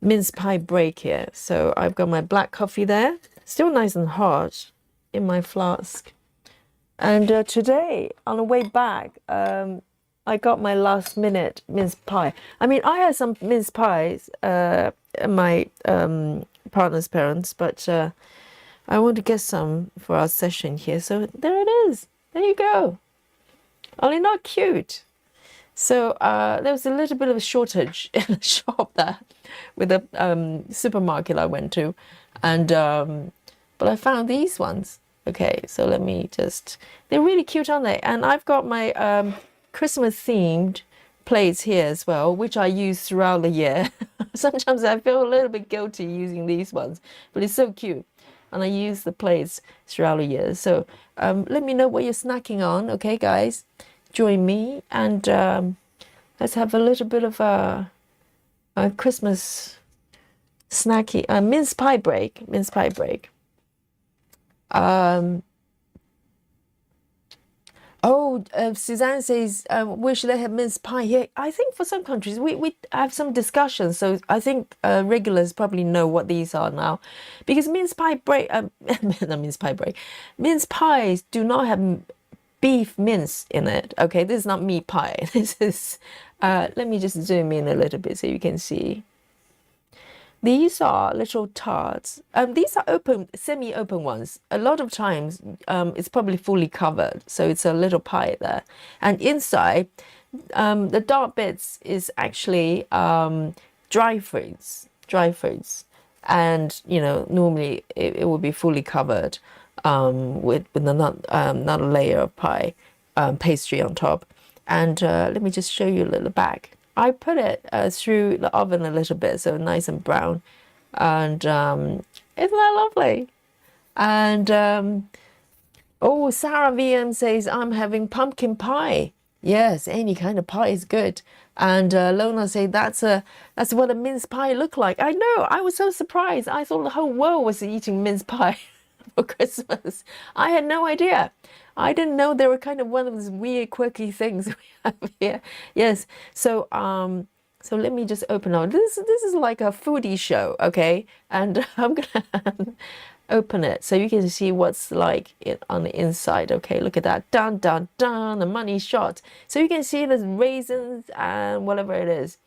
mince pie break here. So I've got my black coffee there. Still nice and hot in my flask. And today, on the way back, I got my last minute mince pie. I mean, I had some mince pies, my partner's parents, but I want to get some for our session here. So there it is. There you go. Only not cute. So there was a little bit of a shortage in the shop there with the supermarket I went to. And but I found these ones. Okay, so let me just, they're really cute, aren't they? And I've got my Christmas themed plates here as well, which I use throughout the year. Sometimes I feel a little bit guilty using these ones, but it's so cute. And I use the plates throughout the year. So let me know what you're snacking on, okay, guys? Join me and let's have a little bit of a Christmas snacky mince pie break. Suzanne says, wish they had mince pie here. I think for some countries, we have some discussions. So I think regulars probably know what these are now. Because mince pies do not have beef mince in it. Okay, this is not meat pie. This is, let me just zoom in a little bit so you can see. These are little tarts. These are open, semi-open ones. A lot of times, it's probably fully covered, so it's a little pie there. And inside, the dark bits is actually dry fruits. And normally it would be fully covered with another layer of pie pastry on top. And let me just show you a little back. I put it through the oven a little bit, so nice and brown. And isn't that lovely? And oh, Sarah VM says, I'm having pumpkin pie. Yes, any kind of pie is good. And Lona said that's what a mince pie looked like. I know, I was so surprised. I thought the whole world was eating mince pie for Christmas. I had no idea. I didn't know they were kind of one of those weird, quirky things we have here. Yes. So let me just open up. This is like a foodie show, okay? And I'm gonna open it so you can see what's like it on the inside. Okay, look at that. Dun dun dun, the money shot. So you can see there's raisins and whatever it is,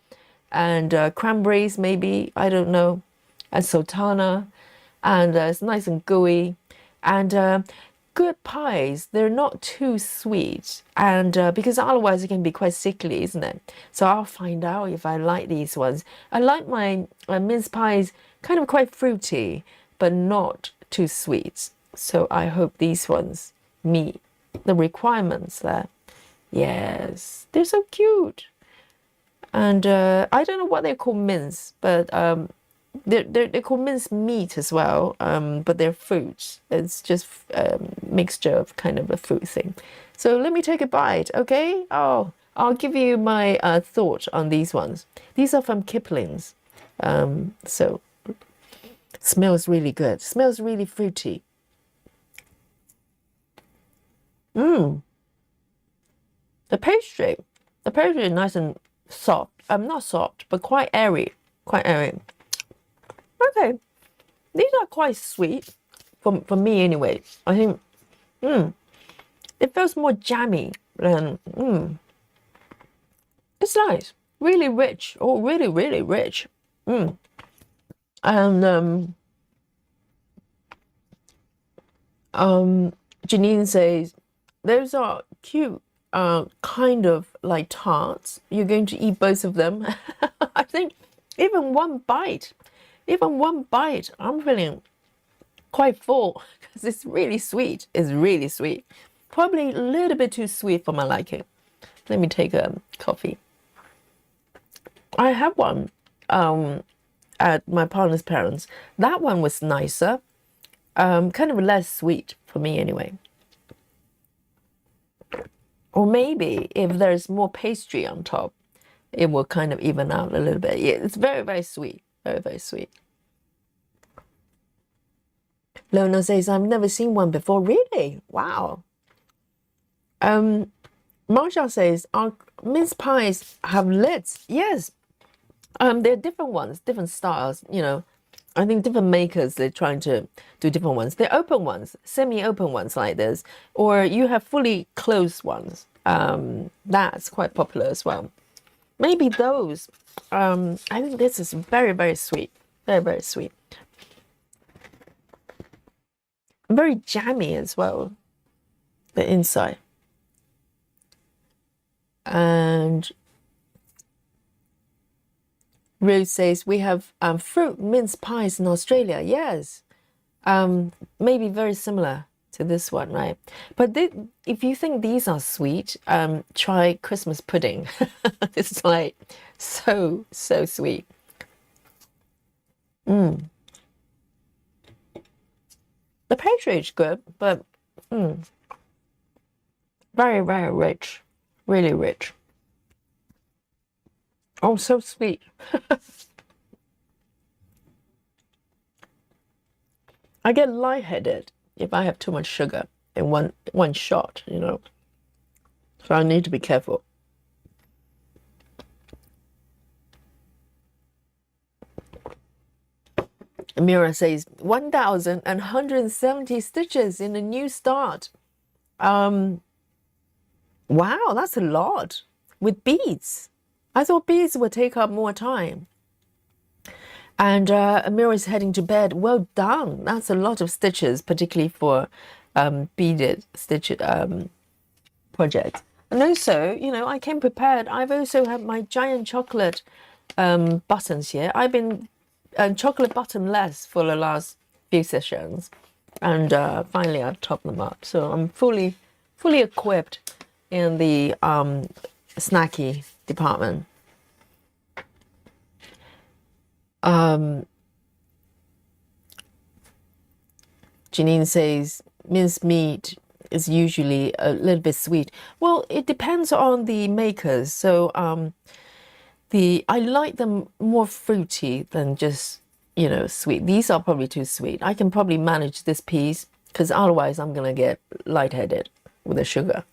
and cranberries maybe, I don't know, and sultana, and it's nice and gooey, and good pies. They're not too sweet, and because otherwise it can be quite sickly, isn't it? So I'll find out if I like these ones. I like my mince pies kind of quite fruity, but not too sweet. So I hope these ones meet the requirements there. Yes, they're so cute. And I don't know what they call mince, but they're called mince meat as well. But they're fruits. It's just a mixture of kind of a fruit thing. So let me take a bite, okay? Oh, I'll give you my thought on these ones. These are from Kipling's. So smells really good. Smells really fruity. The pastry is nice and soft. Not soft, but quite airy. Quite airy. Okay, these are quite sweet for me anyway. I think it feels more jammy than it's nice. Really rich. Oh, really, really rich. And Janine says those are cute, kind of like tarts. You're going to eat both of them. I think even one bite, I'm feeling quite full because it's really sweet. It's really sweet. Probably a little bit too sweet for my liking. Let me take a coffee. I have one at my partner's parents. That one was nicer, kind of less sweet for me anyway. Or maybe if there's more pastry on top, it will kind of even out a little bit. Yeah, it's very, very sweet. Very, very sweet. Lona says, I've never seen one before. Really? Wow. Marsha says, our mince pies have lids. Yes. They're different ones, different styles, you know. I think different makers, they're trying to do different ones. They're open ones, semi-open ones like this, or you have fully closed ones. That's quite popular as well. Maybe those. I think this is very, very sweet. Very, very sweet. Very jammy as well, the inside. And Rose says, we have fruit mince pies in Australia. Yes. Maybe very similar to this one, right? But if you think these are sweet, try Christmas pudding. It's like so, so sweet. The pastry is good, but very, very rich. Really rich. Oh, so sweet. I get lightheaded if I have too much sugar in one shot, you know. So I need to be careful. Mira says 1,170 stitches in a new start. Wow, that's a lot with beads. I thought beads would take up more time. And Amira is heading to bed. Well done. That's a lot of stitches, particularly for beaded stitch project. And also, you know, I came prepared. I've also had my giant chocolate buttons here. I've been chocolate buttonless for the last few sessions, and finally I've topped them up. So I'm fully equipped in the snacky department. Janine says minced meat is usually a little bit sweet. Well, it depends on the makers. So I like them more fruity than just, sweet. These are probably too sweet. I can probably manage this piece because otherwise I'm gonna get lightheaded with the sugar.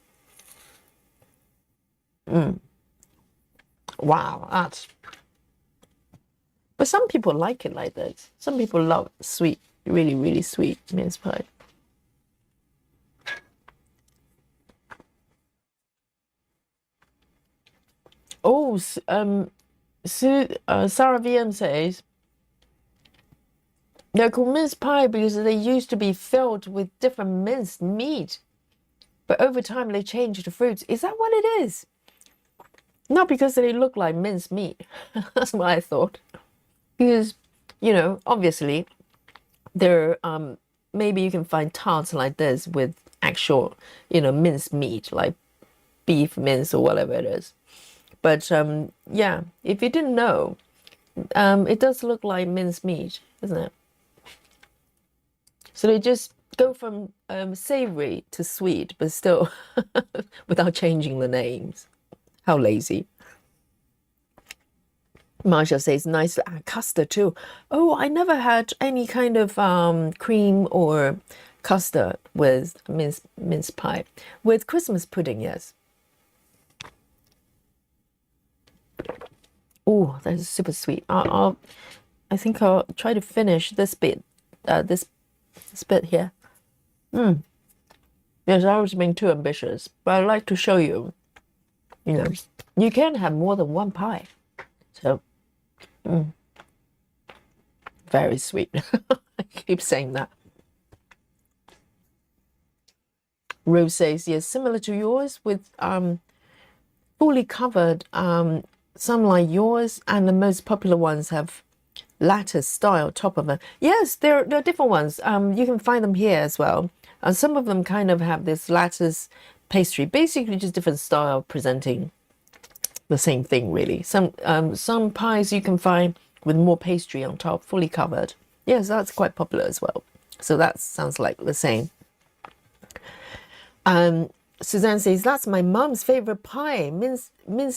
Wow, but some people like it like this. Some people love sweet, really, really sweet mince pie. Oh, Sarah VM says they're called mince pie because they used to be filled with different minced meat, but over time they changed the fruits. Is that what it is? Not because they look like minced meat. That's what I thought. Because, obviously, there maybe you can find tarts like this with actual, minced meat, like beef mince or whatever it is. But yeah, if you didn't know, it does look like minced meat, isn't it? So they just go from savory to sweet, but still without changing the names. How lazy. Marsha says, nice to add custard too. Oh, I never had any kind of cream or custard with mince pie. With Christmas pudding, yes. Oh, that is super sweet. I think I'll try to finish this bit, this bit here. Yes, I was being too ambitious, but I like to show you, you can have more than one pie. So, very sweet. I keep saying that. Rose says, yes, similar to yours with fully covered. Some like yours, and the most popular ones have lattice style top of them. Yes, there are different ones. You can find them here as well. And some of them kind of have this lattice pastry, basically just different style presenting the same thing, really. Some pies you can find with more pastry on top, fully covered. Yes, that's quite popular as well. So that sounds like the same. Suzanne says, that's my mum's favorite pie, mince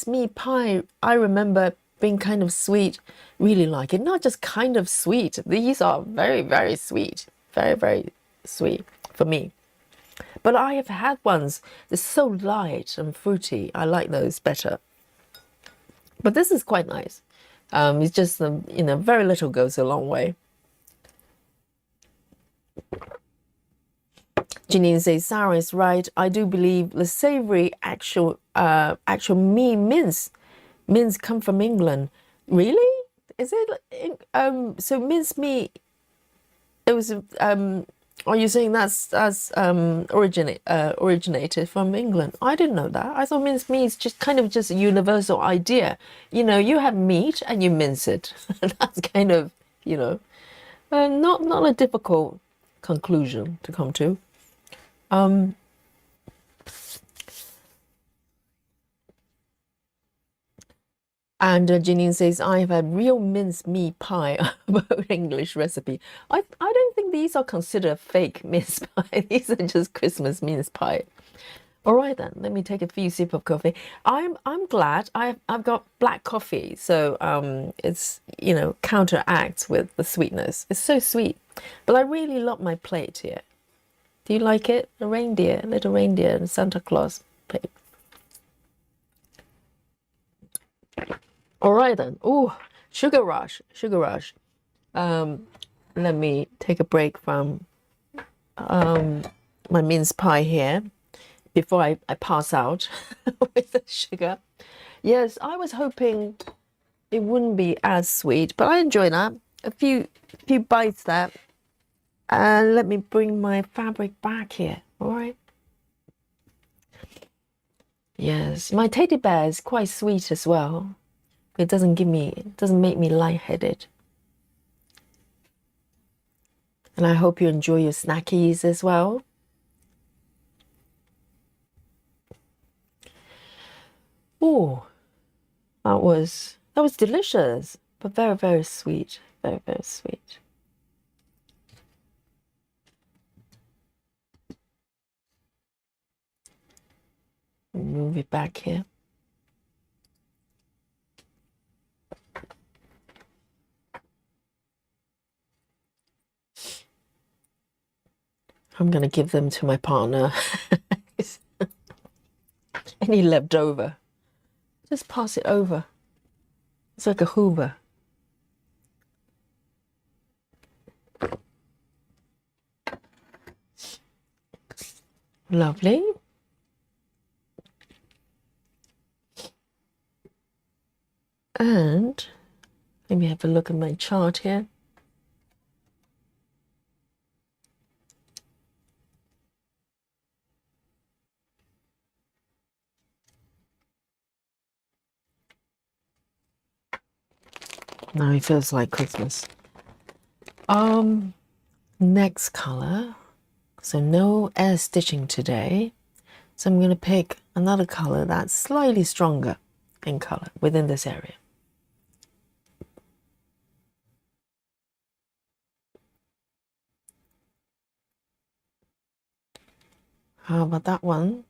meat pie. I remember being kind of sweet, really like it. Not just kind of sweet. These are very, very sweet. Very, very sweet for me. But I have had ones that's so light and fruity. I like those better. But this is quite nice. It's just, very little goes a long way. Janine says, Sarah is right. I do believe the savory actual mince come from England. Really? Is it? So mince meat. It was. Are you saying that's originated from England? I didn't know that. I thought mince meat is just a universal idea. You have meat and you mince it. That's kind of, not a difficult conclusion to come to. And Janine says, I have had real mince meat pie about English recipe. I don't think these are considered fake mince pie. These are just Christmas mince pie. All right then, let me take a few sips of coffee. I'm glad I've got black coffee, so it's counteracts with the sweetness. It's so sweet, but I really love my plate here. Do you like it? A little reindeer, and Santa Claus plate. All right then. Oh, sugar rush. Let me take a break from my mince pie here before I pass out with the sugar. Yes, I was hoping it wouldn't be as sweet, but I enjoy that. A few bites there. And let me bring my fabric back here. All right. Yes, my teddy bear is quite sweet as well. It doesn't make me lightheaded. And I hope you enjoy your snackies as well. Oh, that was delicious, but very, very sweet. Very, very sweet. Move it back here. I'm going to give them to my partner. Any left over, just pass it over. It's like a Hoover. Lovely. And let me have a look at my chart here. Now it feels like Christmas. Next color. So no air stitching today. So I'm going to pick another color that's slightly stronger in color within this area. How about that one?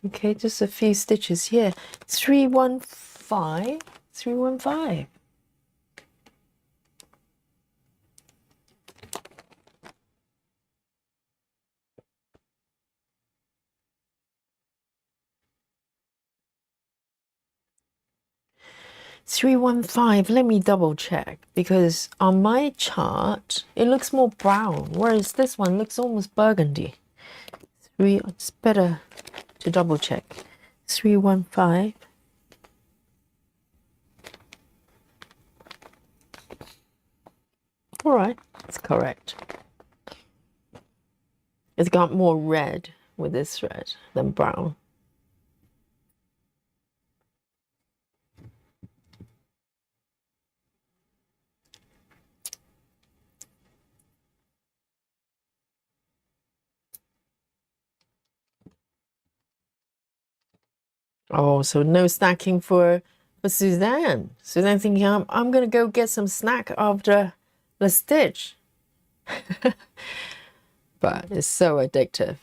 Okay, just a few stitches here. 315, 315. Let me double check because on my chart it looks more brown, whereas this one looks almost burgundy. It's better to double check. 315. All right, that's correct. It's got more red with this thread than brown. Oh, so no snacking for Suzanne. Suzanne thinking I'm gonna go get some snack after the stitch. But it's so addictive.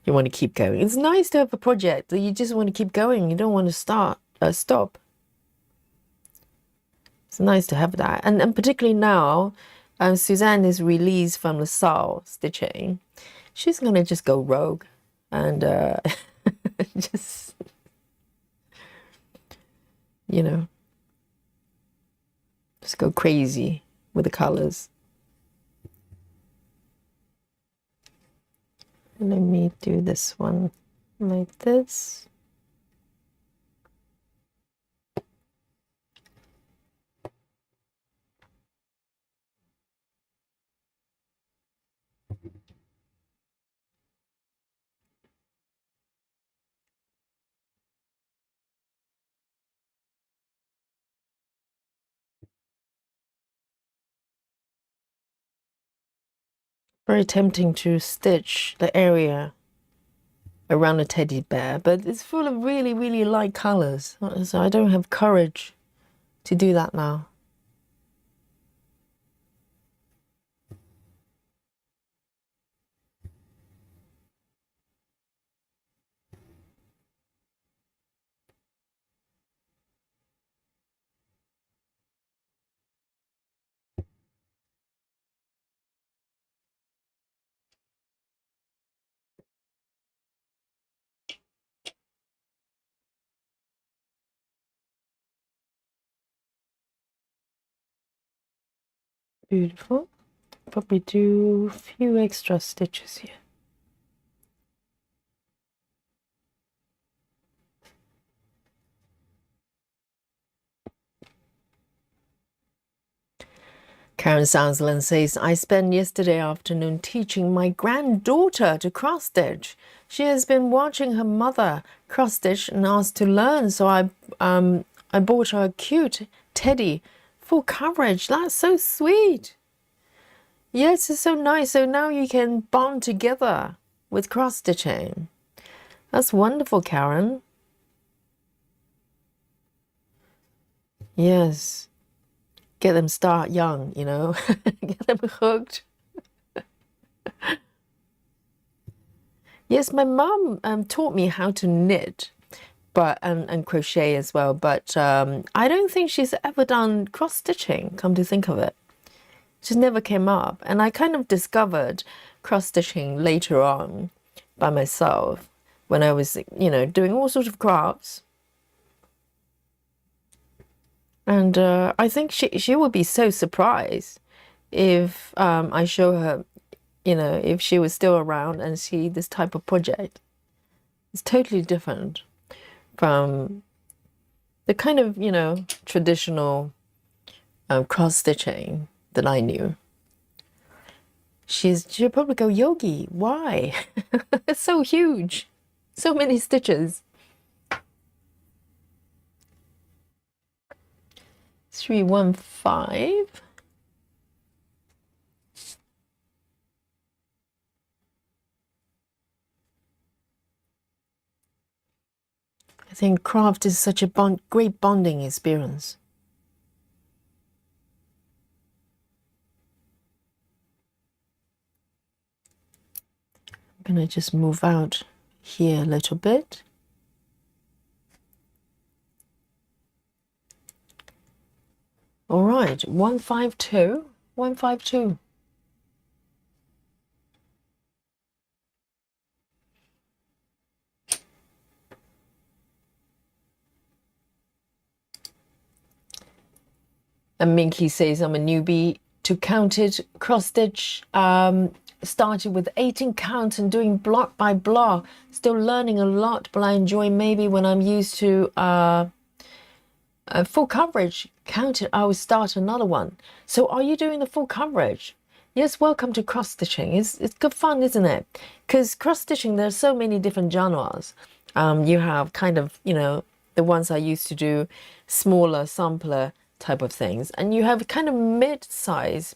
You want to keep going. It's nice to have a project that you just want to keep going. You don't want to stop. It's nice to have that. And particularly now, Suzanne is released from the SAL stitching. She's going to just go rogue and just, you know, just go crazy with the colors. Let me do this one like this. Very tempting to stitch the area around a teddy bear, but it's full of really, really light colors. So I don't have courage to do that now. Beautiful. Probably do a few extra stitches here. Karen Sansland says, I spent yesterday afternoon teaching my granddaughter to cross stitch. She has been watching her mother cross stitch and asked to learn, so I bought her a cute teddy. Full coverage. That's so sweet. Yes, it's so nice. So now you can bond together with cross stitching. That's wonderful, Karen. Yes. Get them start young, you know, get them hooked. Yes, my mom taught me how to knit, but and crochet as well. But I don't think she's ever done cross stitching. Come to think of it, just never came up. And I kind of discovered cross stitching later on by myself when I was, doing all sorts of crafts. And I think she would be so surprised if I show her, if she was still around and see this type of project. It's totally different from the kind of, traditional cross stitching that I knew. She'll probably go, Yogi, why? It's so huge, so many stitches. 315. I think craft is such a great bonding experience. I'm gonna just move out here a little bit. All right, 152, 152. And Minky says, I'm a newbie to counted cross stitch. Started with 18 count and doing block by block. Still learning a lot, but I enjoy maybe when I'm used to full coverage. Counted, I will start another one. So are you doing the full coverage? Yes, welcome to cross stitching. It's good fun, isn't it? Because cross stitching, there's so many different genres. You have kind of, the ones I used to do, smaller, sampler type of things, and you have kind of mid-size,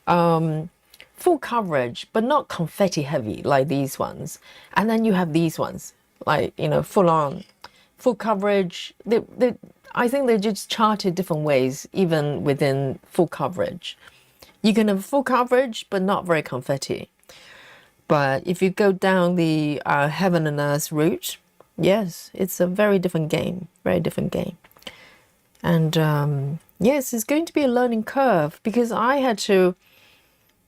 full coverage, but not confetti heavy like these ones. And then you have these ones, like, full on, full coverage. I think they're just charted different ways, even within full coverage. You can have full coverage, but not very confetti. But if you go down the heaven and earth route, yes, it's a very different game, very different game. And yes, it's going to be a learning curve because I had to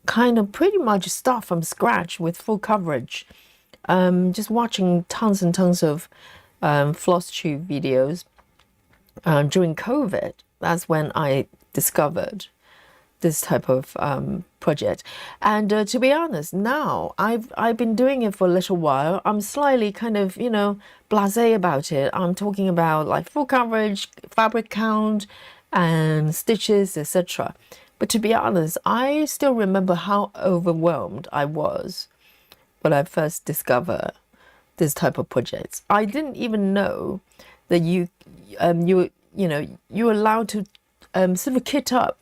kind of pretty much start from scratch with full coverage. Just watching tons and tons of floss tube videos during COVID. That's when I discovered this type of project. And to be honest, now I've been doing it for a little while. I'm slightly kind of, blasé about it. I'm talking about like full coverage, fabric count, and stitches, etc. But to be honest, I still remember how overwhelmed I was when I first discovered this type of projects. I didn't even know that you're allowed to sort of kit up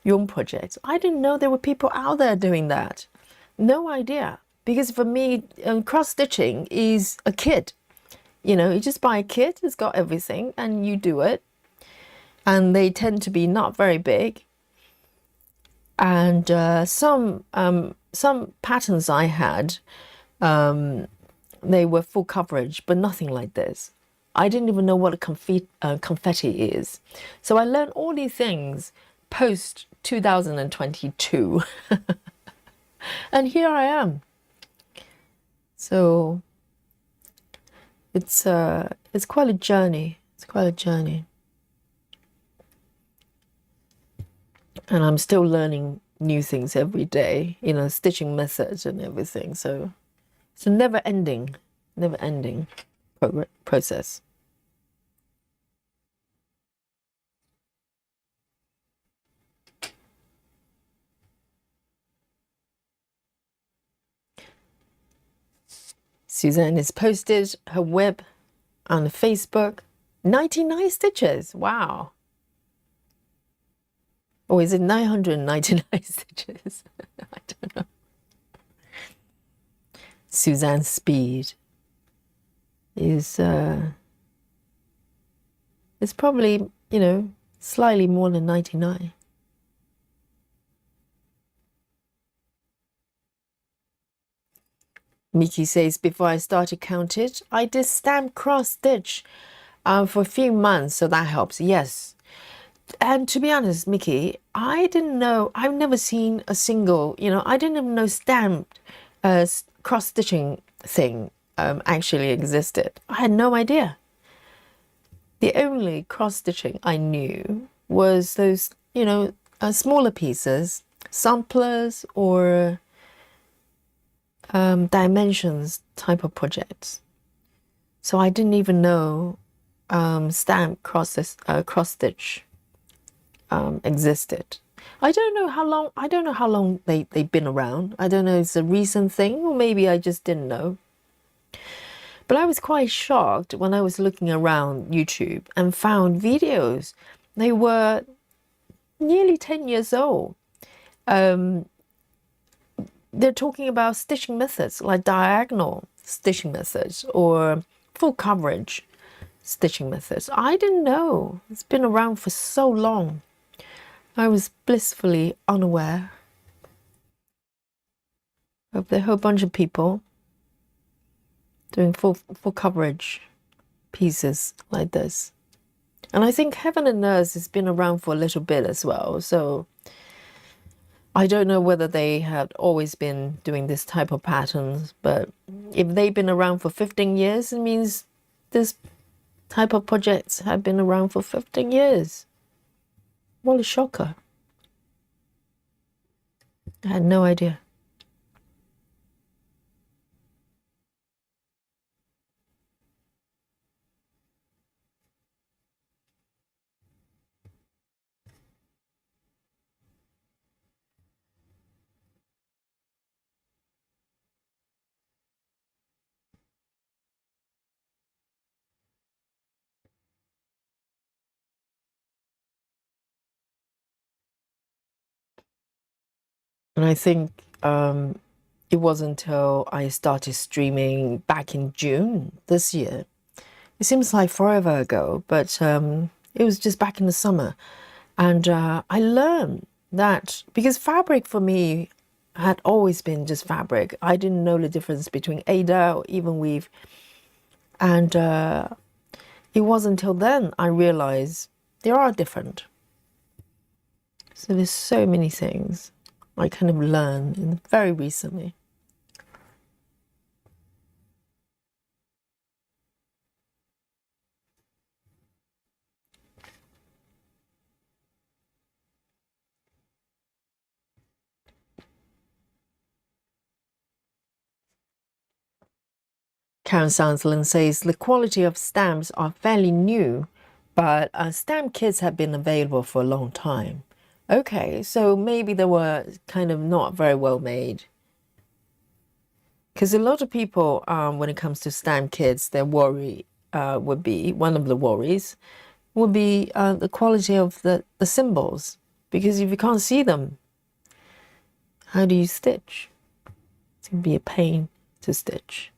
your own projects. I didn't know there were people out there doing that. No idea. Because for me, cross stitching is a kit. You just buy a kit, it's got everything, and you do it. And they tend to be not very big. And some patterns I had, they were full coverage, but nothing like this. I didn't even know what a confetti is. So I learned all these things post 2022. And here I am. So it's quite a journey. It's quite a journey. And I'm still learning new things every day, stitching methods and everything. So it's a never ending process. Suzanne has posted her web on Facebook. 99 stitches. Wow. Or is it 999 stitches? I don't know. Suzanne's speed is it's probably, slightly more than 99. Mickey says, before I started counted, I did stamp cross stitch for a few months, so that helps. Yes. And to be honest, Mickey, I didn't know, I've never seen a single, I didn't even know stamped cross stitching thing actually existed. I had no idea. The only cross stitching I knew was those, smaller pieces, samplers or dimensions type of projects. So I didn't even know stamp cross stitch existed. I don't know how long. I don't know how long they've been around. I don't know if it's a recent thing or maybe I just didn't know. But I was quite shocked when I was looking around YouTube and found videos. They were nearly 10 years old. They're talking about stitching methods like diagonal stitching methods or full coverage stitching methods. I didn't know. It's been around for so long. I was blissfully unaware of the whole bunch of people doing full coverage pieces like this. And I think Heaven and Earth has been around for a little bit as well. So I don't know whether they had always been doing this type of patterns, but if they've been around for 15 years, it means this type of projects have been around for 15 years. What a shocker. I had no idea. And I think it wasn't until I started streaming back in June this year. It seems like forever ago, but it was just back in the summer. And I learned that because fabric for me had always been just fabric. I didn't know the difference between Aida or even weave. And it wasn't until then I realized they are different. So there's so many things I kind of learned very recently. Karen Sandland says the quality of stamps are fairly new, but stamp kits have been available for a long time. Okay, so maybe they were kind of not very well made. Because a lot of people, when it comes to stamp kits, their worry would be, one of the worries would be the quality of the symbols. Because if you can't see them, how do you stitch? It's going to be a pain to stitch.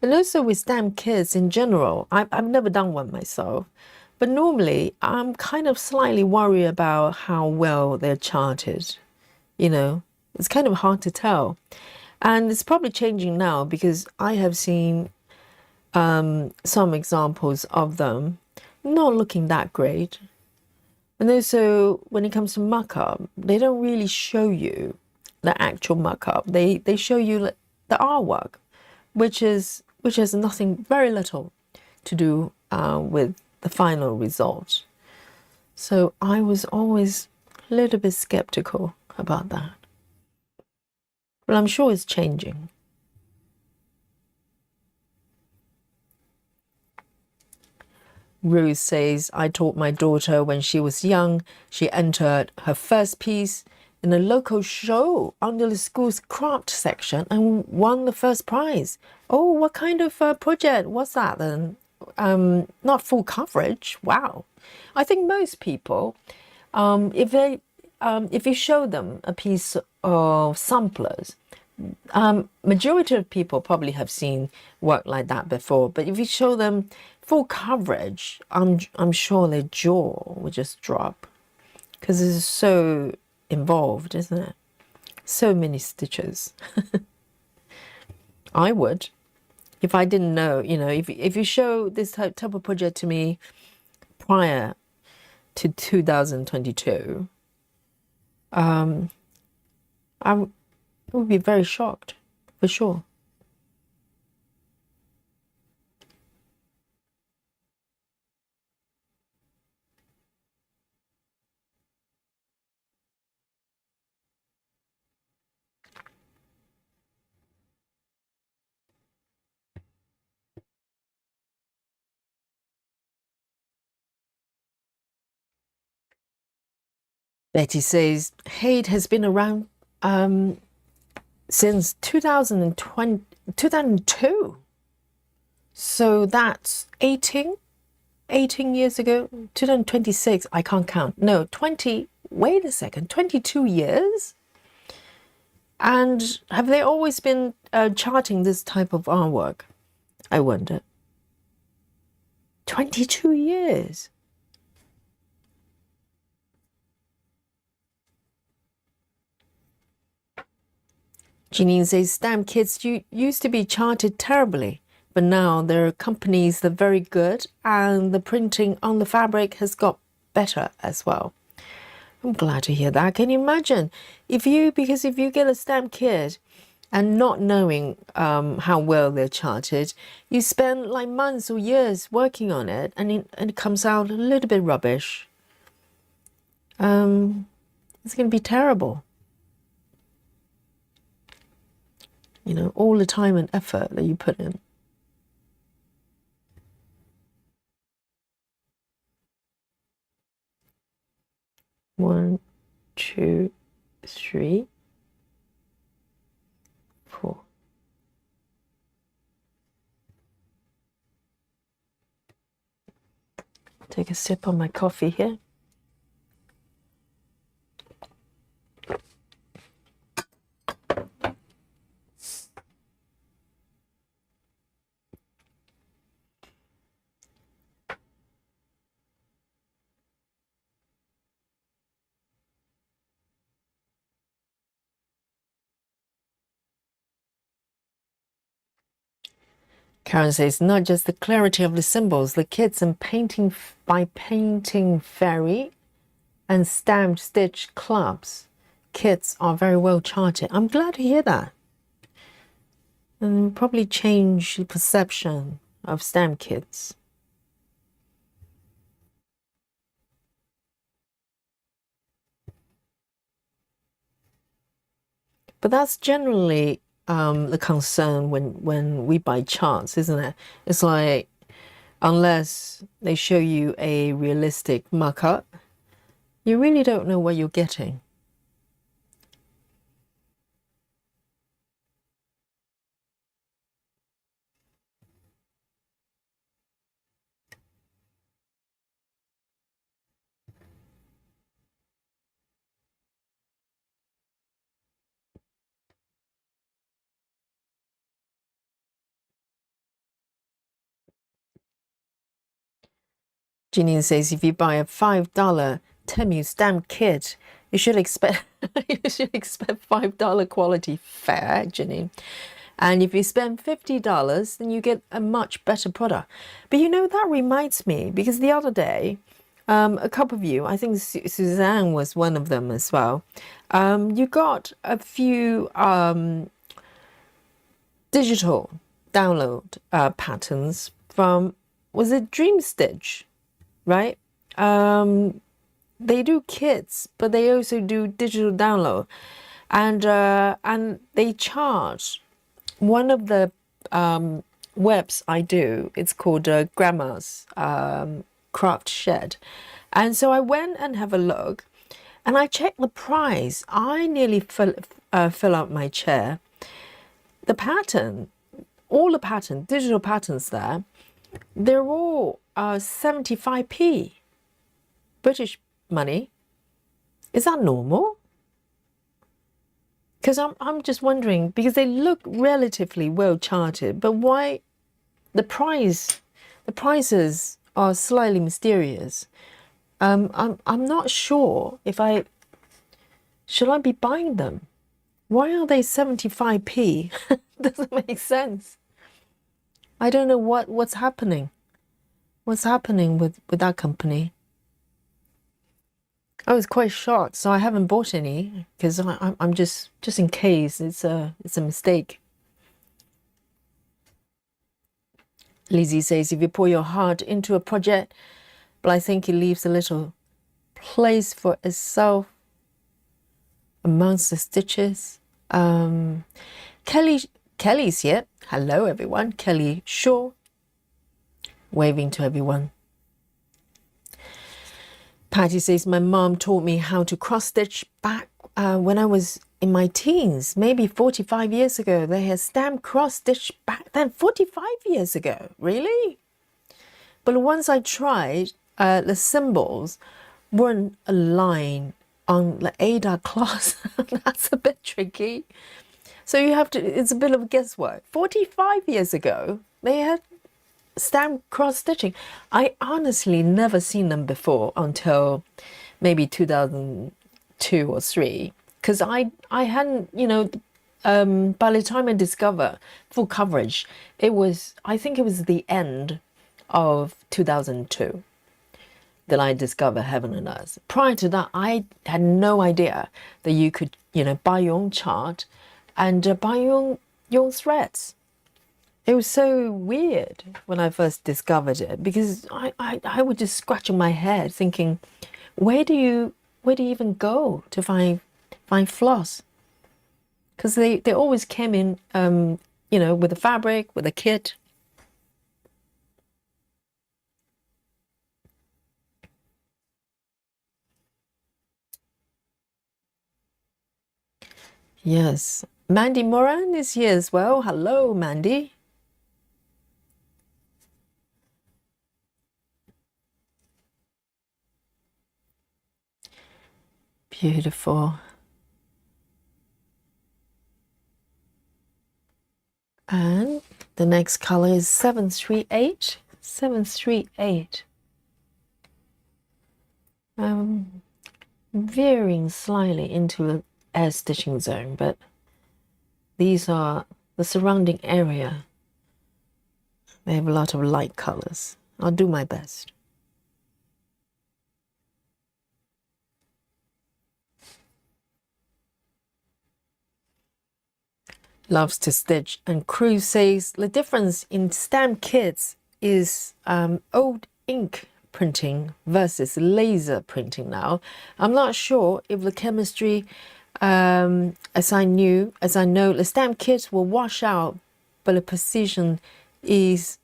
And also with stamp kits in general, I've never done one myself, but normally I'm kind of slightly worried about how well they're charted. It's kind of hard to tell. And it's probably changing now because I have seen some examples of them not looking that great. And also when it comes to mock-up, they don't really show you the actual mock-up. They show you the artwork, which has nothing, very little to do with the final result. So I was always a little bit skeptical about that. But I'm sure it's changing. Ruth says, I taught my daughter when she was young. She entered her first piece in a local show under the school's craft section and won the first prize. Oh, what kind of project was that then? Not full coverage. Wow. I think most people, if you show them a piece of samplers, majority of people probably have seen work like that before. But if you show them full coverage, I'm sure their jaw will just drop because it's involved, isn't it? So many stitches. I would, if I didn't know, if you show this type of project to me prior to 2022, I would be very shocked, for sure. Betty says hate has been around since 2020, 2002. So that's 18 years ago. 2026, I can't count. No, 20, wait a second, 22 years? And have they always been charting this type of artwork? I wonder. 22 years. Janine says stamp kits used to be charted terribly, but now there are companies that are very good and the printing on the fabric has got better as well. I'm glad to hear that. Can you imagine because if you get a stamp kit and not knowing how well they're charted, you spend like months or years working on it and it comes out a little bit rubbish. It's going to be terrible. All the time and effort that you put in. One, two, three, four. Take a sip on my coffee here. Karen says, not just the clarity of the symbols, the kits and painting by Painting Fairy and stamped stitch clubs kits are very well charted. I'm glad to hear that. And probably change the perception of stamp kits. But that's generally the concern when we buy charts, isn't it? It's like, unless they show you a realistic mock-up, you really don't know what you're getting. Janine says, if you buy a $5 Temu stamp kit, you should expect $5 quality. Fair, Janine. And if you spend $50, then you get a much better product. But that reminds me, because the other day, a couple of you, I think Suzanne was one of them as well, you got a few digital download patterns from, was it Dream Stitch? Right? They do kits, but they also do digital download, and they charge. One of the webs I do, it's called Grandma's Craft Shed, and so I went and have a look, and I checked the price. I nearly fill up my chair. The pattern, all the pattern, digital patterns there, they're all 75p British money. Is that normal? Because I'm just wondering, because they look relatively well charted, but why the prices are slightly mysterious. I'm not sure if I Should I be buying them? Why are they 75p? Doesn't make sense. I don't know what's happening. What's happening with that company? I was quite shocked, so I haven't bought any because I'm just in case it's a mistake. Lizzie says if you pour your heart into a project, but I think it leaves a little place for itself amongst the stitches. Kelly's here. Hello everyone. Kelly Shaw. Waving to everyone. Patty says my mom taught me how to cross stitch back when I was in my teens, maybe 45 years ago. They had stamp cross stitch back then, 45 years ago. Really? But once I tried, the symbols weren't aligned on the Ada class. That's a bit tricky. So you have to, it's a bit of guesswork. 45 years ago, they had stamp cross stitching. I honestly never seen them before until maybe 2002 or 3, because I hadn't, you know, by the time I discovered full coverage, I think it was the end of 2002 that I discovered Heaven and Earth. Prior to that, I had no idea that you could, you know, buy your own chart and buy your own threads. It was so weird when I first discovered it, because I would just scratch on my head thinking, where do you even go to find floss? Because they always came in, you know, with a fabric, with a kit. Yes, Mandy Moran is here as well. Hello, Mandy. Beautiful. And the next color is 738. 738. Veering slightly into a stitching zone, but these are the surrounding area. They have a lot of light colors. I'll do my best. Loves to stitch. And Cruz says the difference in stamp kits is old ink printing versus laser printing now. I'm not sure if the chemistry, as I know, the stamp kits will wash out, but the precision is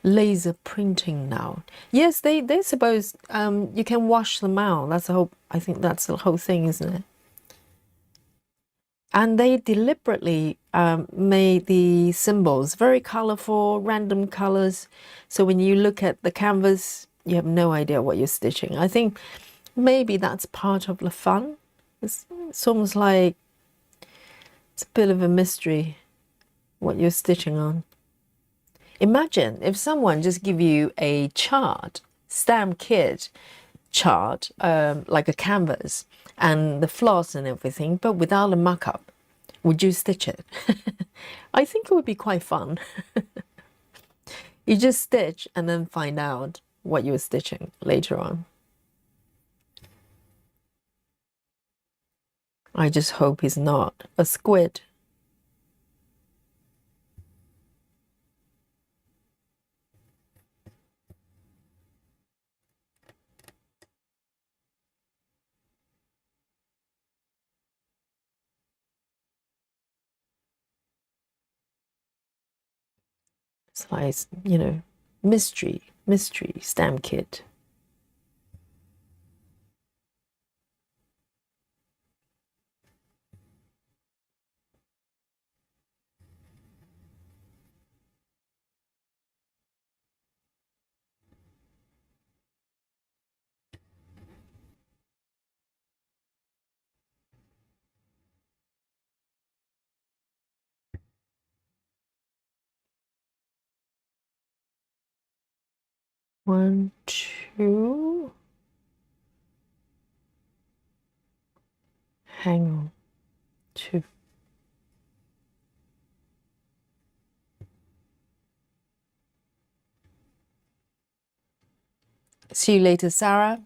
laser printing now. Yes, they suppose you can wash them out. That's the whole, I think that's the whole thing, isn't it? And they deliberately made the symbols very colorful, random colors. So when you look at the canvas, you have no idea what you're stitching. I think maybe that's part of the fun. It's almost like it's a bit of a mystery what you're stitching on. Imagine if someone just give you a chart, stamp kit chart, like a canvas, and the floss and everything, but without a markup. Would you stitch it? I think it would be quite fun. You just stitch and then find out what you were stitching later on. I just hope he's not a squid. It's like, you know, mystery stamp kit. One, two. Hang on. 2. See you later, Sarah.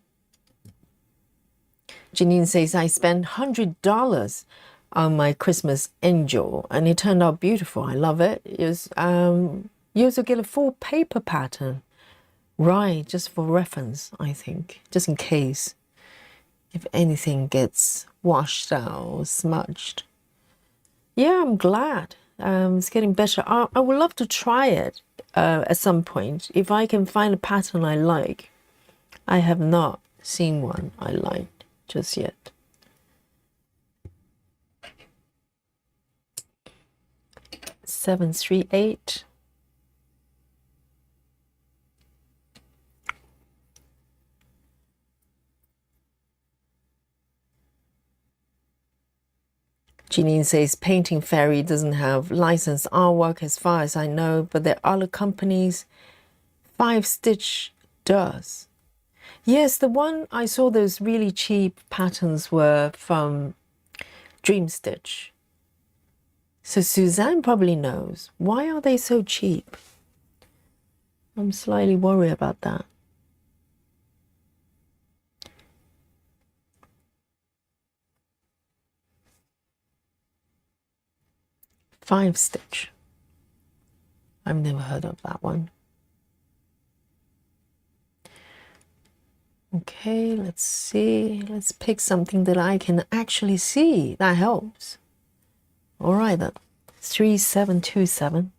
Janine says, I spent $100 on my Christmas angel and it turned out beautiful. I love it. It was, you also get a full paper pattern. Right, just for reference, I think. Just in case. If anything gets washed out or smudged. Yeah, I'm glad. It's getting better. I would love to try it at some point. If I can find a pattern I like. I have not seen one I liked just yet. Seven, 3, 8. Janine says Painting Fairy doesn't have licensed artwork as far as I know, but there are other companies. 5 Stitch does. Yes, the one I saw, those really cheap patterns were from Dream Stitch. So Suzanne probably knows. Why are they so cheap? I'm slightly worried about that. Five Stitch. I've never heard of that one. Okay, let's see. Let's pick something that I can actually see. That helps. All right, then. 3727.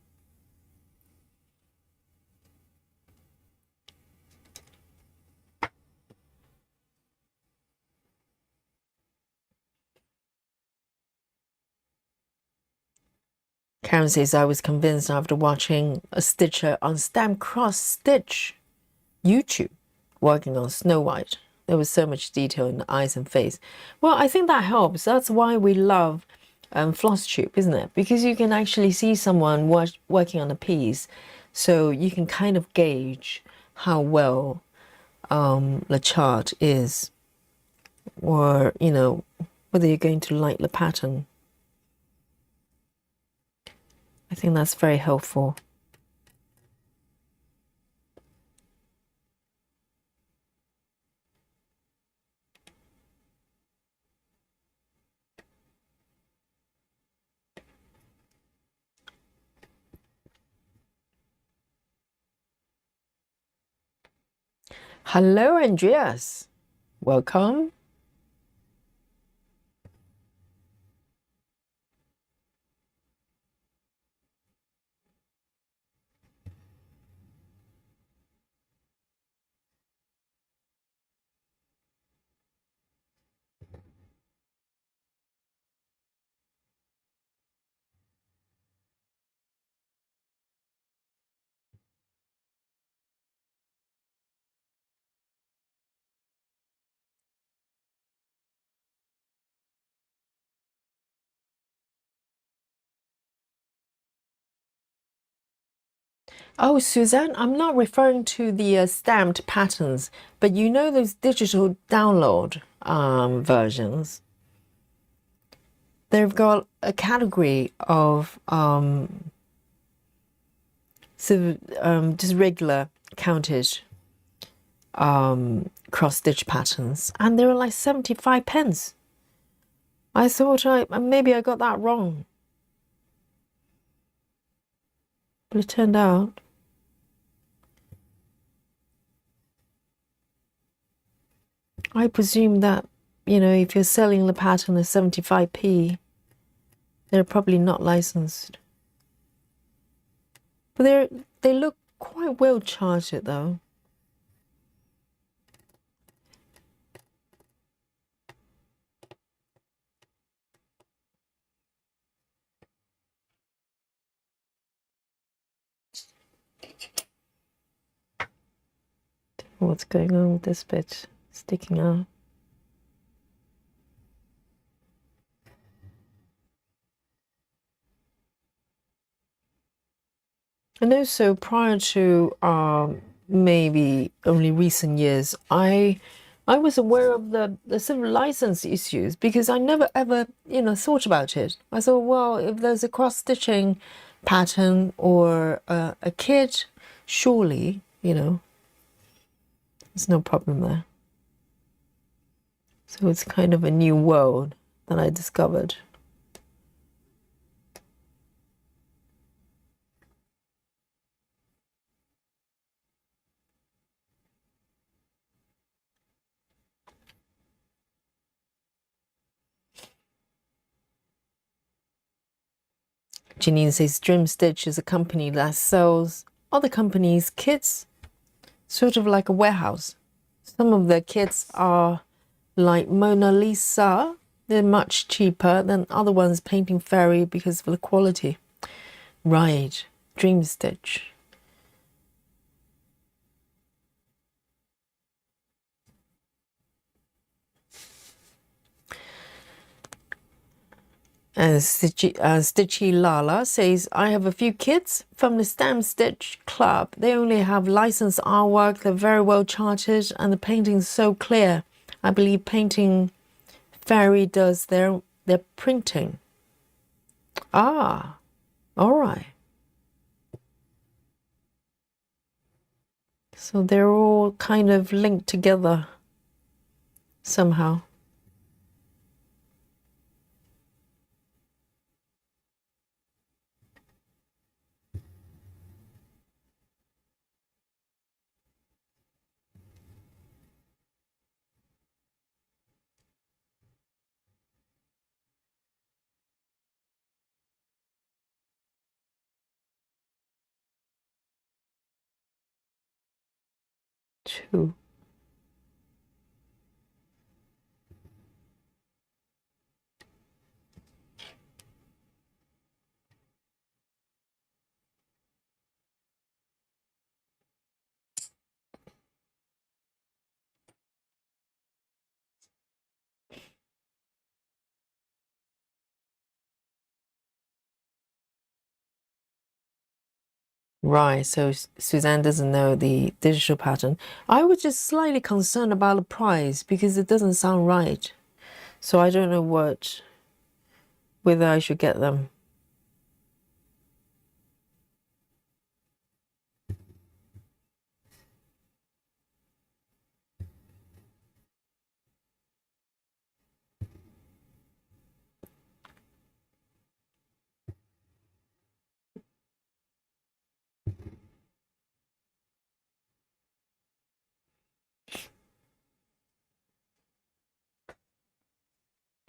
Karen says, I was convinced after watching a stitcher on Stamp Cross Stitch YouTube working on Snow White. There was so much detail in the eyes and face. Well, I think that helps. That's why we love floss tube, isn't it? Because you can actually see someone working on a piece, so you can kind of gauge how well the chart is, or, you know, whether you're going to like the pattern. I think that's very helpful. Hello, Andreas. Welcome. Oh, Suzanne, I'm not referring to the stamped patterns, but you know those digital download versions. They've got a category of just regular counted cross stitch patterns, and they were like 75 pence. I thought maybe I got that wrong, but it turned out. I presume that, you know, if you're selling the pattern at 75p, they're probably not licensed. But they look quite well charted though. What's going on with this bit sticking out? And also prior to maybe only recent years, I I was aware of the sort of license issues because I never ever, thought about it. I thought, well, if there's a cross-stitching pattern or a kit, surely, there's no problem there. So it's kind of a new world that I discovered. Janine says Dream Stitch is a company that sells other companies' kits, sort of like a warehouse. Some of their kits are like Mona Lisa. They're much cheaper than other ones, Painting Fairy, because of the quality. Right, Dream Stitch. And Stitchy Lala says, I have a few kits from the Stamp Stitch Club. They only have licensed artwork. They're very well charted and the painting's so clear. I believe Painting Fairy does their printing. Ah, all right. So they're all kind of linked together somehow. Two. Right, so Suzanne doesn't know the digital pattern. I was just slightly concerned about the price because it doesn't sound right. So I don't know whether I should get them.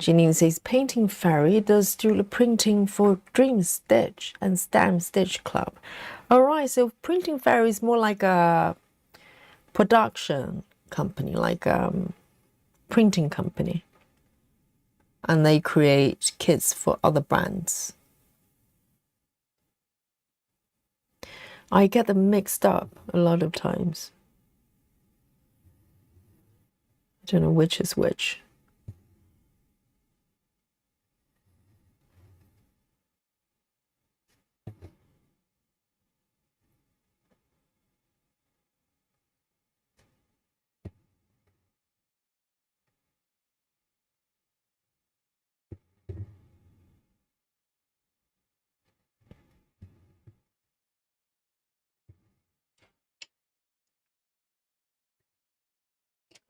Janine says Painting Fairy does do the printing for Dream Stitch and Stamp Stitch Club. All right, so Printing Fairy is more like a production company, like printing company. And they create kits for other brands. I get them mixed up a lot of times. I don't know which is which.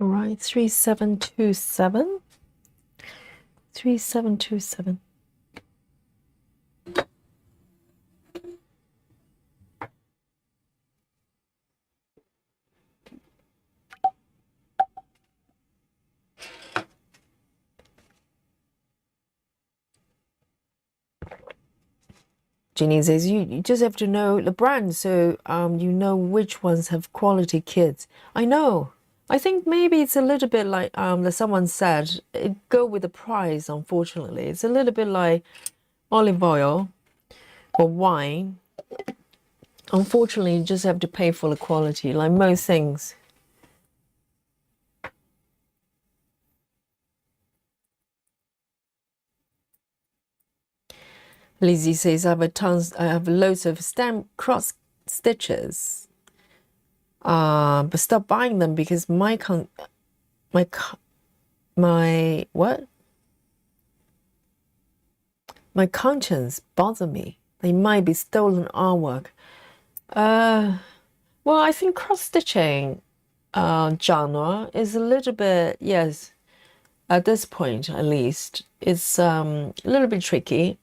All right, 3727. 3727. Jeannie says you just have to know the brand, so you know which ones have quality kits. I know. I think maybe it's a little bit like that someone said, it go with the price, unfortunately. It's a little bit like olive oil or wine. Unfortunately, you just have to pay for the quality, like most things. Lizzie says I have loads of stamp cross stitches. But stop buying them because my my what? My conscience bother me. They might be stolen artwork. Uh, well, I think cross-stitching genre is a little bit, yes, at this point at least, it's a little bit tricky.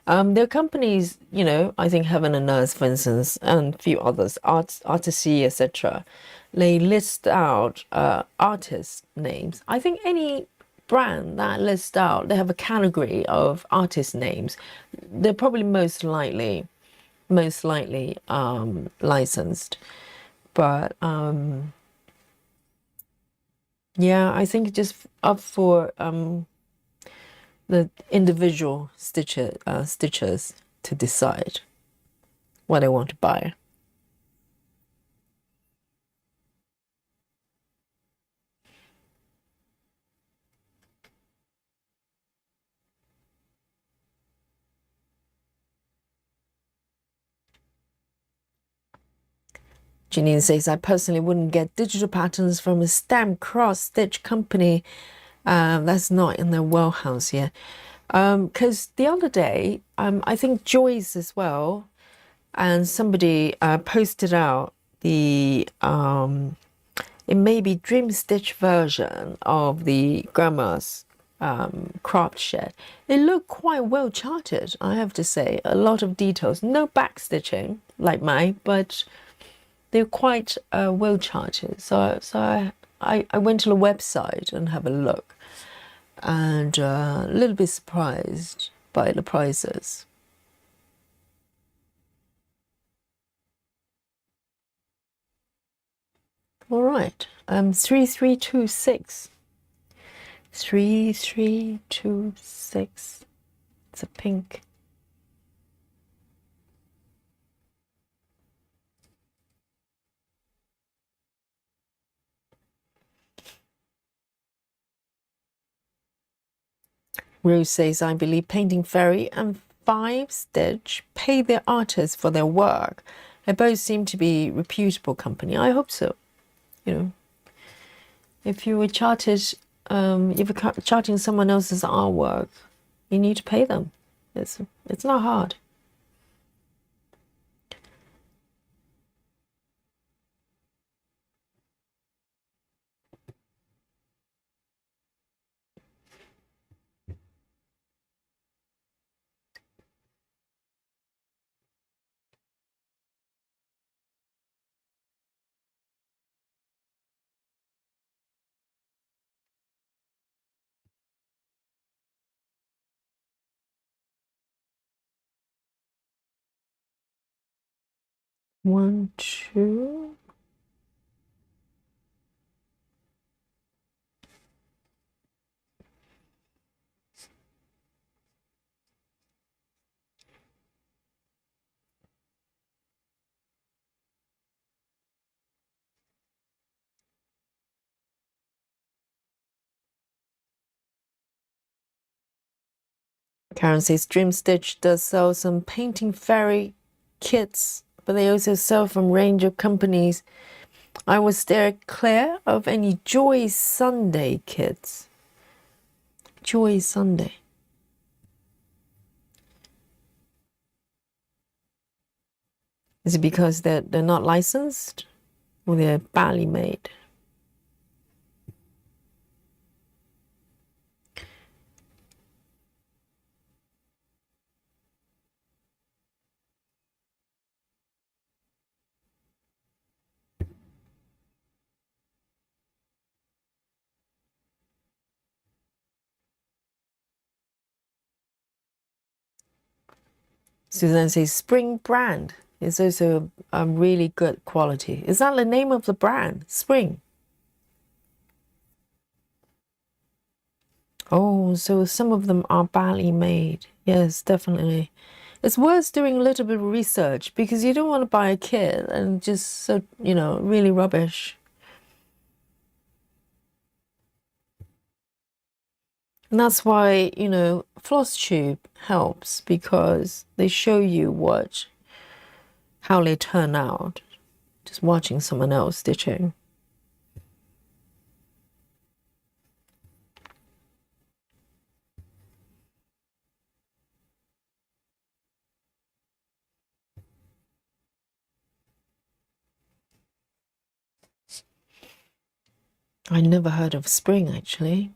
There are companies, I think Heaven and Earth, for instance, and a few others, Artecy, etc. They list out artist names. I think any brand that lists out, they have a category of artist names. They're probably most likely licensed. But yeah, I think just up for the individual stitchers to decide what they want to buy. Janine says, I personally wouldn't get digital patterns from a stamp cross-stitch company. That's not in their warehouse yet. Because the other day, I think Joyce as well, and somebody posted out the it may be Dream Stitch version of the Grandma's craft shed. It looked quite well charted, I have to say. A lot of details, no back stitching like mine, but they're quite well charted. So I went to the website and have a look, and a little bit surprised by the prices. All right, 3326. 3326. It's a pink. Rose says, I believe Painting Fairy and Five Stitch pay their artists for their work. They both seem to be reputable company. I hope so. If you were if you're charting someone else's artwork, you need to pay them. It's not hard. One, two. Karen says Dream Stitch does sell some Painting Fairy kits, but they also sell from range of companies. I would steer clear of any Joy Sunday kits. Joy Sunday. Is it because they're not licensed or they're badly made? Suzanne says Spring brand is also a really good quality. Is that the name of the brand? Spring. Oh, so some of them are badly made. Yes, definitely. It's worth doing a little bit of research because you don't want to buy a kit and just so, really rubbish. And that's why, floss tube helps because they show you how they turn out, just watching someone else stitching. I never heard of spring, actually.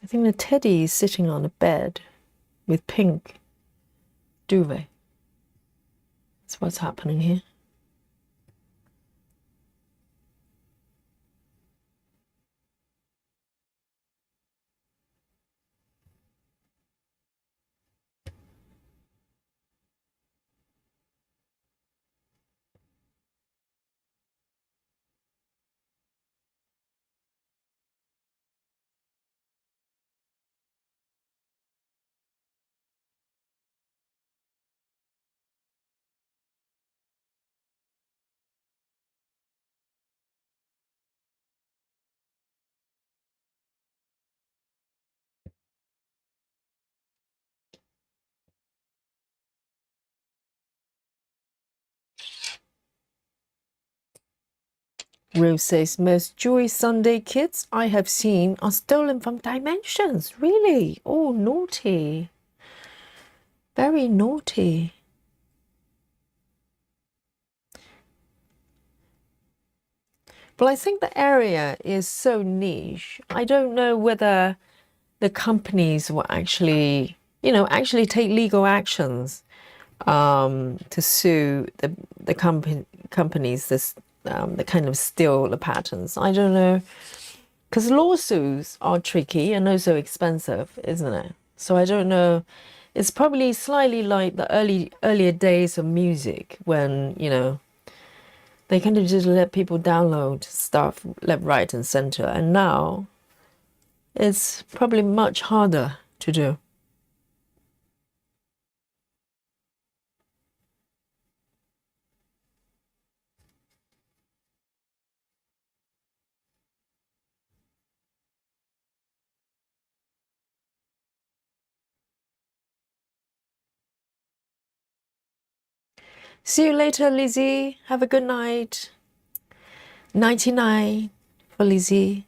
I think the teddy is sitting on a bed with pink duvet. That's what's happening here. Rose says, most Joy Sunday kits I have seen are stolen from Dimensions. Really? Oh, naughty. Very naughty. Well, I think the area is so niche. I don't know whether the companies will actually, actually take legal actions to sue the companies that kind of steal the patterns. I don't know, because lawsuits are tricky and also expensive, isn't it? So I don't know. It's probably slightly like the earlier days of music when, they kind of just let people download stuff left, right, and center. And now it's probably much harder to do. See you later, Lizzie. Have a good night. 99 for Lizzie.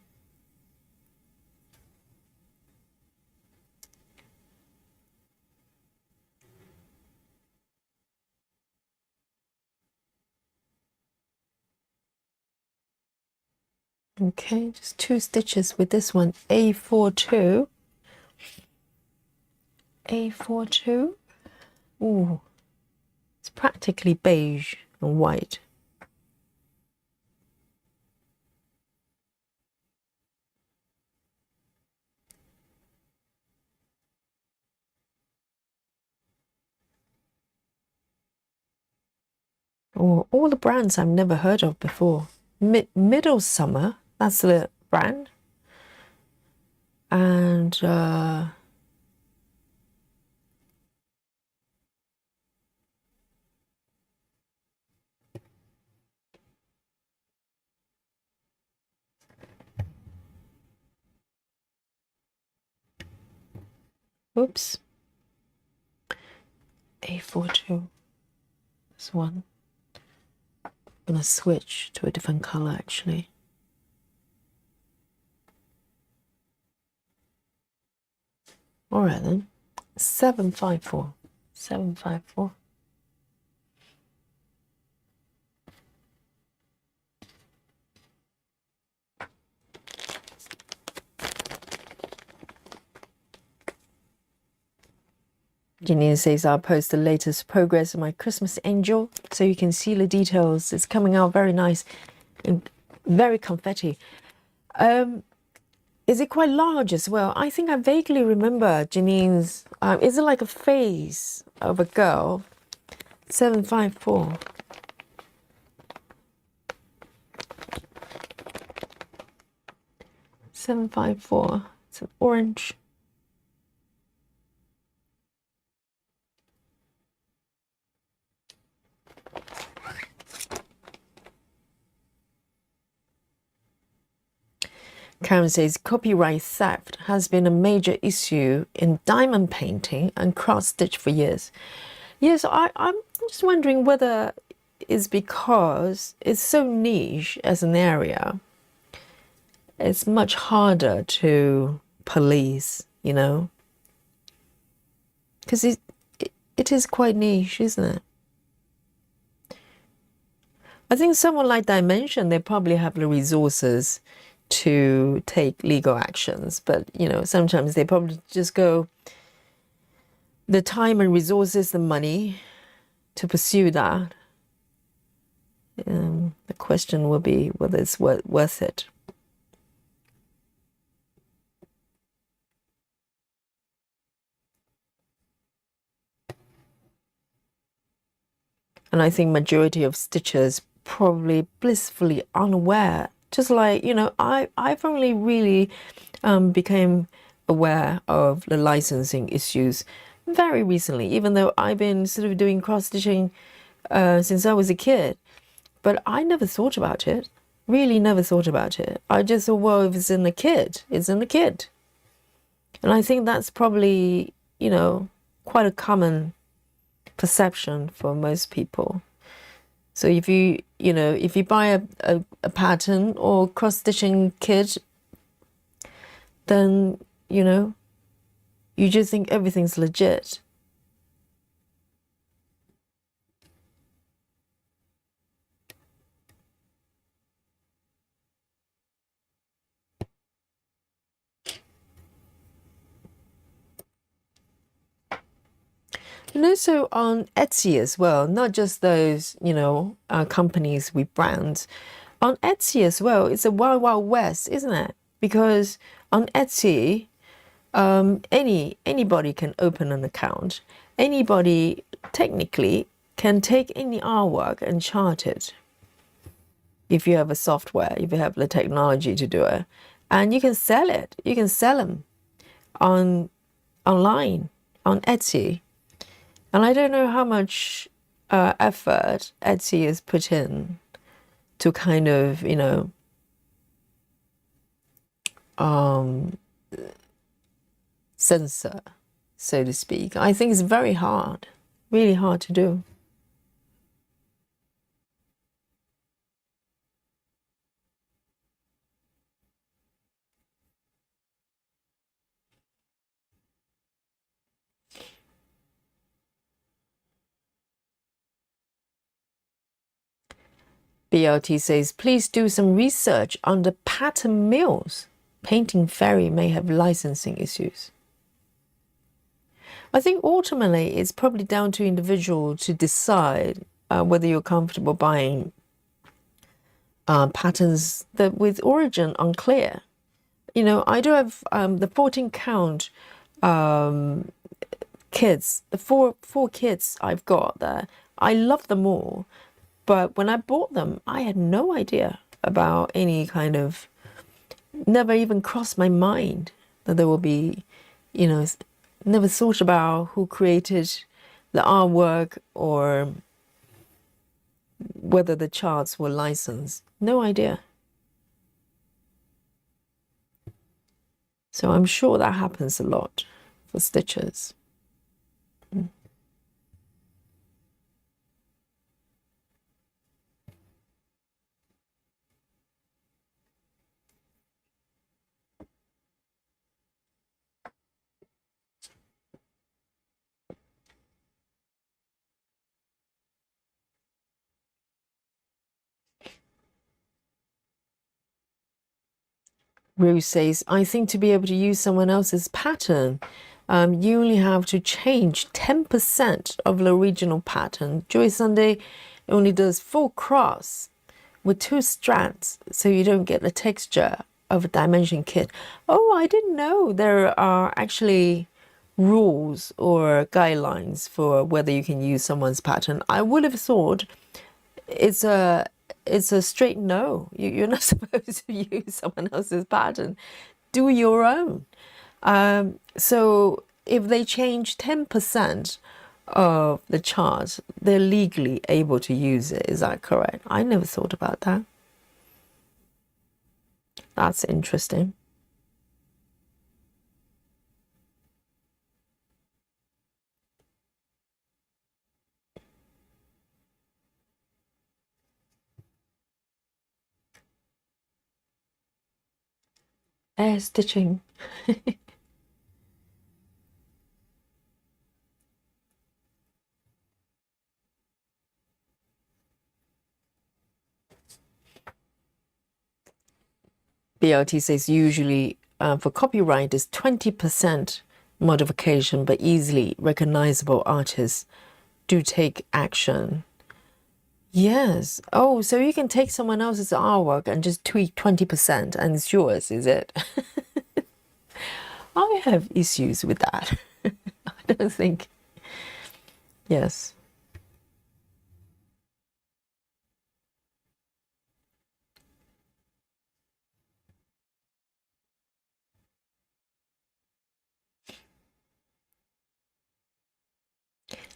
Okay, just 2 stitches with this one. A42. A42. Ooh, it's practically beige and white. Oh, all the brands I've never heard of before. Middle Summer, that's the brand. And oops. A42. This one. I'm gonna switch to a different color actually. All right then. 754. 754. Janine says I'll post the latest progress of my Christmas angel so you can see the details. It's coming out very nice and very confetti. Is it quite large as well? I think I vaguely remember Janine's. Is it like a face of a girl? 754. It's an orange. Karen says copyright theft has been a major issue in diamond painting and cross stitch for years. Yes, I'm just wondering whether it's because it's so niche as an area. It's much harder to police, you know, because it is quite niche, isn't it? I think someone like Dimension, they probably have the resources to take legal actions, but you know, sometimes they probably just go the time and resources, the money to pursue that. The question will be whether it's worth it. And I think majority of stitchers probably blissfully unaware. Just like, you know, I've only really became aware of the licensing issues very recently, even though I've been sort of doing cross-stitching since I was a kid. But I never thought about it, really never thought about it. I just thought, well, if it's in the kit, it's in the kit. And I think that's probably, you know, quite a common perception for most people. So if you buy a pattern or cross-stitching kit, then, you know, you just think everything's legit. And also on Etsy as well, not just those, you know, companies with brands. On Etsy as well, it's a wild, wild west, isn't it? Because on Etsy, anybody can open an account. Anybody technically can take any artwork and chart it. If you have a software, if you have the technology to do it, and you can sell it. You can sell them online on Etsy. And I don't know how much effort Artecy has put in to kind of, you know, censor, so to speak. I think it's very hard, really hard to do. BLT says, please do some research on the pattern mills. Painting Fairy may have licensing issues. I think ultimately it's probably down to individual to decide whether you're comfortable buying patterns that with origin unclear. You know, I do have the 14 count kits, the four kits I've got there. I love them all. But when I bought them, I had no idea about any kind of, never even crossed my mind that there will be, you know, never thought about who created the artwork or whether the charts were licensed. No idea. So I'm sure that happens a lot for stitchers. Rose says, I think to be able to use someone else's pattern, you only have to change 10% of the original pattern. Joy Sunday only does full cross with 2 strands, so you don't get the texture of a dimension kit. Oh, I didn't know there are actually rules or guidelines for whether you can use someone's pattern. I would have thought it's a straight no. You're not supposed to use someone else's pattern. Do your own. So if they change 10% of the chart, they're legally able to use it. Is that correct? I never thought about that. That's interesting. Air stitching. BLT says usually for copyright is 20% modification, but easily recognizable artists do take action. Yes. Oh, so you can take someone else's artwork and just tweak 20% and it's yours, is it? I have issues with that. I don't think. Yes.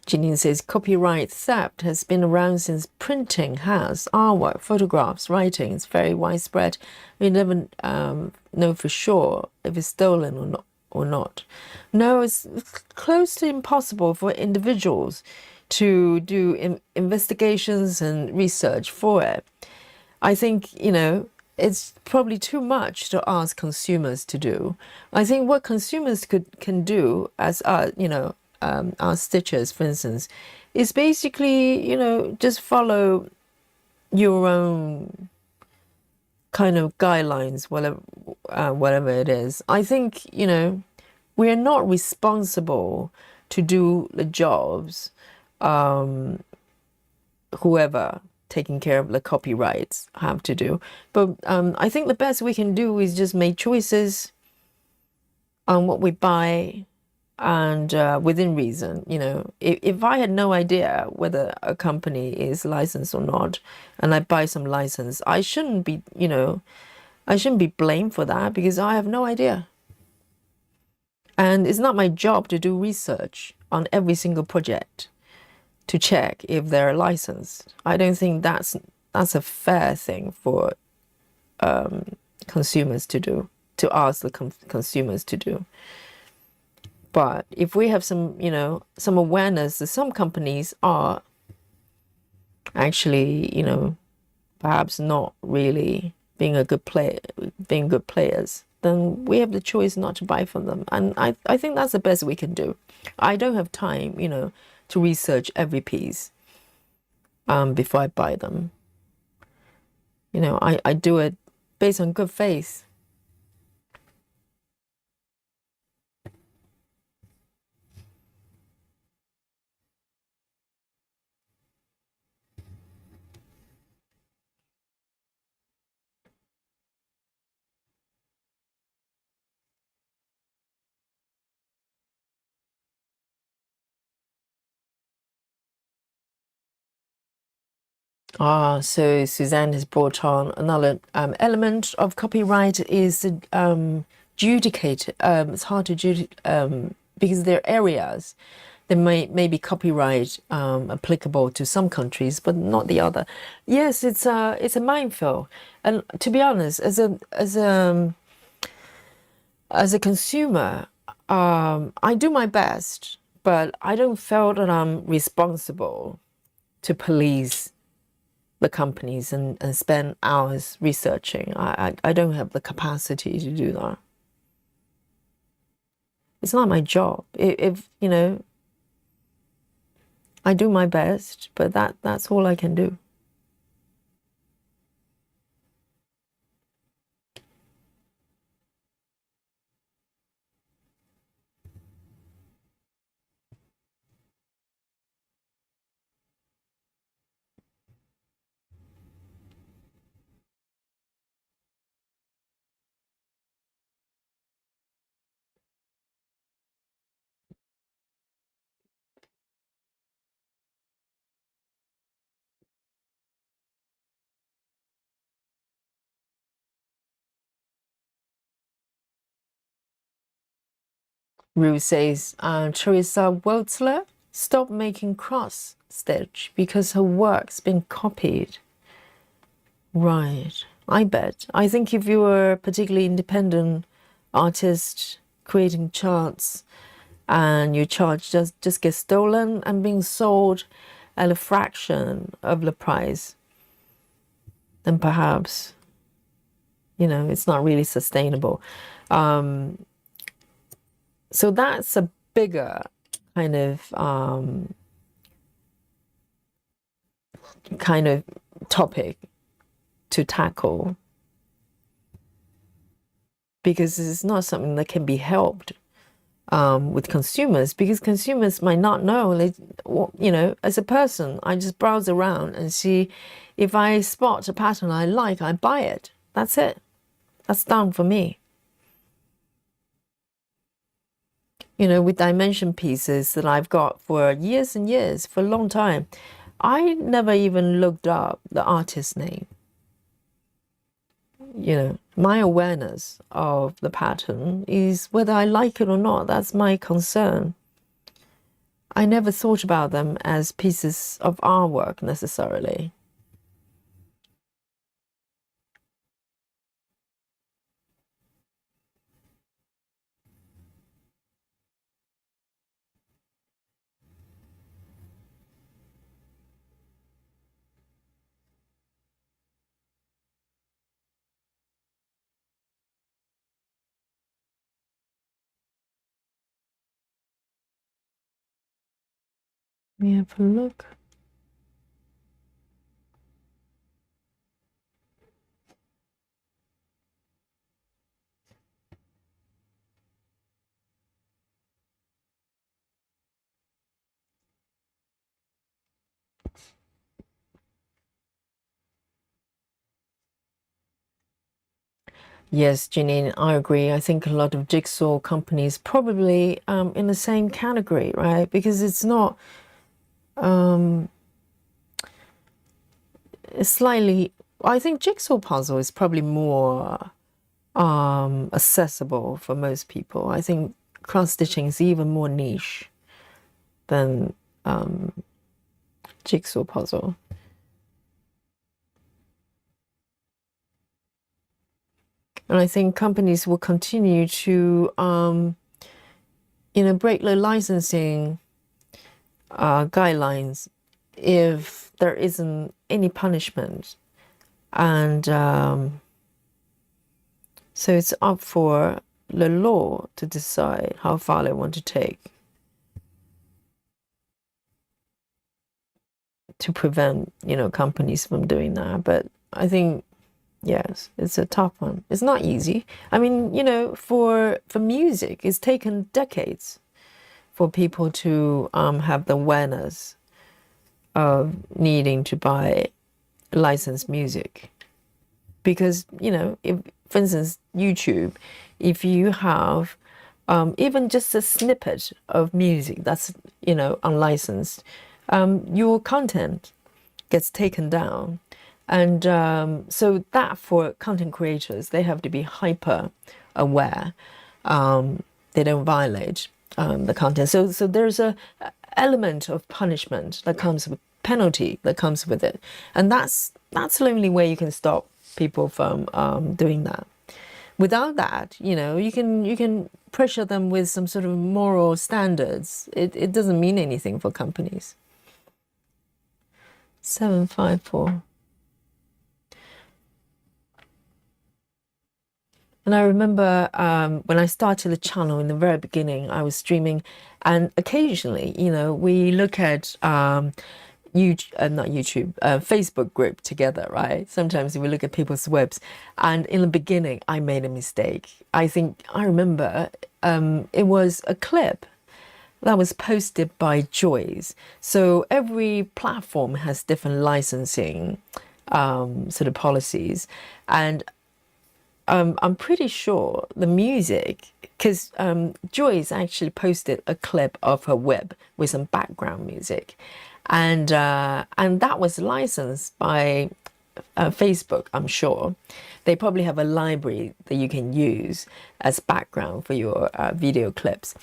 Janine says copyright theft has been around since printing has. Artwork, photographs, writing is very widespread. We never know for sure if it's stolen or not. No, it's close to impossible for individuals to do investigations and research for it. I think, it's probably too much to ask consumers to do. I think what consumers can do as our stitchers, for instance, is basically, just follow your own kind of guidelines, whatever it is. I think, we are not responsible to do the jobs, whoever taking care of the copyrights have to do. But I think the best we can do is just make choices on what we buy and within reason. If I had no idea whether a company is licensed or not, and I buy some license, I shouldn't be blamed for that because I have no idea. And it's not my job to do research on every single project to check if they're licensed. I don't think that's a fair thing for consumers to do, to ask the consumers to do. But if we have some awareness that some companies are actually, perhaps not really being good players, then we have the choice not to buy from them. And I think that's the best we can do. I don't have time, to research every piece before I buy them. I do it based on good faith. So Suzanne has brought on another element of copyright is judicate. It's hard to judicate because there are areas that may be copyright applicable to some countries, but not the other. Yes, it's a minefield, and to be honest, as a consumer, I do my best, but I don't feel that I'm responsible to police the companies and spend hours researching. I don't have the capacity to do that. It's not my job. If I do my best, but that's all I can do. Rue says, Teresa Weltzler stopped making cross stitch because her work's been copied. Right. I bet. I think if you were a particularly independent artist creating charts and your chart just gets stolen and being sold at a fraction of the price, then perhaps, it's not really sustainable. So that's a bigger kind of topic to tackle, because it's not something that can be helped with consumers, because consumers might not know. As a person, I just browse around and see if I spot a pattern I like, I buy it. That's it. That's done for me. With dimension pieces that I've got for years and years, for a long time, I never even looked up the artist's name. My awareness of the pattern is whether I like it or not. That's my concern. I never thought about them as pieces of artwork necessarily. Let me have a look. Yes, Janine, I agree. I think a lot of jigsaw companies probably in the same category, right? Because it's not it's slightly. I think jigsaw puzzle is probably more accessible for most people. I think cross stitching is even more niche than jigsaw puzzle. And I think companies will continue to, break the licensing guidelines if there isn't any punishment. And so it's up for the law to decide how far they want to take to prevent, companies from doing that. But I think, yes, it's a tough one. It's not easy. I mean, for music, it's taken decades for people to have the awareness of needing to buy licensed music. Because, if, for instance, YouTube, if you have even just a snippet of music that's, unlicensed, your content gets taken down. And so that for content creators, they have to be hyper aware. They don't violate the content. So there's a element of punishment that comes with penalty that comes with it. And that's the only way you can stop people from doing that. Without that, you can pressure them with some sort of moral standards. It doesn't mean anything for companies. 754. And I remember when I started the channel in the very beginning, I was streaming, and occasionally, we look at Facebook group together, right? Sometimes we look at people's webs, and in the beginning, I made a mistake. I remember it was a clip that was posted by Joyce. So every platform has different licensing sort of policies, and I'm pretty sure the music, because Joyce actually posted a clip of her web with some background music, and that was licensed by Facebook, I'm sure, they probably have a library that you can use as background for your video clips.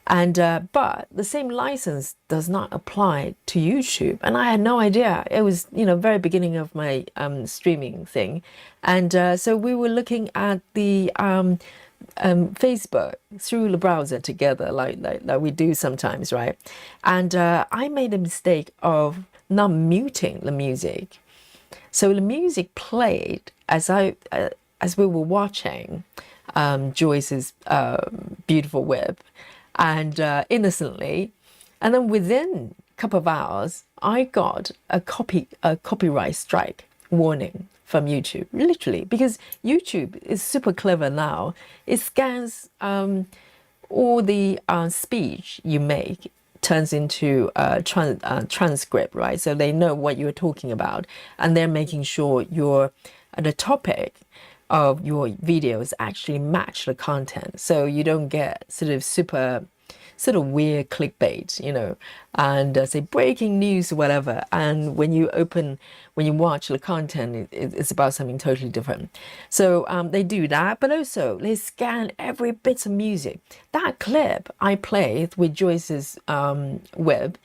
And but the same license does not apply to YouTube, and I had no idea. It was, very beginning of my streaming thing, and so we were looking at the Facebook through the browser together, like we do sometimes, right? And I made a mistake of not muting the music, so the music played as we were watching Joyce's beautiful whip, and innocently, and then within a couple of hours, I got a copyright strike warning from YouTube, literally, because YouTube is super clever now. It scans all the speech you make, turns into a transcript, right? So they know what you're talking about, and they're making sure the topic of your videos actually match the content, so you don't get sort of weird clickbait, and say breaking news or whatever. And when you watch the content, it's about something totally different. So they do that, but also they scan every bit of music. That clip I played with Joyce's whip,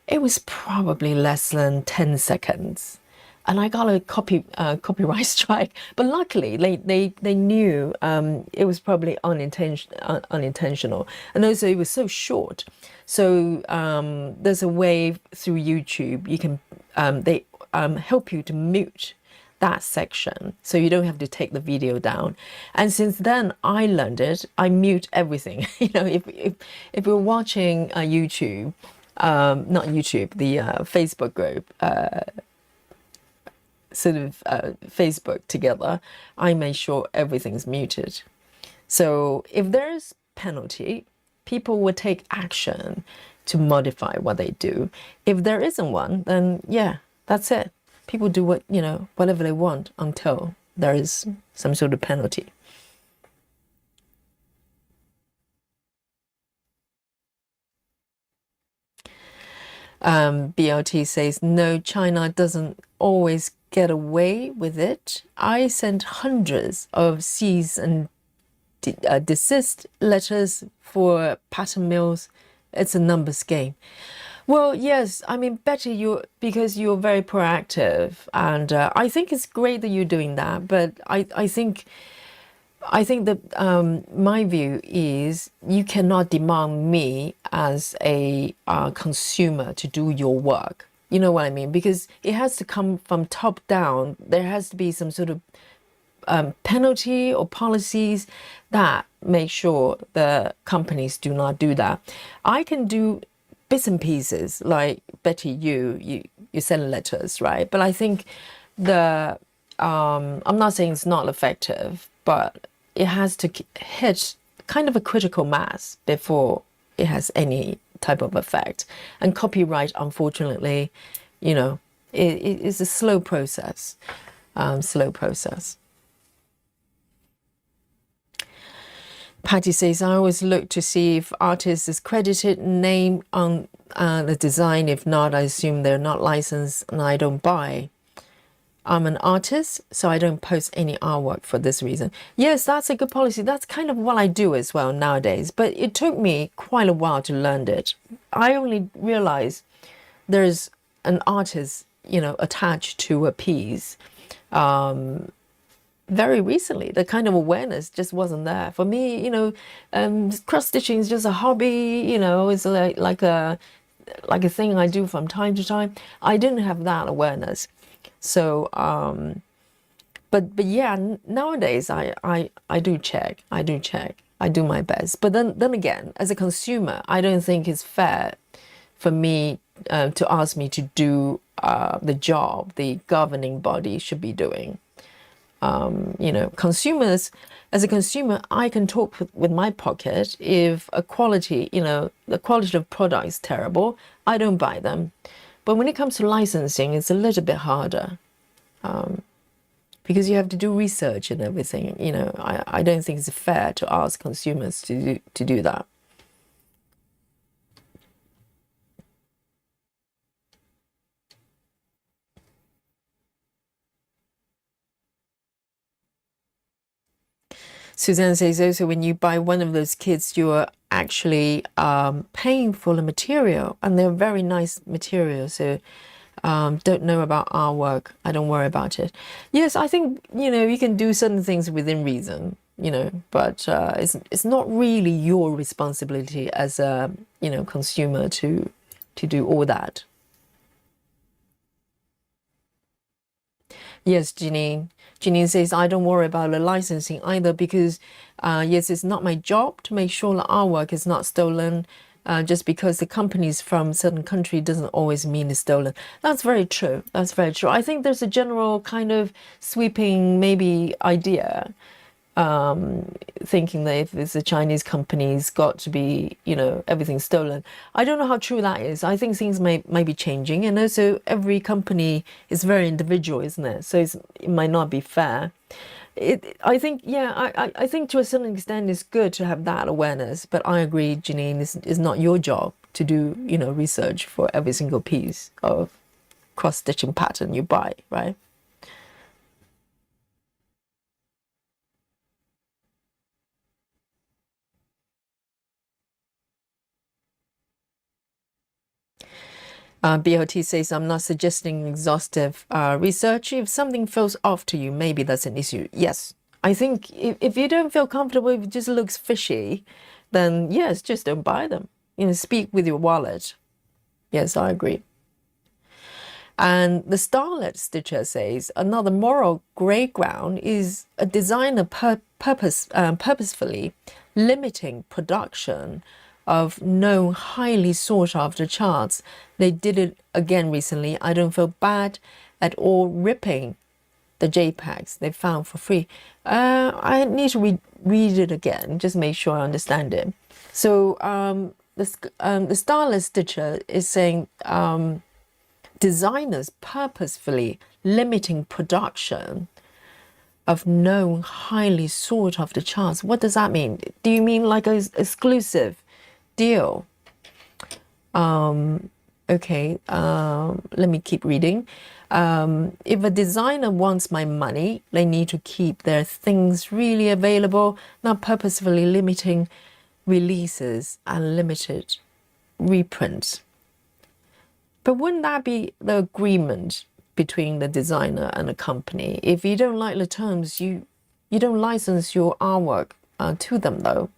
it was probably less than 10 seconds. And I got a copyright strike, but luckily they knew it was probably unintentional, and also it was so short. So there's a way through YouTube you can they help you to mute that section, so you don't have to take the video down. And since then I learned it. I mute everything. If you're watching YouTube, not YouTube, the Facebook group. Facebook together, I make sure everything's muted. So if there's penalty, people will take action to modify what they do. If there isn't one, then yeah, that's it. People do whatever they want until there is some sort of penalty. BLT says, no, China doesn't always get away with it. I sent hundreds of cease and desist letters for pattern mills. It's a numbers game. Well, yes, I mean, Betty, because you're very proactive, and I think it's great that you're doing that. But I think that my view is you cannot demand me as a consumer to do your work. You know what I mean? Because it has to come from top down. There has to be some sort of penalty or policies that make sure the companies do not do that. I can do bits and pieces, like Betty, you send letters, right? But I think I'm not saying it's not effective, but it has to hit kind of a critical mass before it has any type of effect. And copyright, unfortunately, it is a slow process. Patty says, I always look to see if artist is credited name on the design. If not, I assume they're not licensed and I don't buy. I'm an artist, so I don't post any artwork for this reason. Yes, that's a good policy. That's kind of what I do as well nowadays. But it took me quite a while to learn it. I only realized there's an artist, attached to a piece very recently. The kind of awareness just wasn't there. For me, cross stitching is just a hobby, it's like a thing I do from time to time. I didn't have that awareness. So, but yeah, nowadays I do check. I do my best. But then again, as a consumer, I don't think it's fair for me to ask me to do the job the governing body should be doing. Consumers, as a consumer, I can talk with my pocket. If the quality of product is terrible, I don't buy them. But when it comes to licensing, it's a little bit harder because you have to do research and everything. I don't think it's fair to ask consumers to do that. Suzanne says also when you buy one of those kits, you are actually paying for the material, and they're very nice materials. So don't know about our work. I don't worry about it. Yes, I think you can do certain things within reason, but it's not really your responsibility as a consumer to do all that. Yes, Janine. Janine says, I don't worry about the licensing either because, yes, it's not my job to make sure that our work is not stolen. Just because the company's from a certain country doesn't always mean it's stolen. That's very true. That's very true. I think there's a general kind of sweeping maybe idea thinking that if it's a Chinese company, it's got to be, everything stolen. I don't know how true that is. I think things may be changing, and also every company is very individual, isn't it? So it might not be fair. I think, yeah, I think to a certain extent it's good to have that awareness, but I agree, Janine, it's not your job to do, research for every single piece of cross-stitching pattern you buy, right? BOT says, I'm not suggesting exhaustive research. If something feels off to you, maybe that's an issue. Yes, I think if you don't feel comfortable, if it just looks fishy, then yes, just don't buy them. Speak with your wallet. Yes, I agree. And the Starlet Stitcher says, another moral grey ground is a designer purposefully limiting production of known highly sought after charts. They did it again recently. I don't feel bad at all ripping the JPEGs they found for free. I need to read it again, just make sure I understand it. So the Starlet Stitcher is saying designers purposefully limiting production of known highly sought after charts. What does that mean? Do you mean like an exclusive deal? Okay, let me keep reading. If a designer wants my money, they need to keep their things really available, not purposefully limiting releases and limited reprints. But wouldn't that be the agreement between the designer and the company? If you don't like the terms, you don't license your artwork to them, though.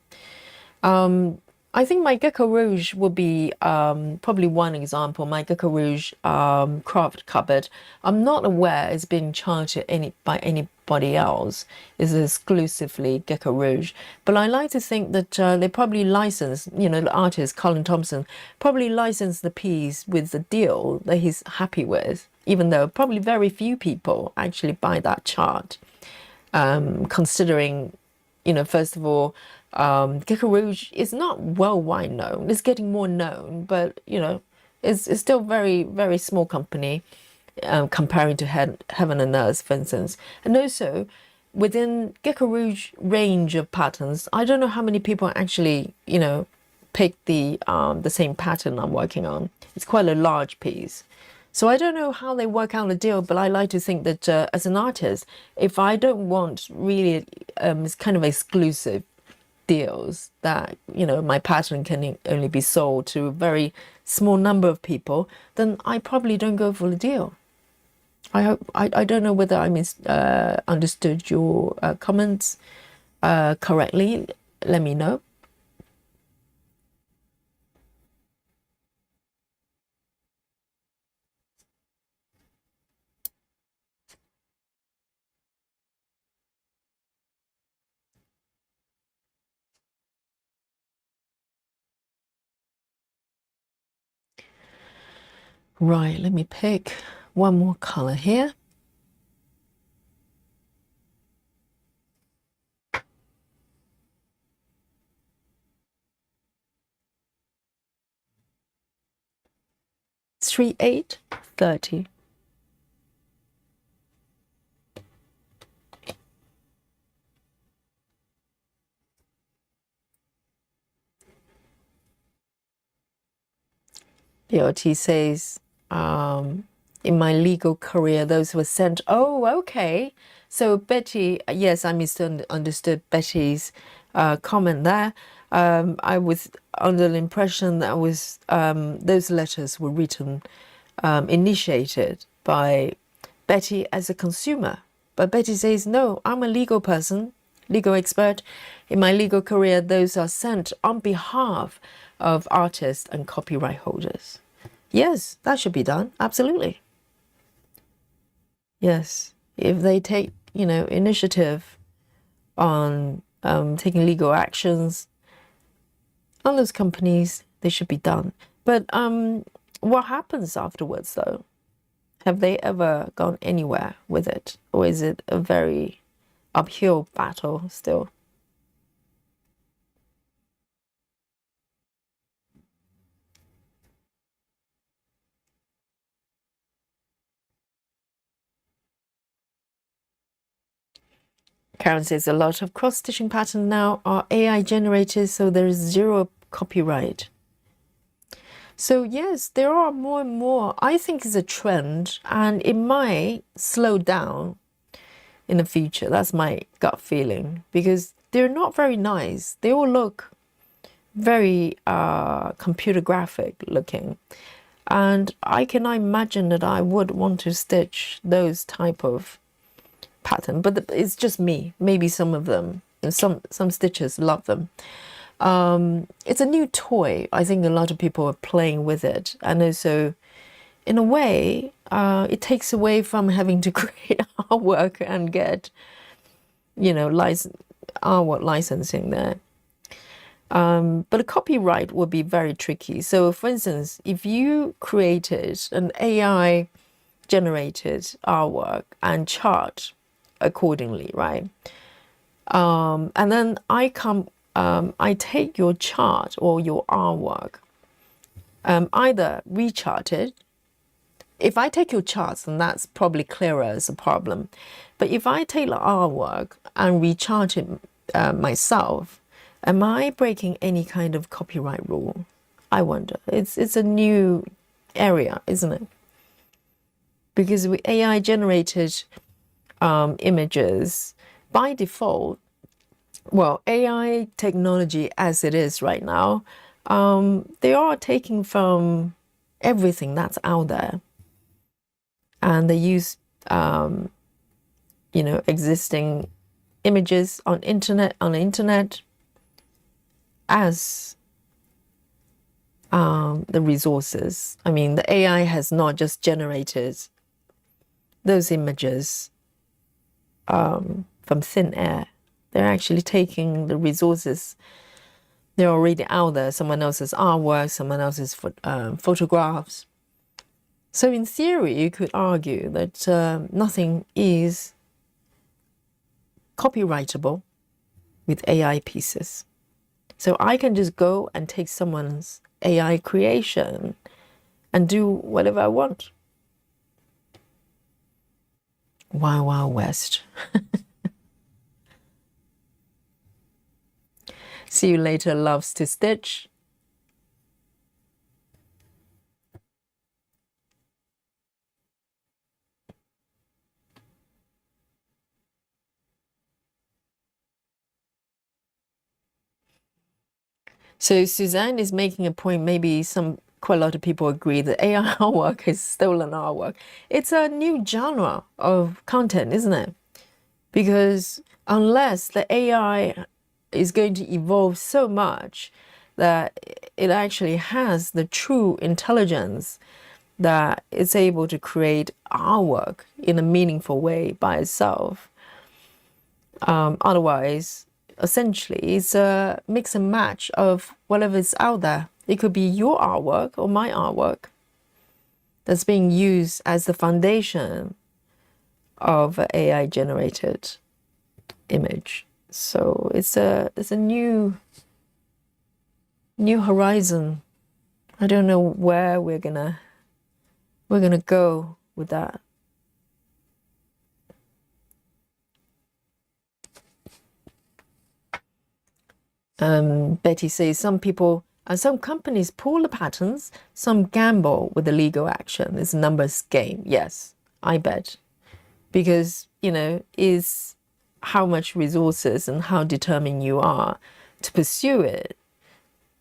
I think my Gecko Rouge would be probably one example. My Gecko Rouge craft cupboard, I'm not aware it's being charged by anybody else. It's exclusively Gecko Rouge. But I like to think that they probably license, the artist, Colin Thompson, probably licensed the piece with the deal that he's happy with, even though probably very few people actually buy that chart. Considering, first of all, Gecko Rouge is not worldwide known. It's getting more known, but it's still very, very small company comparing to Heaven and Earth, for instance. And also within Gecko Rouge range of patterns, I don't know how many people actually pick the same pattern I'm working on. It's quite a large piece. So I don't know how they work out the deal, but I like to think that as an artist, if I don't want really it's kind of exclusive deals that my pattern can only be sold to a very small number of people, then I probably don't go for the deal. I don't know whether I understood your comments correctly. Let me know. Right, let me pick one more color here. Three, 8, 30. BOT says, in my legal career, those were sent. Oh, okay. So Betty, yes, I misunderstood Betty's comment there. I was under the impression that those letters were written, initiated by Betty as a consumer. But Betty says, no, I'm a legal person, legal expert. In my legal career, those are sent on behalf of artists and copyright holders. Yes, that should be done. Absolutely. Yes. If they take, initiative on taking legal actions on those companies, they should be done. But what happens afterwards, though? Have they ever gone anywhere with it? Or is it a very uphill battle still? Karen says a lot of cross-stitching patterns now are AI generated, so there is zero copyright. So yes, there are more and more. I think it's a trend, and it might slow down in the future. That's my gut feeling, because they're not very nice. They all look very computer graphic looking, and I cannot imagine that I would want to stitch those type of pattern. But it's just me. Maybe some of them, and some stitchers love them. It's a new toy. I think a lot of people are playing with it, and also, in a way, it takes away from having to create artwork and get, artwork licensing there. But a copyright would be very tricky. So, for instance, if you created an AI generated artwork and chart accordingly, right? And then I take your chart or your artwork, either rechart it. If I take your charts, then that's probably clearer as a problem. But if I take the artwork and rechart it myself, am I breaking any kind of copyright rule? I wonder. It's a new area, isn't it? Because with AI generated images, by default, well, AI technology as it is right now, they are taking from everything that's out there, and they use, existing images on the internet as the resources. I mean, the AI has not just generated those images from thin air. They're actually taking the resources. They're already out there. Someone else's artwork, someone else's photographs. So in theory, you could argue that nothing is copyrightable with AI pieces. So I can just go and take someone's AI creation and do whatever I want. Wild, Wild West. See you later, loves to stitch. So Suzanne is making a point, maybe quite a lot of people agree that AI artwork is stolen artwork. It's a new genre of content, isn't it? Because unless the AI is going to evolve so much that it actually has the true intelligence that it's able to create artwork in a meaningful way by itself. Otherwise, essentially, it's a mix and match of whatever's out there. It could be your artwork or my artwork that's being used as the foundation of an AI-generated image. So it's a new horizon. I don't know where we're gonna go with that. Betty says some people and some companies pull the patterns, some gamble with the legal action. It's a numbers game. Yes, I bet. because, is how much resources and how determined you are to pursue it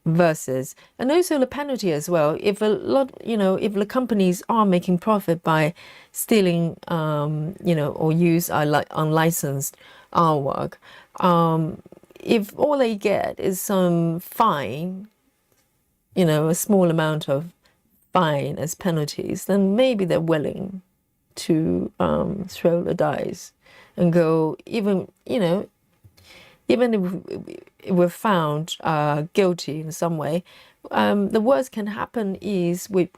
versus, and also the penalty as well. If a lot, if the companies are making profit by stealing, or use unlicensed artwork, if all they get is some fine, a small amount of fine as penalties, then maybe they're willing to throw the dice and go, even if we're found guilty in some way, the worst can happen is we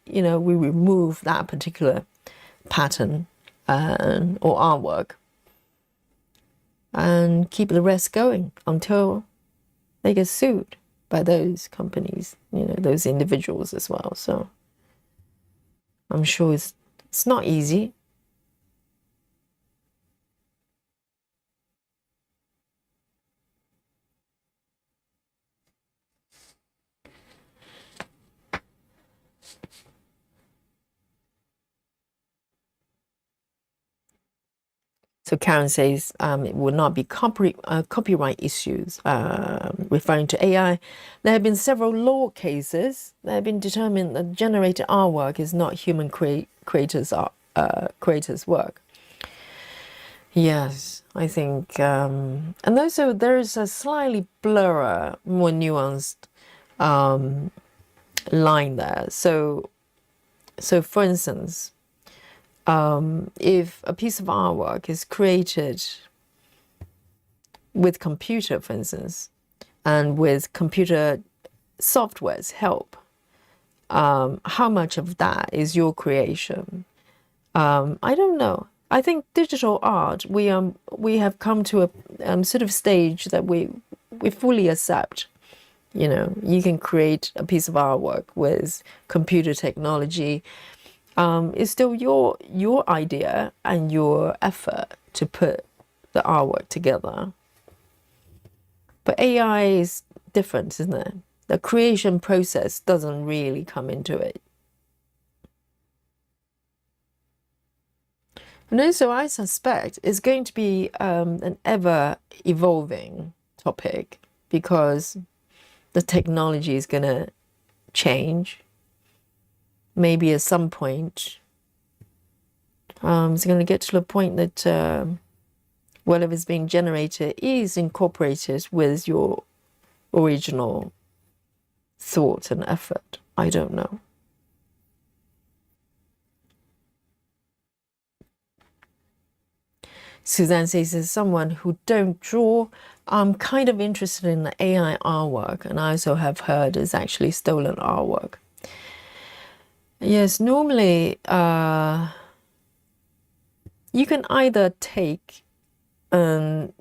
remove that particular pattern or artwork and keep the rest going until they get sued by those companies, those individuals as well. So I'm sure it's not easy. So Karen says it will not be copyright issues, referring to AI. There have been several law cases that have been determined that generated artwork is not human creators' work. Yes, I think, and also there is a slightly blurrer, more nuanced line there. So for instance, if a piece of artwork is created with computer, for instance, and with computer software's help, how much of that is your creation? I don't know. I think digital art, we have come to a sort of stage that we fully accept. You can create a piece of artwork with computer technology. It's still your idea and your effort to put the artwork together. But AI is different, isn't it? The creation process doesn't really come into it. And also, I suspect it's going to be an ever-evolving topic because the technology is going to change. Maybe at some point, it's going to get to the point that whatever's being generated is incorporated with your original thought and effort. I don't know. Suzanne says, as someone who don't draw, I'm kind of interested in the AI artwork, and I also have heard it's actually stolen artwork. Yes, normally you can either take an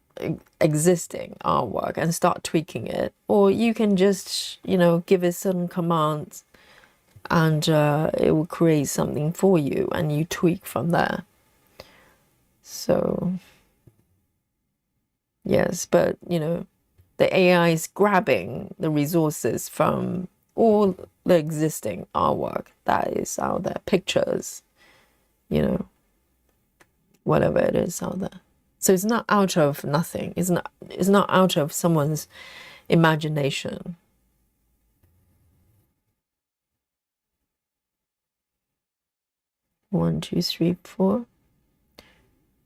existing artwork and start tweaking it, or you can just, give it certain commands and it will create something for you and you tweak from there. So, yes, but, the AI is grabbing the resources from all the existing artwork that is out there, pictures, whatever it is out there. So it's not out of nothing. It's not out of someone's imagination. One, two, three, four.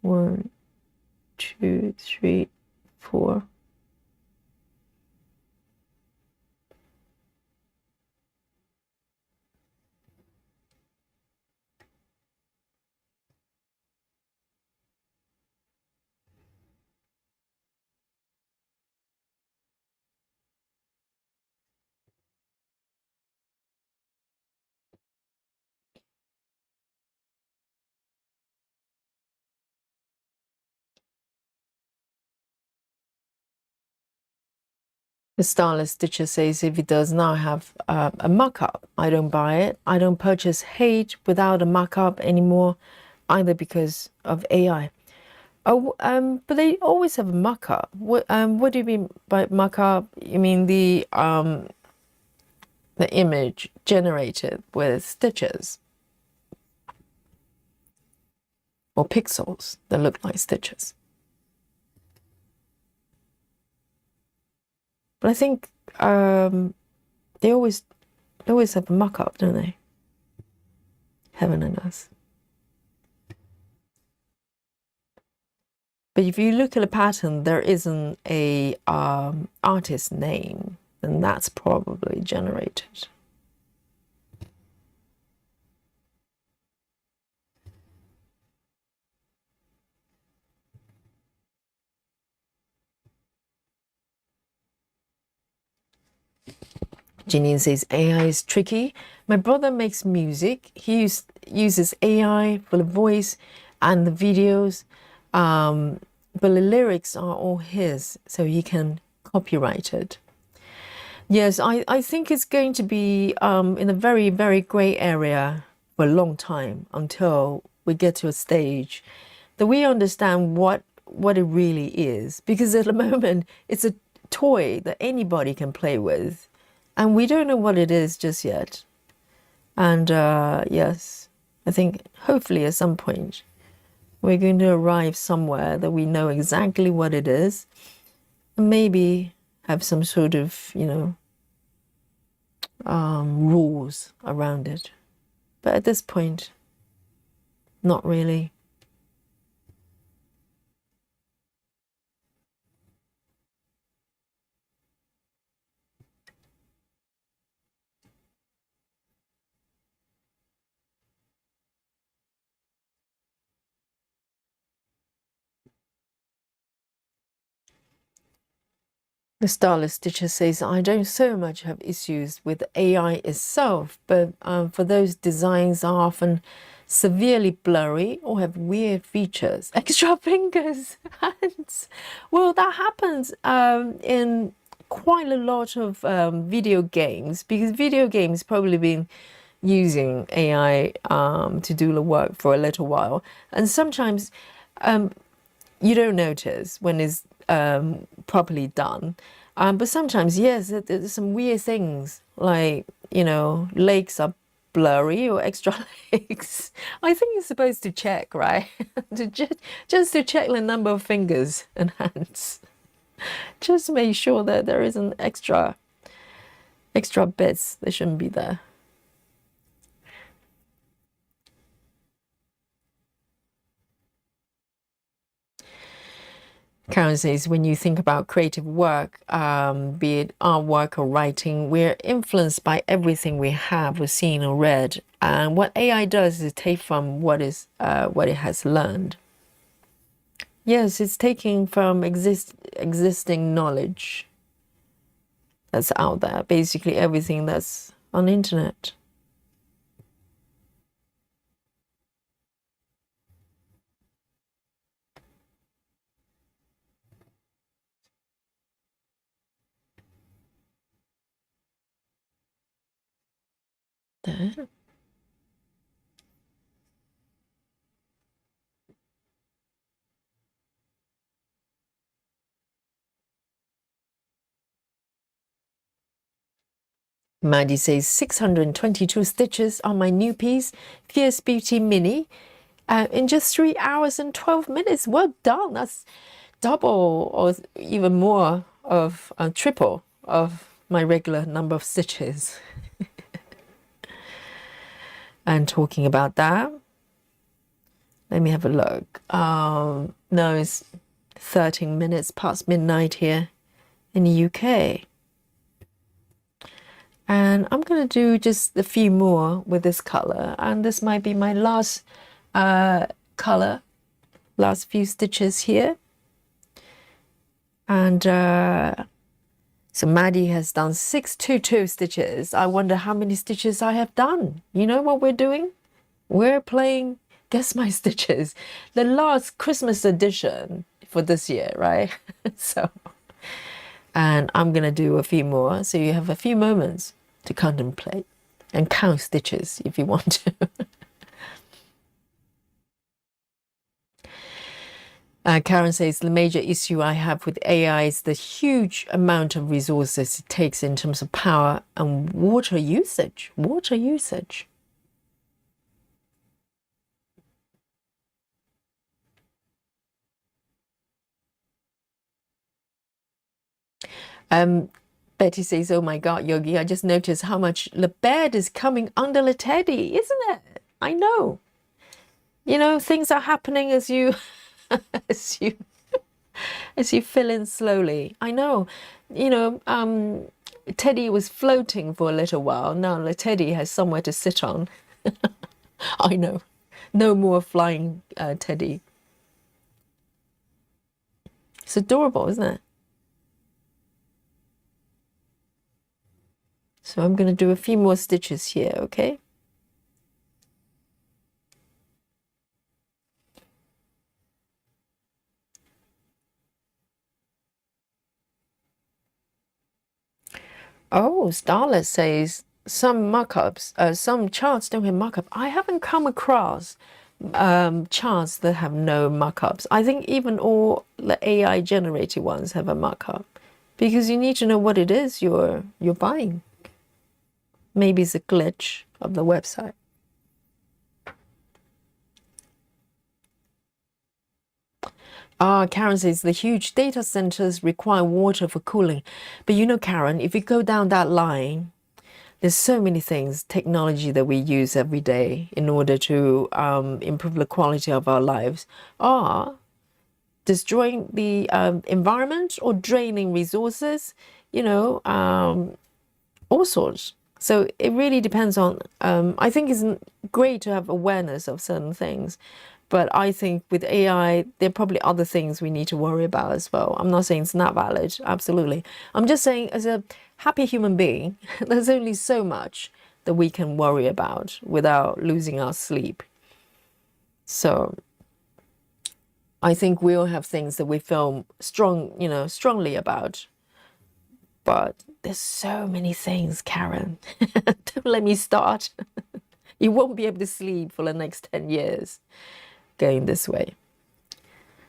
1, 2, 3, 4. The Starless Stitcher says if it does not have a markup, I don't buy it. I don't purchase hate without a markup anymore, either because of AI. Oh, but they always have a markup. What do you mean by markup? You mean the image generated with stitches? or pixels that look like stitches. But I think they always have a mock-up, don't they? Heaven and earth. But if you look at a pattern, there isn't a artist name, then that's probably generated. Janine says AI is tricky. My brother makes music. He uses AI for the voice and the videos, but the lyrics are all his, so he can copyright it. Yes, I think it's going to be in a very, very gray area for a long time until we get to a stage that we understand what it really is. Because at the moment, it's a toy that anybody can play with. And we don't know what it is just yet. And yes, I think hopefully at some point we're going to arrive somewhere that we know exactly what it is. And maybe have some sort of, rules around it. But at this point, not really. The Starless Stitcher says, I don't so much have issues with AI itself, but for those designs are often severely blurry or have weird features. Extra fingers, hands. Well, that happens in quite a lot of video games, because video games probably been using AI to do the work for a little while. And sometimes you don't notice when it's properly done. But sometimes, yes, there's some weird things like, legs are blurry or extra legs. I think you're supposed to check, right? just to check the number of fingers and hands. Just make sure that there isn't extra bits that shouldn't be there. Karen says, when you think about creative work, be it artwork or writing, we're influenced by everything we have or seen or read. And what AI does is take from what it has learned. Yes, it's taking from existing knowledge that's out there, basically everything that's on the internet. There. Maddie says 622 stitches on my new piece, Fierce Beauty Mini, in just 3 hours and 12 minutes. Well done. That's double or even more of triple of my regular number of stitches. And talking about that, let me have a look. No, it's 13 minutes past midnight here in the UK. And I'm going to do just a few more with this color. And this might be my last color, last few stitches here. And so Maddie has done 622 stitches. I wonder how many stitches I have done. You know what we're doing? We're playing Guess My Stitches, the last Christmas edition for this year, right? So, and I'm going to do a few more. So you have a few moments to contemplate and count stitches if you want to. Karen says, the major issue I have with AI is the huge amount of resources it takes in terms of power and water usage. Water usage. Betty says, oh my God, Yogi, I just noticed how much the bed is coming under the teddy, isn't it? I know. You know, things are happening as you as you as you fill in slowly. I know. You know, Teddy was floating for a little while. Now the Teddy has somewhere to sit on. I know. No more flying Teddy. It's adorable, isn't it? So I'm going to do a few more stitches here, okay? Oh, Starlet says some mock-ups, some charts don't have mock-up. I haven't come across charts that have no mock-ups. I think even all the AI generated ones have a mock-up because you need to know what it is you're buying. Maybe it's a glitch of the website. Karen says the huge data centers require water for cooling. But you know, Karen, if you go down that line, there's so many things, technology that we use every day in order to improve the quality of our lives are destroying the environment or draining resources, you know, all sorts. So it really depends on, I think it's great to have awareness of certain things, but I think with AI, there are probably other things we need to worry about as well. I'm not saying it's not valid, absolutely. I'm just saying as a happy human being, there's only so much that we can worry about without losing our sleep. So I think we all have things that we feel strongly about. But there's so many things, Karen. Don't let me start. You won't be able to sleep for the next 10 years going this way.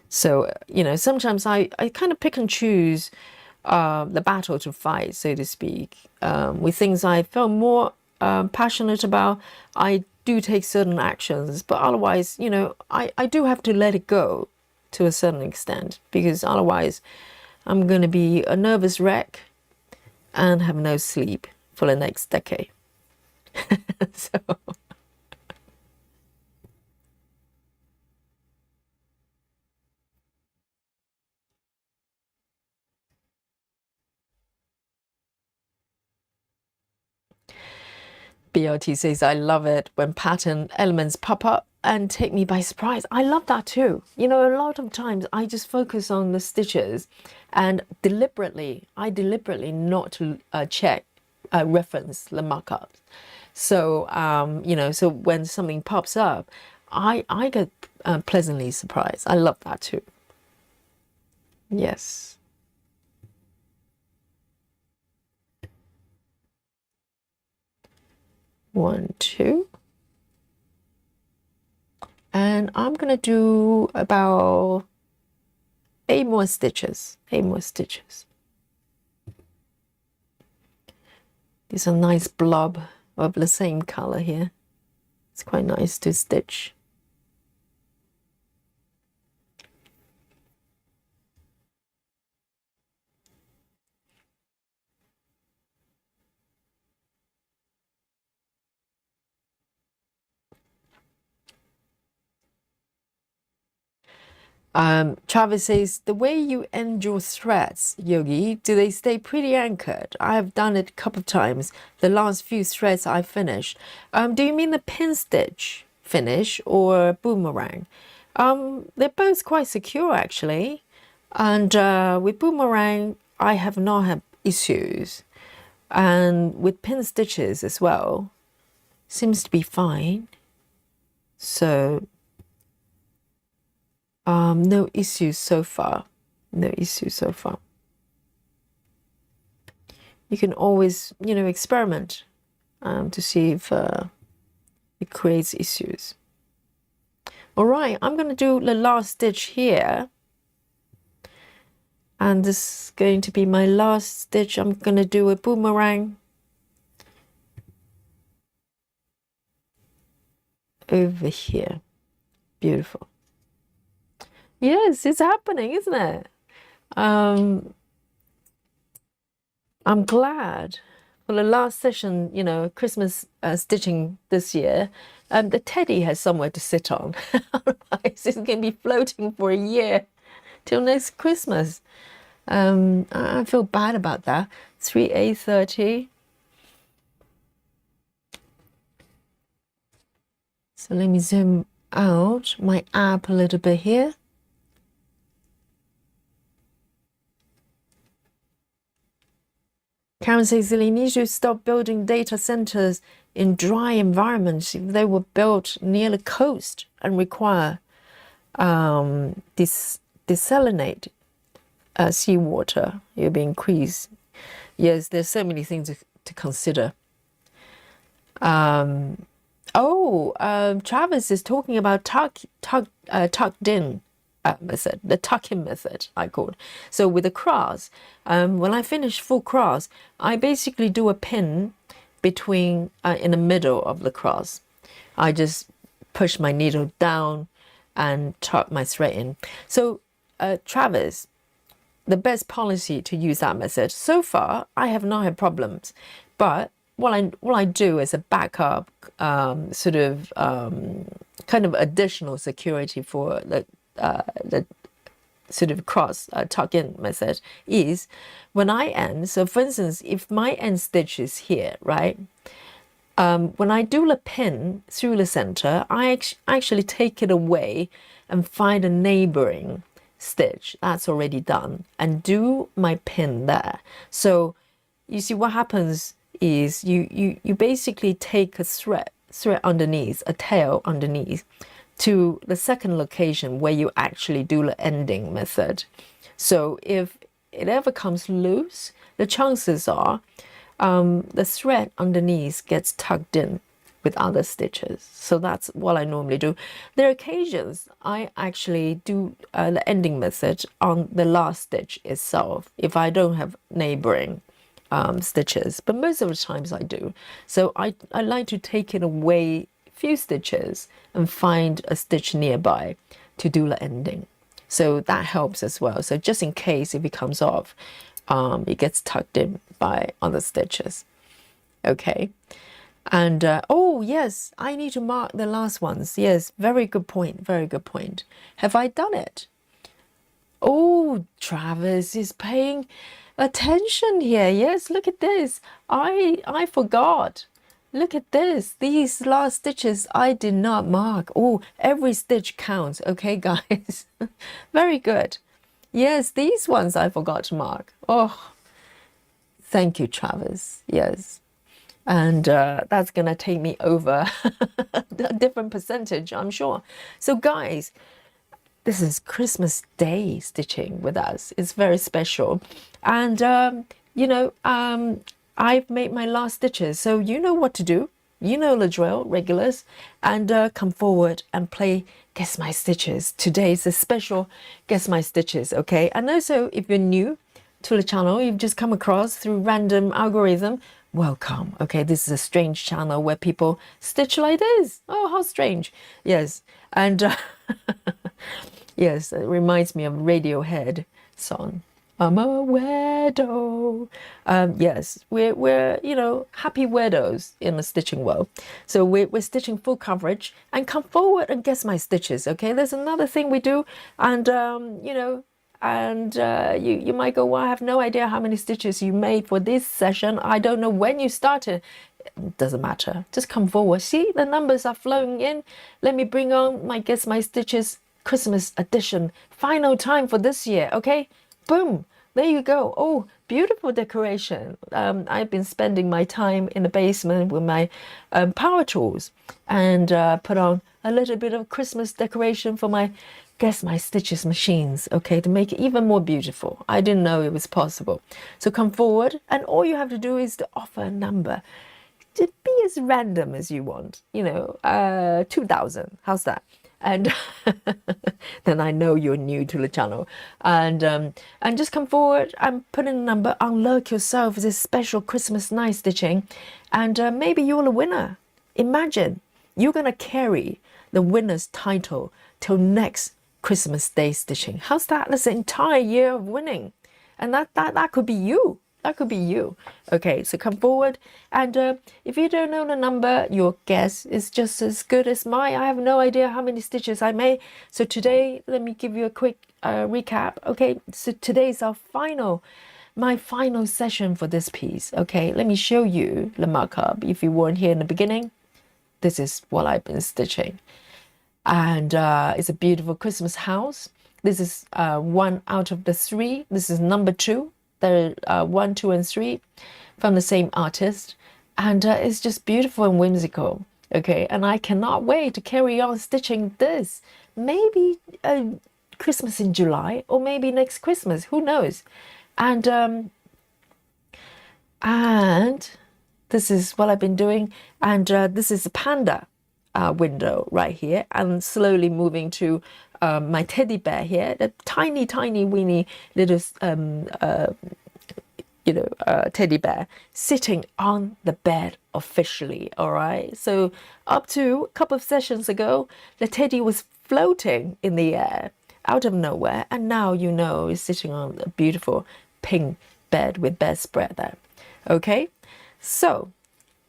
So, you know, sometimes I kind of pick and choose the battle to fight, so to speak. With things I feel more passionate about, I do take certain actions. But otherwise, you know, I do have to let it go to a certain extent because otherwise I'm going to be a nervous wreck and have no sleep for the next decade. So BLT says, I love it when pattern elements pop up and take me by surprise. I love that too. You know, a lot of times I just focus on the stitches and I deliberately not to check, reference the markups. So, you know, so when something pops up, I get pleasantly surprised. I love that too. Yes. One, two. And I'm going to do about 8 more stitches. 8 more stitches. These are nice blob of the same color here. It's quite nice to stitch. Travis says, the way you end your threads, Yogi, do they stay pretty anchored? I have done it a couple of times. The last few threads I finished. Do you mean the pin stitch finish or boomerang? They're both quite secure actually. And with boomerang, I have not had issues. And with pin stitches as well, seems to be fine. So no issues so far. No issues so far. You can always, you know, experiment to see if it creates issues. All right, I'm going to do the last stitch here. And this is going to be my last stitch. I'm going to do a boomerang over here. Beautiful. Yes, it's happening, isn't it? I'm glad for the last session, Christmas stitching this year, the teddy has somewhere to sit on. Otherwise, it's going to be floating for a year till next Christmas. I feel bad about that. 3A30. So let me zoom out my app a little bit here. Karen says, you need to stop building data centers in dry environments if they were built near the coast and require desalinate seawater. You'll be increased. Yes, there's so many things to consider. Travis is talking about tucked in method, the tuck-in method, I call it. So with a cross, when I finish full cross, I basically do a pin between in the middle of the cross. I just push my needle down and tuck my thread in. So Travis, the best policy to use that method. So far, I have not had problems, but what I do as a backup, kind of additional security for the sort of cross tuck-in method is when I end. So for instance, if my end stitch is here, right? When I do the pin through the center, I actually take it away and find a neighboring stitch that's already done and do my pin there. So you see what happens is you basically take a thread underneath, a tail underneath, to the second location where you actually do the ending method. So if it ever comes loose, the chances are the thread underneath gets tucked in with other stitches. So that's what I normally do. There are occasions I actually do the ending method on the last stitch itself if I don't have neighboring stitches, but most of the times I do. So I like to take it away few stitches and find a stitch nearby to do the ending. So that helps as well. So just in case if it comes off, it gets tucked in by other stitches. Okay. And oh yes, I need to mark the last ones. Yes, very good point. Very good point. Have I done it? Oh, Travis is paying attention here. Yes, look at this. I forgot. Look at this. These last stitches I did not mark. Oh, every stitch counts. Okay, guys. Very good. Yes, these ones I forgot to mark. Oh, thank you, Travis. Yes. And that's going to take me over a different percentage, I'm sure. So, guys, this is Christmas Day stitching with us. It's very special. And, I've made my last stitches, so you know what to do. You know the drill, regulars. And come forward and play Guess My Stitches. Today is a special Guess My Stitches, okay? And also, if you're new to the channel, you've just come across through random algorithm, welcome, okay? This is a strange channel where people stitch like this. Oh, how strange. Yes, and yes, it reminds me of Radiohead song. I'm a weirdo. Yes, we're happy weirdos in the stitching world. So we're stitching full coverage and come forward and guess my stitches. Okay, there's another thing we do, and you might go, well, I have no idea how many stitches you made for this session. I don't know when you started. It doesn't matter. Just come forward. See, the numbers are flowing in. Let me bring on my Guess My Stitches Christmas edition. Final time for this year. Okay. Boom, there you go. Oh, beautiful decoration. I've been spending my time in the basement with my power tools and put on a little bit of Christmas decoration for my Guess My Stitches machines, okay, to make it even more beautiful. I didn't know it was possible. So come forward, and all you have to do is to offer a number. To be as random as you want, 2,000. How's that? And then I know you're new to the channel, and just come forward and put in a number. Unlock yourself this special Christmas night stitching, and maybe you're the winner. Imagine you're gonna carry the winner's title till next Christmas Day stitching. How's that? That's an entire year of winning, and that could be you. That could be you. Okay, so come forward. And if you don't know the number, your guess is just as good as mine. I have no idea how many stitches I made. So today, let me give you a quick recap. Okay, so today is my final session for this piece. Okay, let me show you the markup. If you weren't here in the beginning, this is what I've been stitching. And it's a beautiful Christmas house. This is one out of the three. This is number two. There are 1, 2, and 3 from the same artist. And it's just beautiful and whimsical. Okay, and I cannot wait to carry on stitching this. Maybe Christmas in July, or maybe next Christmas. Who knows? And this is what I've been doing. And this is a panda window right here, and slowly moving to my teddy bear here, the tiny weeny little teddy bear sitting on the bed officially. All right, so up to a couple of sessions ago, the teddy was floating in the air out of nowhere, and now is sitting on a beautiful pink bed with bedspread there. Okay, so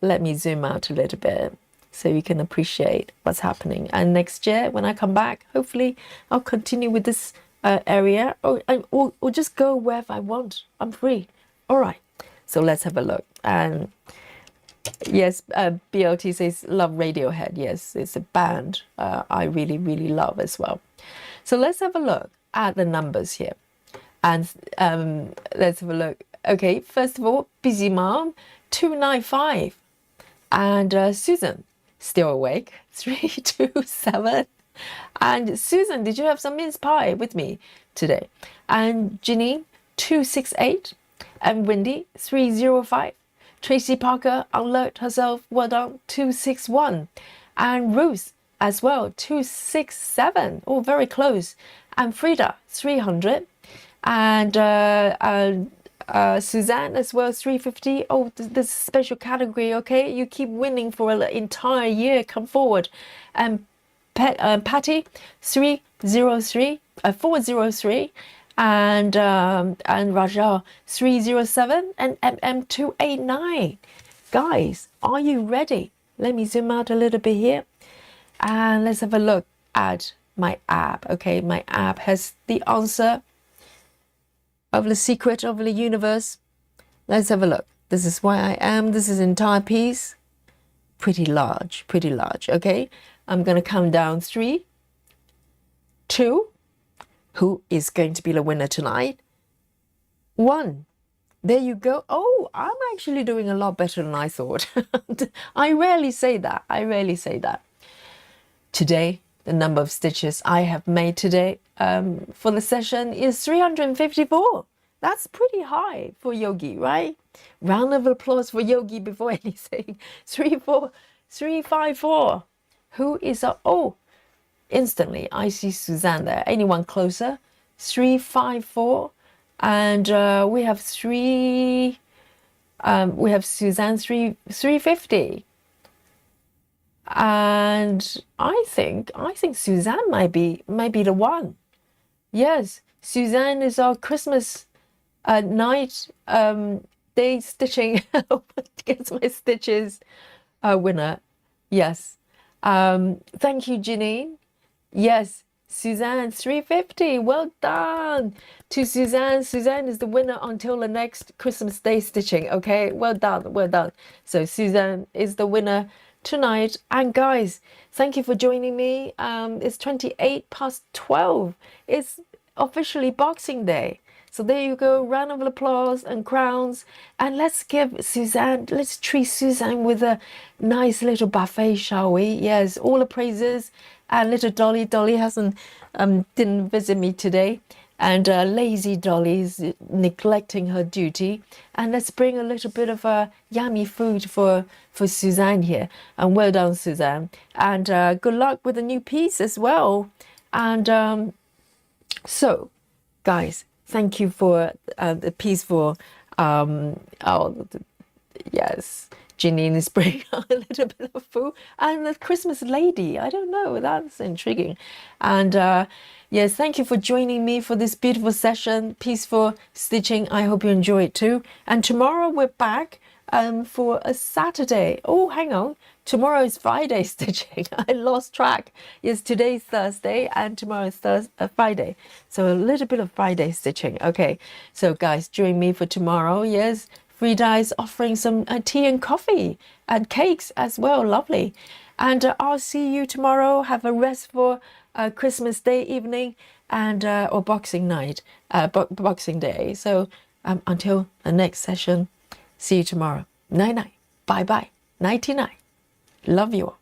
let me zoom out a little bit so you can appreciate what's happening. And next year, when I come back, hopefully I'll continue with this area, or just go wherever I want. I'm free. All right, so let's have a look. And yes, BLT says love Radiohead. Yes, it's a band I really love as well. So let's have a look at the numbers here. And let's have a look. Okay, first of all, Busy Mom, 295. And Susan, still awake, 327. And Susan, did you have some mince pie with me today? And Ginny, 268. And Wendy, 305. Tracy Parker, alert herself, well done, 261. And Ruth as well, 267. Oh, very close. And Frida, 300. And Suzanne as well, 350. Oh, this special category. Okay, you keep winning for an entire year. Come forward. And Patty, 303, 403. And Rajal, 307. And MM289. Guys, are you ready? Let me zoom out a little bit here. And let's have a look at my app. Okay, my app has the answer of the secret of the universe. Let's have a look. This is where I am. This is entire piece. Pretty large. Okay, I'm going to count down 3, 2. Who is going to be the winner tonight? 1. There you go. Oh, I'm actually doing a lot better than I thought. I rarely say that. Today, the number of stitches I have made today for the session is 354. That's pretty high for Yogi, right? Round of applause for Yogi before anything. 354. Who is instantly I see Suzanne there. Anyone closer? 354. And we have Suzanne 350. And I think Suzanne might be the one. Yes, Suzanne is our Christmas night day stitching gets my stitches winner. Yes. Thank you, Janine. Yes, Suzanne 350. Well done to Suzanne. Suzanne is the winner until the next Christmas day stitching. Okay, well done. So Suzanne is the winner tonight. And guys, thank you for joining me. It's 12:28. It's officially Boxing Day. So there you go, round of applause and crowns. And let's treat Suzanne with a nice little buffet, shall we? Yes, all the praises. And little Dolly didn't visit me today. And lazy Dolly is neglecting her duty. And let's bring a little bit of yummy food for Suzanne here. And well done, Suzanne. And good luck with the new piece as well. And so, guys, thank you for the piece for, yes, Janine is bringing a little bit of food. And the Christmas lady, I don't know, that's intriguing. And yes, thank you for joining me for this beautiful session, Peaceful Stitching. I hope you enjoy it too. And tomorrow we're back for a Saturday. Oh, hang on. Tomorrow is Friday stitching. I lost track. Yes, today's Thursday and tomorrow is Friday. So a little bit of Friday stitching. Okay, so guys, join me for tomorrow. Yes, Frida's offering some tea and coffee and cakes as well. Lovely. And I'll see you tomorrow. Have a restful Christmas Day evening and or Boxing night, Boxing Day. So until the next session, see you tomorrow. Night night. Bye bye. Nighty night. Love you all.